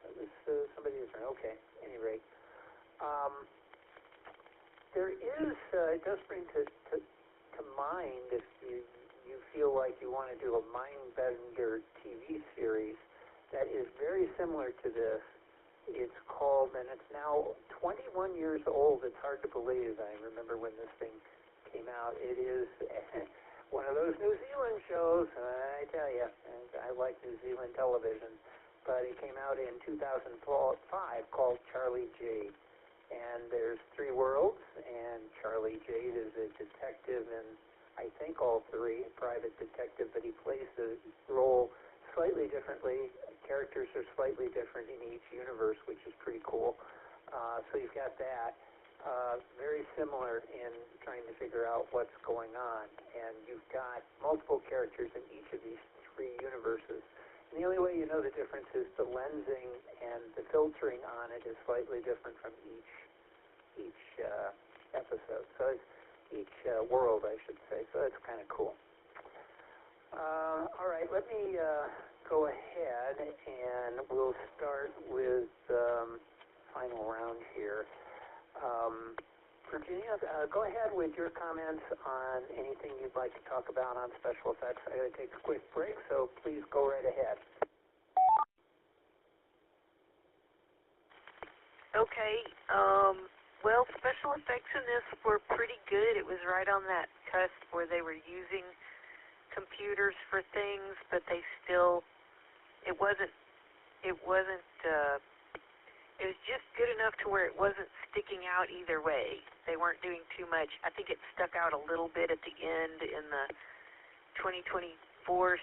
it was somebody different. Okay, at any rate. There is, it does bring to mind, if you feel like you want to do a Mindbender TV series that is very similar to this. It's called, and it's now 21 years old. It's hard to believe. I remember when this thing came out. It is one of those New Zealand shows, I tell you. And I like New Zealand television. But it came out in 2005 called Charlie Jade. And there's 3 worlds, and Charlie Jade is a detective in, I think, all 3, a private detective, but he plays the role slightly differently. Characters are slightly different in each universe, which is pretty cool. So you've got that. Very similar in trying to figure out what's going on. And you've got multiple characters in each of these 3 universes. And the only way you know the difference is the lensing and the filtering on it is slightly different from each episode. So it's each world, I should say. So that's kind of cool. All right, let me go ahead and we'll start with final round here. Virginia, go ahead with your comments on anything you'd like to talk about on special effects. I got to take a quick break, so please go right ahead. Okay. Well, special effects in this were pretty good. It was right on that cusp where they were using computers for things, but they still, it wasn't It was just good enough to where it wasn't sticking out either way. They weren't doing too much. I think it stuck out a little bit at the end in the 2024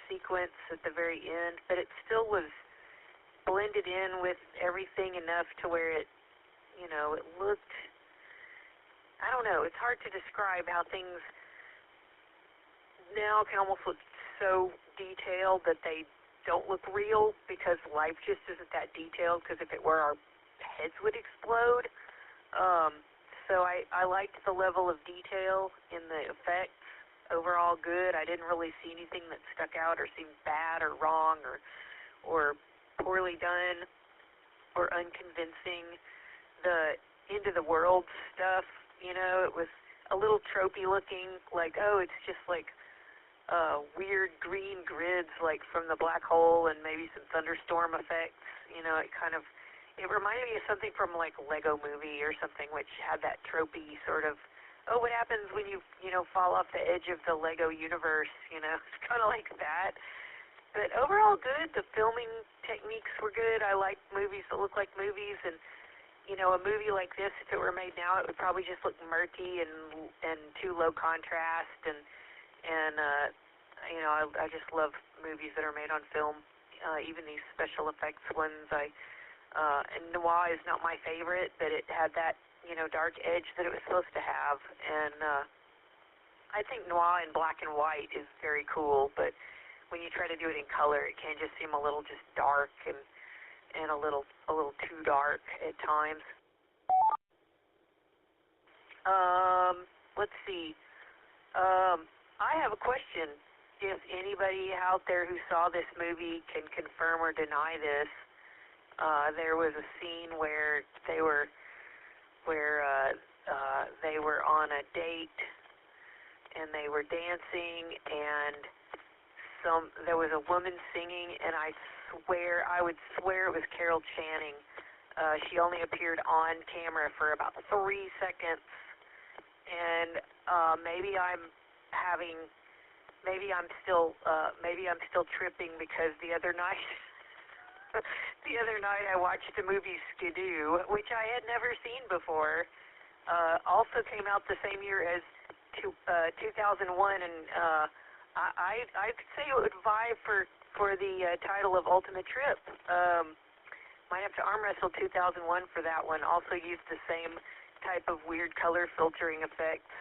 sequence at the very end, but it still was blended in with everything enough to where it, you know, it looked, I don't know, it's hard to describe how things now can almost look so detailed that they don't look real, because life just isn't that detailed, because if it were, our heads would explode. So I liked the level of detail in the effects. Overall good. I didn't really see anything that stuck out or seemed bad or wrong or poorly done or unconvincing. The end of the world stuff, you know, it was a little tropey looking, like, oh, it's just like weird green grids like from the black hole and maybe some thunderstorm effects. You know, it reminded me of something from like Lego Movie or something, which had that tropey sort of, oh, what happens when you fall off the edge of the Lego universe, you know, it's kind of like that. But overall good. The filming techniques were good. I like movies that look like movies, and, you know, a movie like this, if it were made now, it would probably just look murky and too low contrast, and you know, I just love movies that are made on film, even these special effects ones. And noir is not my favorite, but it had that, you know, dark edge that it was supposed to have, and I think noir in black and white is very cool, but when you try to do it in color, it can just seem a little just dark and a little too dark at times. Let's see. I have a question. If anybody out there who saw this movie can confirm or deny this, there was a scene where they were on a date and they were dancing, and there was a woman singing, and I would swear it was Carol Channing. She only appeared on camera for about 3 seconds, and maybe I'm still tripping, because the other night I watched the movie Skidoo, which I had never seen before. Also came out the same year as 2001, and I'd say it would vie for the title of Ultimate Trip. Might have to arm wrestle 2001 for that one. Also used the same type of weird color filtering effects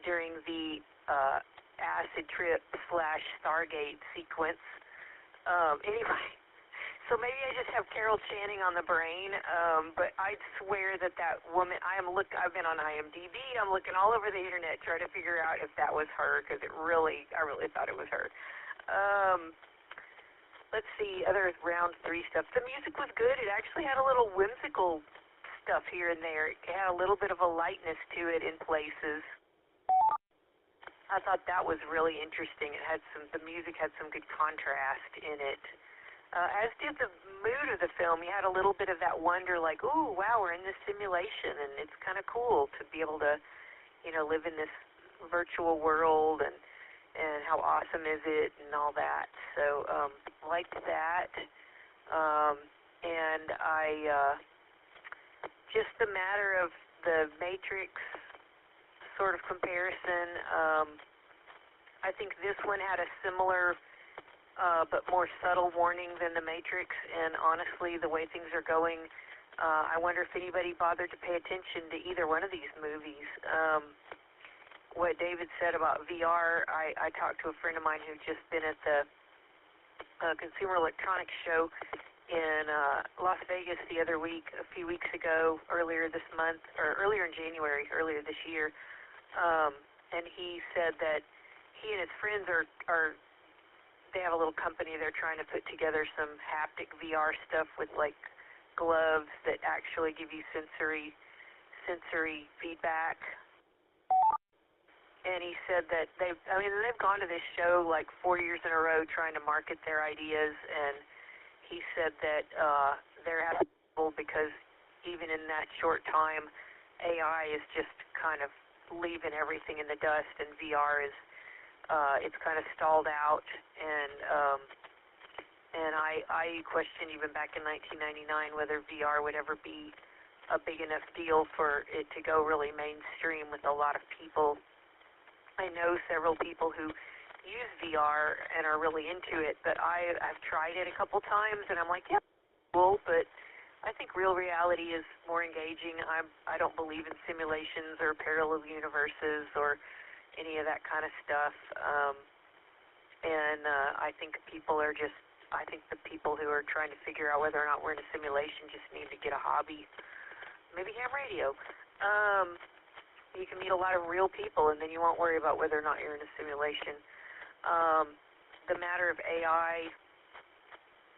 during the acid trip / Stargate sequence. Anyway, so maybe I just have Carol Channing on the brain, but I'd swear that woman, I've been on IMDb, I'm looking all over the internet trying to figure out if that was her, because I really thought it was her. Let's see, other round 3 stuff. The music was good. It actually had a little whimsical stuff here and there. It had a little bit of a lightness to it in places. I thought that was really interesting. The music had some good contrast in it. As did the mood of the film. You had a little bit of that wonder, like, ooh, wow, we're in this simulation, and it's kind of cool to be able to, you know, live in this virtual world, and how awesome is it, and all that. So, liked that. And I, just the matter of the Matrix sort of comparison, I think this one had a similar but more subtle warning than The Matrix, and honestly, the way things are going, I wonder if anybody bothered to pay attention to either one of these movies. What David said about VR, I talked to a friend of mine who'd just been at the Consumer Electronics Show in Las Vegas the other week, a few weeks ago, earlier this month, or earlier in January, earlier this year, and he said that he and his friends they have a little company. They're trying to put together some haptic VR stuff with like gloves that actually give you sensory feedback. And he said that they've gone to this show like 4 years in a row trying to market their ideas, and he said that they're having trouble because even in that short time, AI is just kind of leaving everything in the dust, and VR is it's kind of stalled out, and And I questioned even back in 1999 whether VR would ever be a big enough deal for it to go really mainstream with a lot of people. I know several people who use VR and are really into it, but I've tried it a couple times, and I'm like, yeah, cool, but I think real reality is more engaging. I don't believe in simulations or parallel universes or any of that kind of stuff. I think I think the people who are trying to figure out whether or not we're in a simulation just need to get a hobby. Maybe ham radio. You can meet a lot of real people, and then you won't worry about whether or not you're in a simulation. The matter of AI,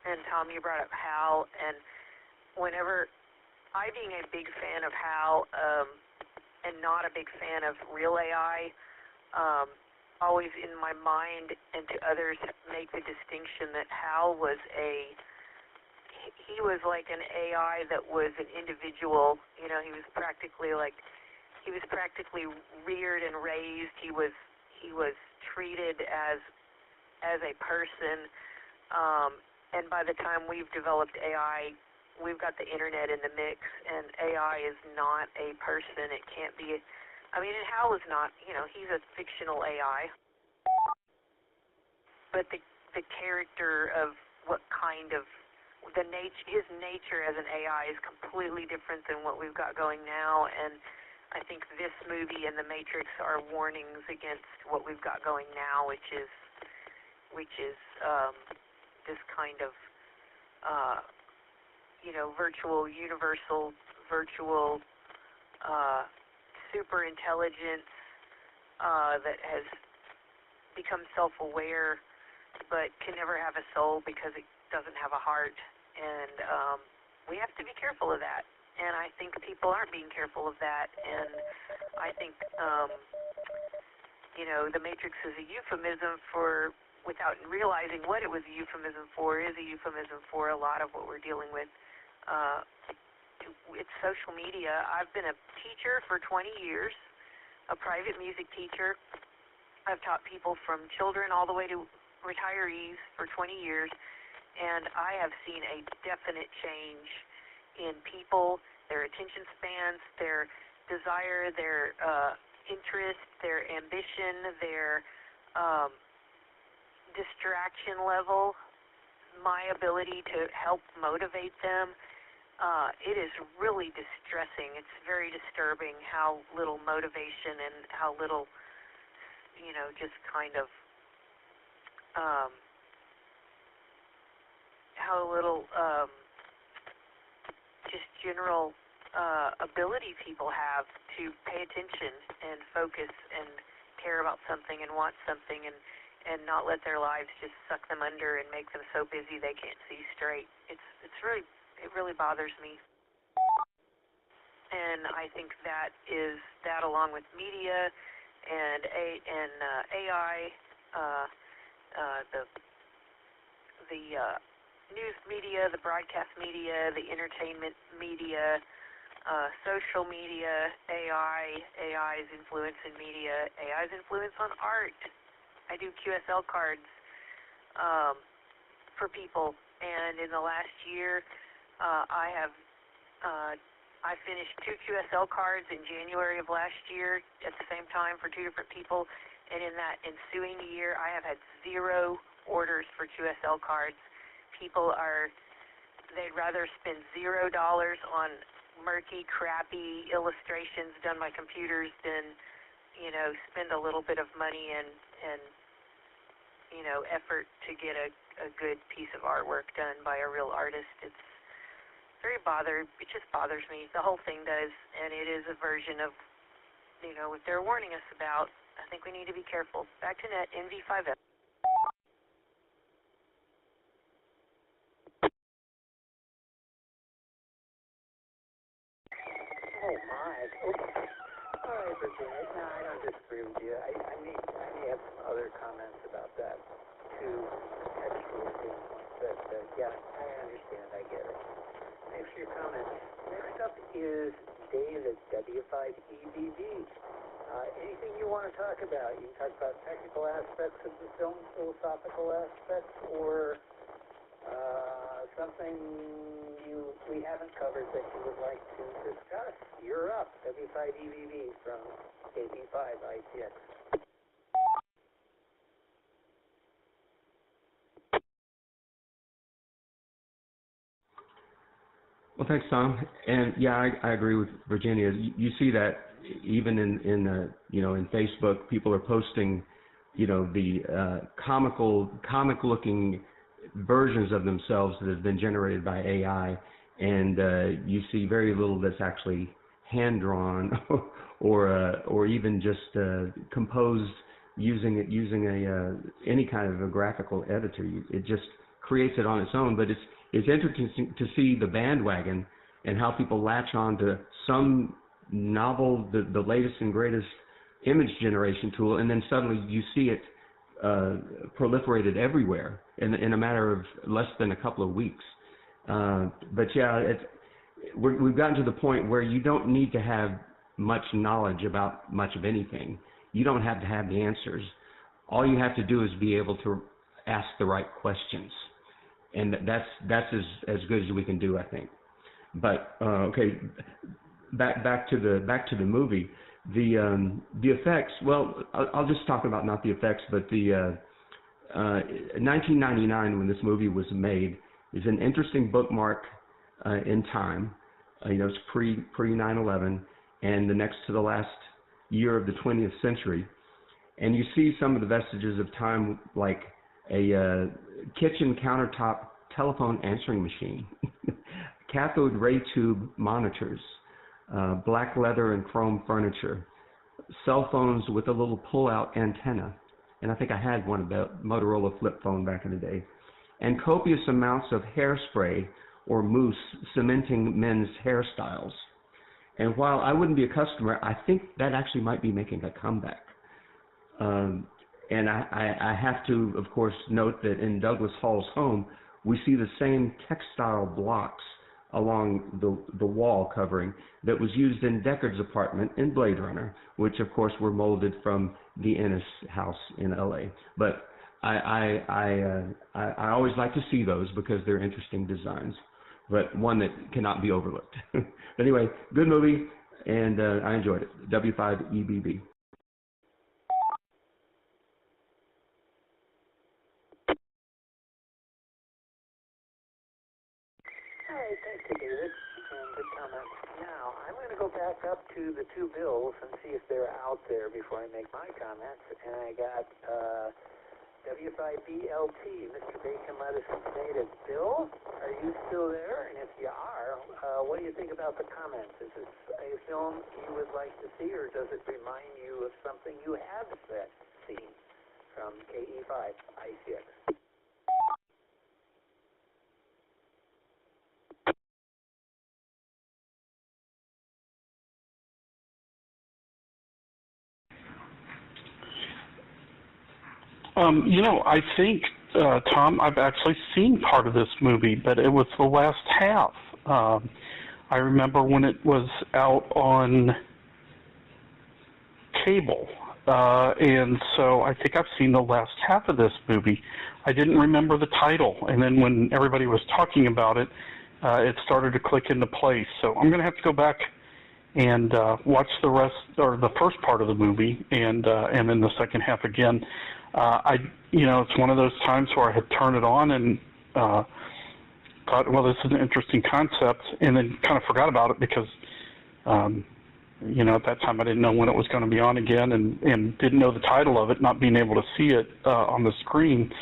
and Tom, you brought up HAL, and whenever I, being a big fan of HAL and not a big fan of real AI, always in my mind and to others make the distinction that Hal was he was like an AI that was an individual. You know, he was practically reared and raised. He was treated as a person. And by the time we've developed AI, we've got the internet in the mix, and AI is not a person. It can't be. I mean, and Hal is not, he's a fictional AI. But the character of what kind of, his nature as an AI is completely different than what we've got going now, and I think this movie and The Matrix are warnings against what we've got going now, which is this kind of, virtual, universal, virtual, super intelligence that has become self-aware but can never have a soul because it doesn't have a heart. And we have to be careful of that. And I think people aren't being careful of that. And I think, the Matrix is a euphemism for, without realizing what it was a euphemism for, is a euphemism for a lot of what we're dealing with. It's social media. I've been a teacher for 20 years, a private music teacher. I've taught people from children all the way to retirees for 20 years, and I have seen a definite change in people, their attention spans, their desire, their interest, their ambition, their distraction level, my ability to help motivate them. It is really distressing. It's very disturbing how little motivation and how little, just kind of, how little just general ability people have to pay attention and focus and care about something and want something and not let their lives just suck them under and make them so busy they can't see straight. It really bothers me. And I think that along with media and AI, the news media, the broadcast media, the entertainment media, social media, AI's influence in media, AI's influence on art. I do QSL cards for people, and in the last year, I finished 2 QSL cards in January of last year at the same time for 2 different people, and in that ensuing year, I have had 0 orders for QSL cards. They'd rather spend $0 on murky, crappy illustrations done by computers than, spend a little bit of money and effort to get a good piece of artwork done by a real artist. It just bothers me. The whole thing does, and it is a version of, what they're warning us about. I think we need to be careful. Back to net, NV5F. Oh, my. Okay. All right, Virginia. No, I don't disagree with you. I may have some other comments about that, too, textual standpoint. But, yeah, I understand. I get it. Thanks for your comments. Next up is David, W5EBB. Anything you want to talk about? You can talk about technical aspects of the film, philosophical aspects, or Something we haven't covered that you would like to discuss? You're up. W5EVV from KP5 ICX. Well, thanks, Tom. And yeah, I agree with Virginia. You see that even in Facebook, people are posting, the comic-looking versions of themselves that have been generated by AI, and you see very little that's actually hand-drawn or even just composed using any kind of a graphical editor. It just creates it on its own. But it's interesting to see the bandwagon and how people latch on to some novel, the latest and greatest image generation tool, and then suddenly you see it proliferated everywhere in a matter of less than a couple of weeks. But yeah, we've gotten to the point where you don't need to have much knowledge about much of anything. You don't have to have the answers. All you have to do is be able to ask the right questions, and that's as good as we can do, I think. But okay, back to the movie. The effects. Well, I'll just talk about not the effects, but the 1999, when this movie was made, is an interesting bookmark in time. It's pre 9/11, and the next to the last year of the 20th century, and you see some of the vestiges of time, like a kitchen countertop telephone answering machine, cathode ray tube monitors, black leather and chrome furniture, cell phones with a little pull-out antenna, and I think I had one of the Motorola flip phone back in the day, and copious amounts of hairspray or mousse cementing men's hairstyles. And while I wouldn't be a customer, I think that actually might be making a comeback. And I have to, of course, note that in Douglas Hall's home, we see the same textile blocks along the wall covering that was used in Deckard's apartment in Blade Runner, which of course were molded from the Ennis house in LA. But I always like to see those because they're interesting designs, but one that cannot be overlooked. But anyway, good movie, and I enjoyed it. W5EBB. All right, thank you, David, and good comments. Now, I'm going to go back up to the two bills and see if they're out there before I make my comments. And I got W5BLT, Mr. Bacon Lettuce Native. Bill, are you still there? And if you are, what do you think about the comments? Is this a film you would like to see, or does it remind you of something you have seen from KE5 ICX? I think, Tom, I've actually seen part of this movie, but it was the last half. I remember when it was out on cable, and so I think I've seen the last half of this movie. I didn't remember the title, and then when everybody was talking about it, it started to click into place. So I'm going to have to go back and watch the rest, or the first part of the movie, and then the second half again. It's one of those times where I had turned it on and thought, well, this is an interesting concept, and then kind of forgot about it because, at that time I didn't know when it was going to be on again, and didn't know the title of it, not being able to see it on the screen.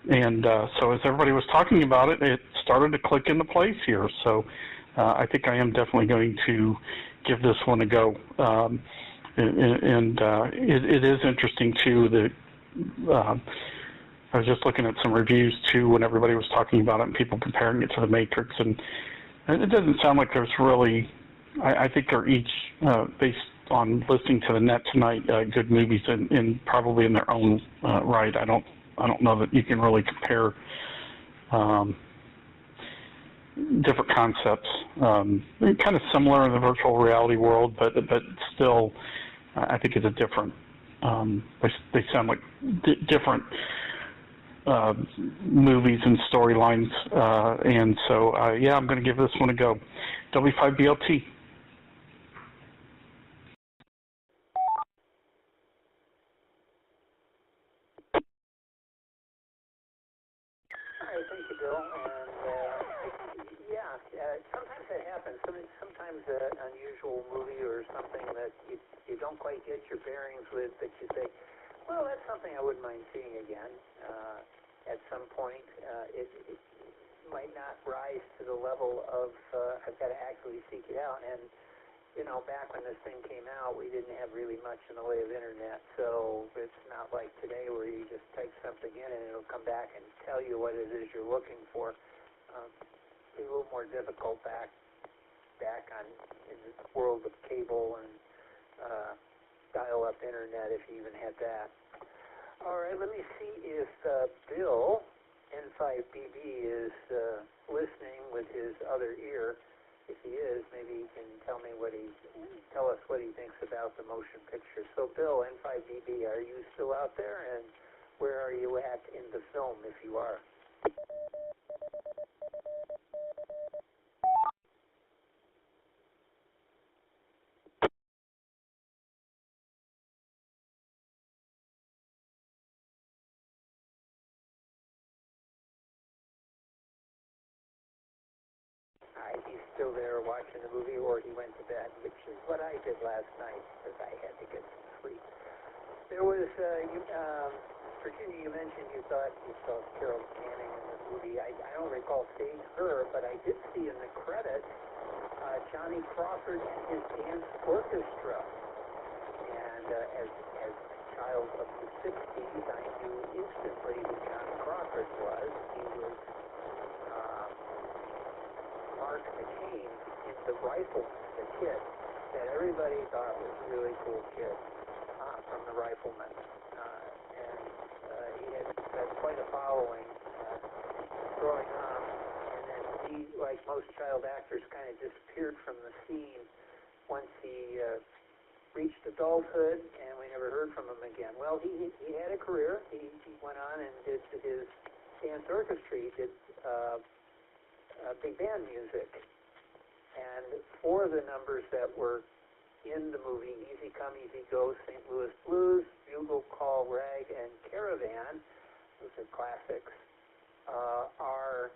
And so as everybody was talking about it, it started to click into place here. So I think I am definitely going to give this one a go. It is interesting, too, that I was just looking at some reviews, too, when everybody was talking about it and people comparing it to The Matrix, and it doesn't sound like there's really, I think they're each, based on listening to the net tonight, good movies and probably in their own right. I don't know that you can really compare different concepts. Kind of similar in the virtual reality world, but still, I think it's a different. They sound like different movies and storylines, and so yeah, I'm going to give this one a go. W5BLT. All right, thank you, Bill. And yeah, sometimes that happens. Sometimes an unusual movie or something that you don't quite get your bearings with, that you say, well, that's something I wouldn't mind seeing again. At some point, it might not rise to the level of I've got to actually seek it out. And you know, back when this thing came out, we didn't have really much in the way of internet, so it's not like today where you just type something in and it'll come back and tell you what it is you're looking for. It's a little more difficult back in the world of cable and dial-up internet, if you even had that. All right, let me see if Bill, N5BB, is listening with his other ear. If he is, maybe he can tell us what he thinks about the motion picture. So, Bill, N5BB, are you still out there, and where are you at in the film, if you are? He's still there watching the movie, or he went to bed, which is what I did last night, because I had to get some sleep. There was, Virginia, you mentioned you thought you saw Carol Channing in the movie. I don't recall seeing her, but I did see in the credits Johnny Crawford and his dance orchestra. And as a child of the 60s, I knew instantly who Johnny Crawford was. He was Mark McCain in The Rifleman, the kid that everybody thought was a really cool kid from The Rifleman. And he had quite a following growing up. And then he, like most child actors, kind of disappeared from the scene once he reached adulthood, and we never heard from him again. Well, he had a career. He went on and did his dance orchestra. He did big band music, and for the numbers that were in the movie, Easy Come, Easy Go, St. Louis Blues, Bugle Call, Rag, and Caravan, those are classics, are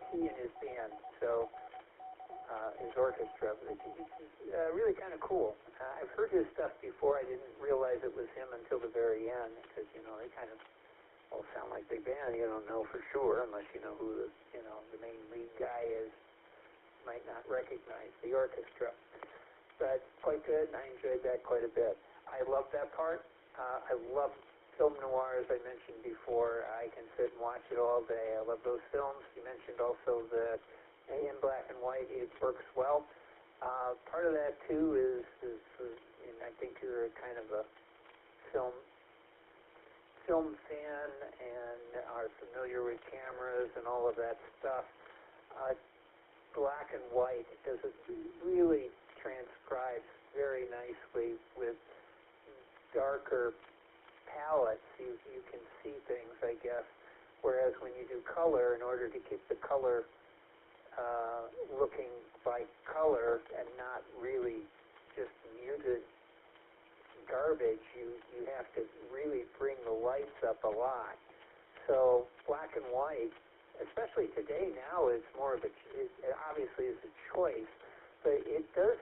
he and his band, so his orchestra. It's really kind of cool. I've heard his stuff before. I didn't realize it was him until the very end, because, you know, they kind of all sound like big band. You don't know for sure unless you know who the main lead guy is. You might not recognize the orchestra, but quite good, and I enjoyed that quite a bit. I love that part. I love film noir, as I mentioned before. I can sit and watch it all day. I love those films. You mentioned also the in black and white. It works well. Part of that too is and I think you're a kind of a film fan and are familiar with cameras and all of that stuff. Black and white really transcribes very nicely with darker palettes. You can see things, I guess, whereas when you do color, in order to keep the color looking like color and not really just muted garbage, you have to really bring the lights up a lot. So black and white, especially today now, it's more of it obviously is a choice, but it does.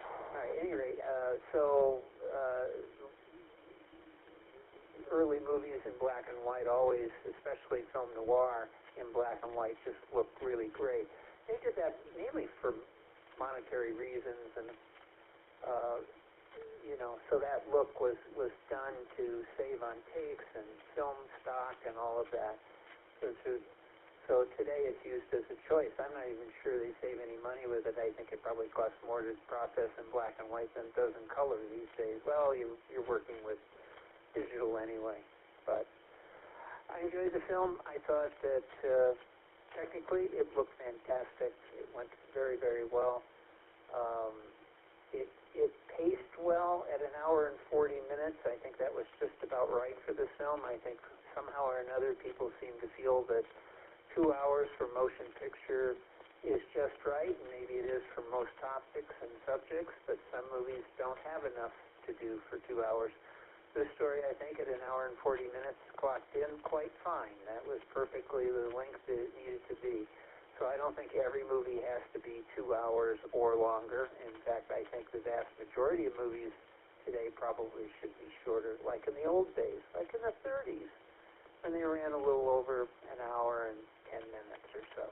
All right, at any rate, early movies in black and white always, especially film noir in black and white, just look really great. They did that mainly for monetary reasons, and so that look was done to save on takes and film stock and all of that. So today it's used as a choice. I'm not even sure they save any money with it. I think it probably costs more to process in black and white than it does in color these days. Well, you're working with digital anyway. But I enjoyed the film. I thought that technically, it looked fantastic. It went very, very well. It paced well at an hour and 40 minutes. I think that was just about right for the film. I think somehow or another people seem to feel that 2 hours for motion picture is just right, and maybe it is for most topics and subjects, but some movies don't have enough to do for 2 hours. This story, I think, at an hour and 40 minutes clocked in quite fine. That was perfectly the length that it needed to be. So I don't think every movie has to be 2 hours or longer. In fact, I think the vast majority of movies today probably should be shorter, like in the old days, like in the 30s, when they ran a little over an hour and 10 minutes or so.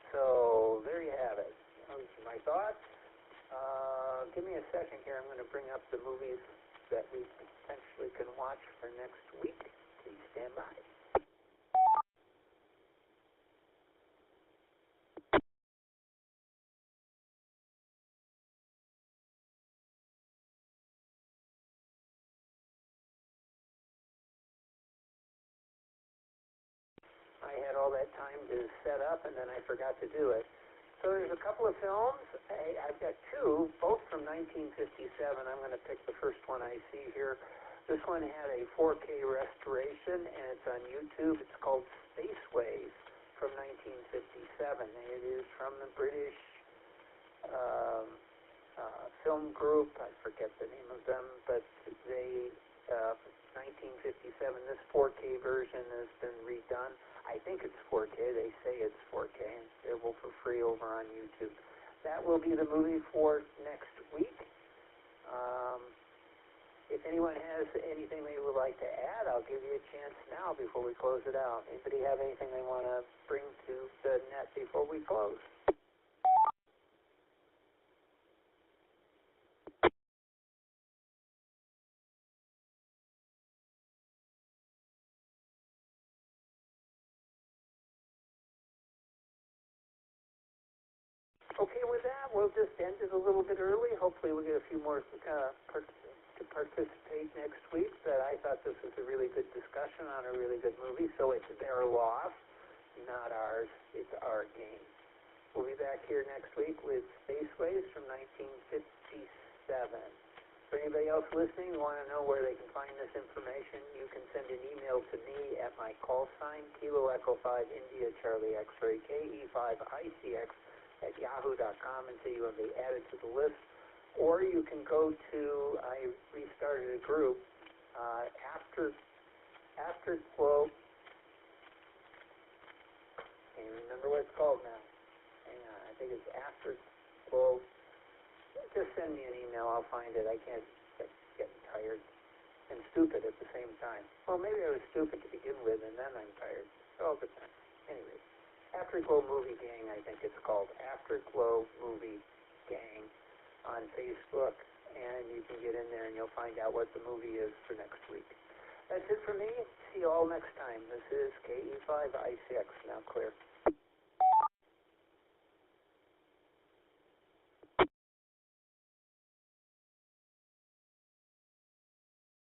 So there you have it. Those are my thoughts. Give me a second here. I'm going to bring up the movies that we potentially can watch for next week. Please stand by. I had all that time to set up, and then I forgot to do it. So there's a couple of films. I've got two, both from 1957. I'm going to pick the first one I see here. This one had a 4K restoration, and it's on YouTube. It's called Spaceways from 1957. It is from the British film group. I forget the name of them, but they, 1957, this 4K version has been redone. I think it's 4K. They say it's 4K. It's available for free over on YouTube. That will be the movie for next week. If anyone has anything they would like to add, I'll give you a chance now before we close it out. Anybody have anything they want to bring to the net before we close? Okay, with that, we'll just end it a little bit early. Hopefully we'll get a few more to participate next week. But I thought this was a really good discussion on a really good movie. So it's their loss, not ours. It's our game. We'll be back here next week with Spaceways from 1957. For anybody else listening who want to know where they can find this information, you can send an email to me at my call sign, Kilo Echo 5 India Charlie X-Ray KE5ICX at yahoo.com and say you want to be added to the list. Or you can go to, I restarted a group, Afterglow, can't remember what it's called now. Hang on, I think it's Afterglow. Just send me an email, I'll find it. I can't get tired and stupid at the same time. Well, maybe I was stupid to begin with, and then I'm tired. It all depends. Anyway, Afterglow Movie Gang, I think it's called. Afterglow Movie Gang on Facebook. And you can get in there and you'll find out what the movie is for next week. That's it for me. See you all next time. This is KE5ICX, now clear.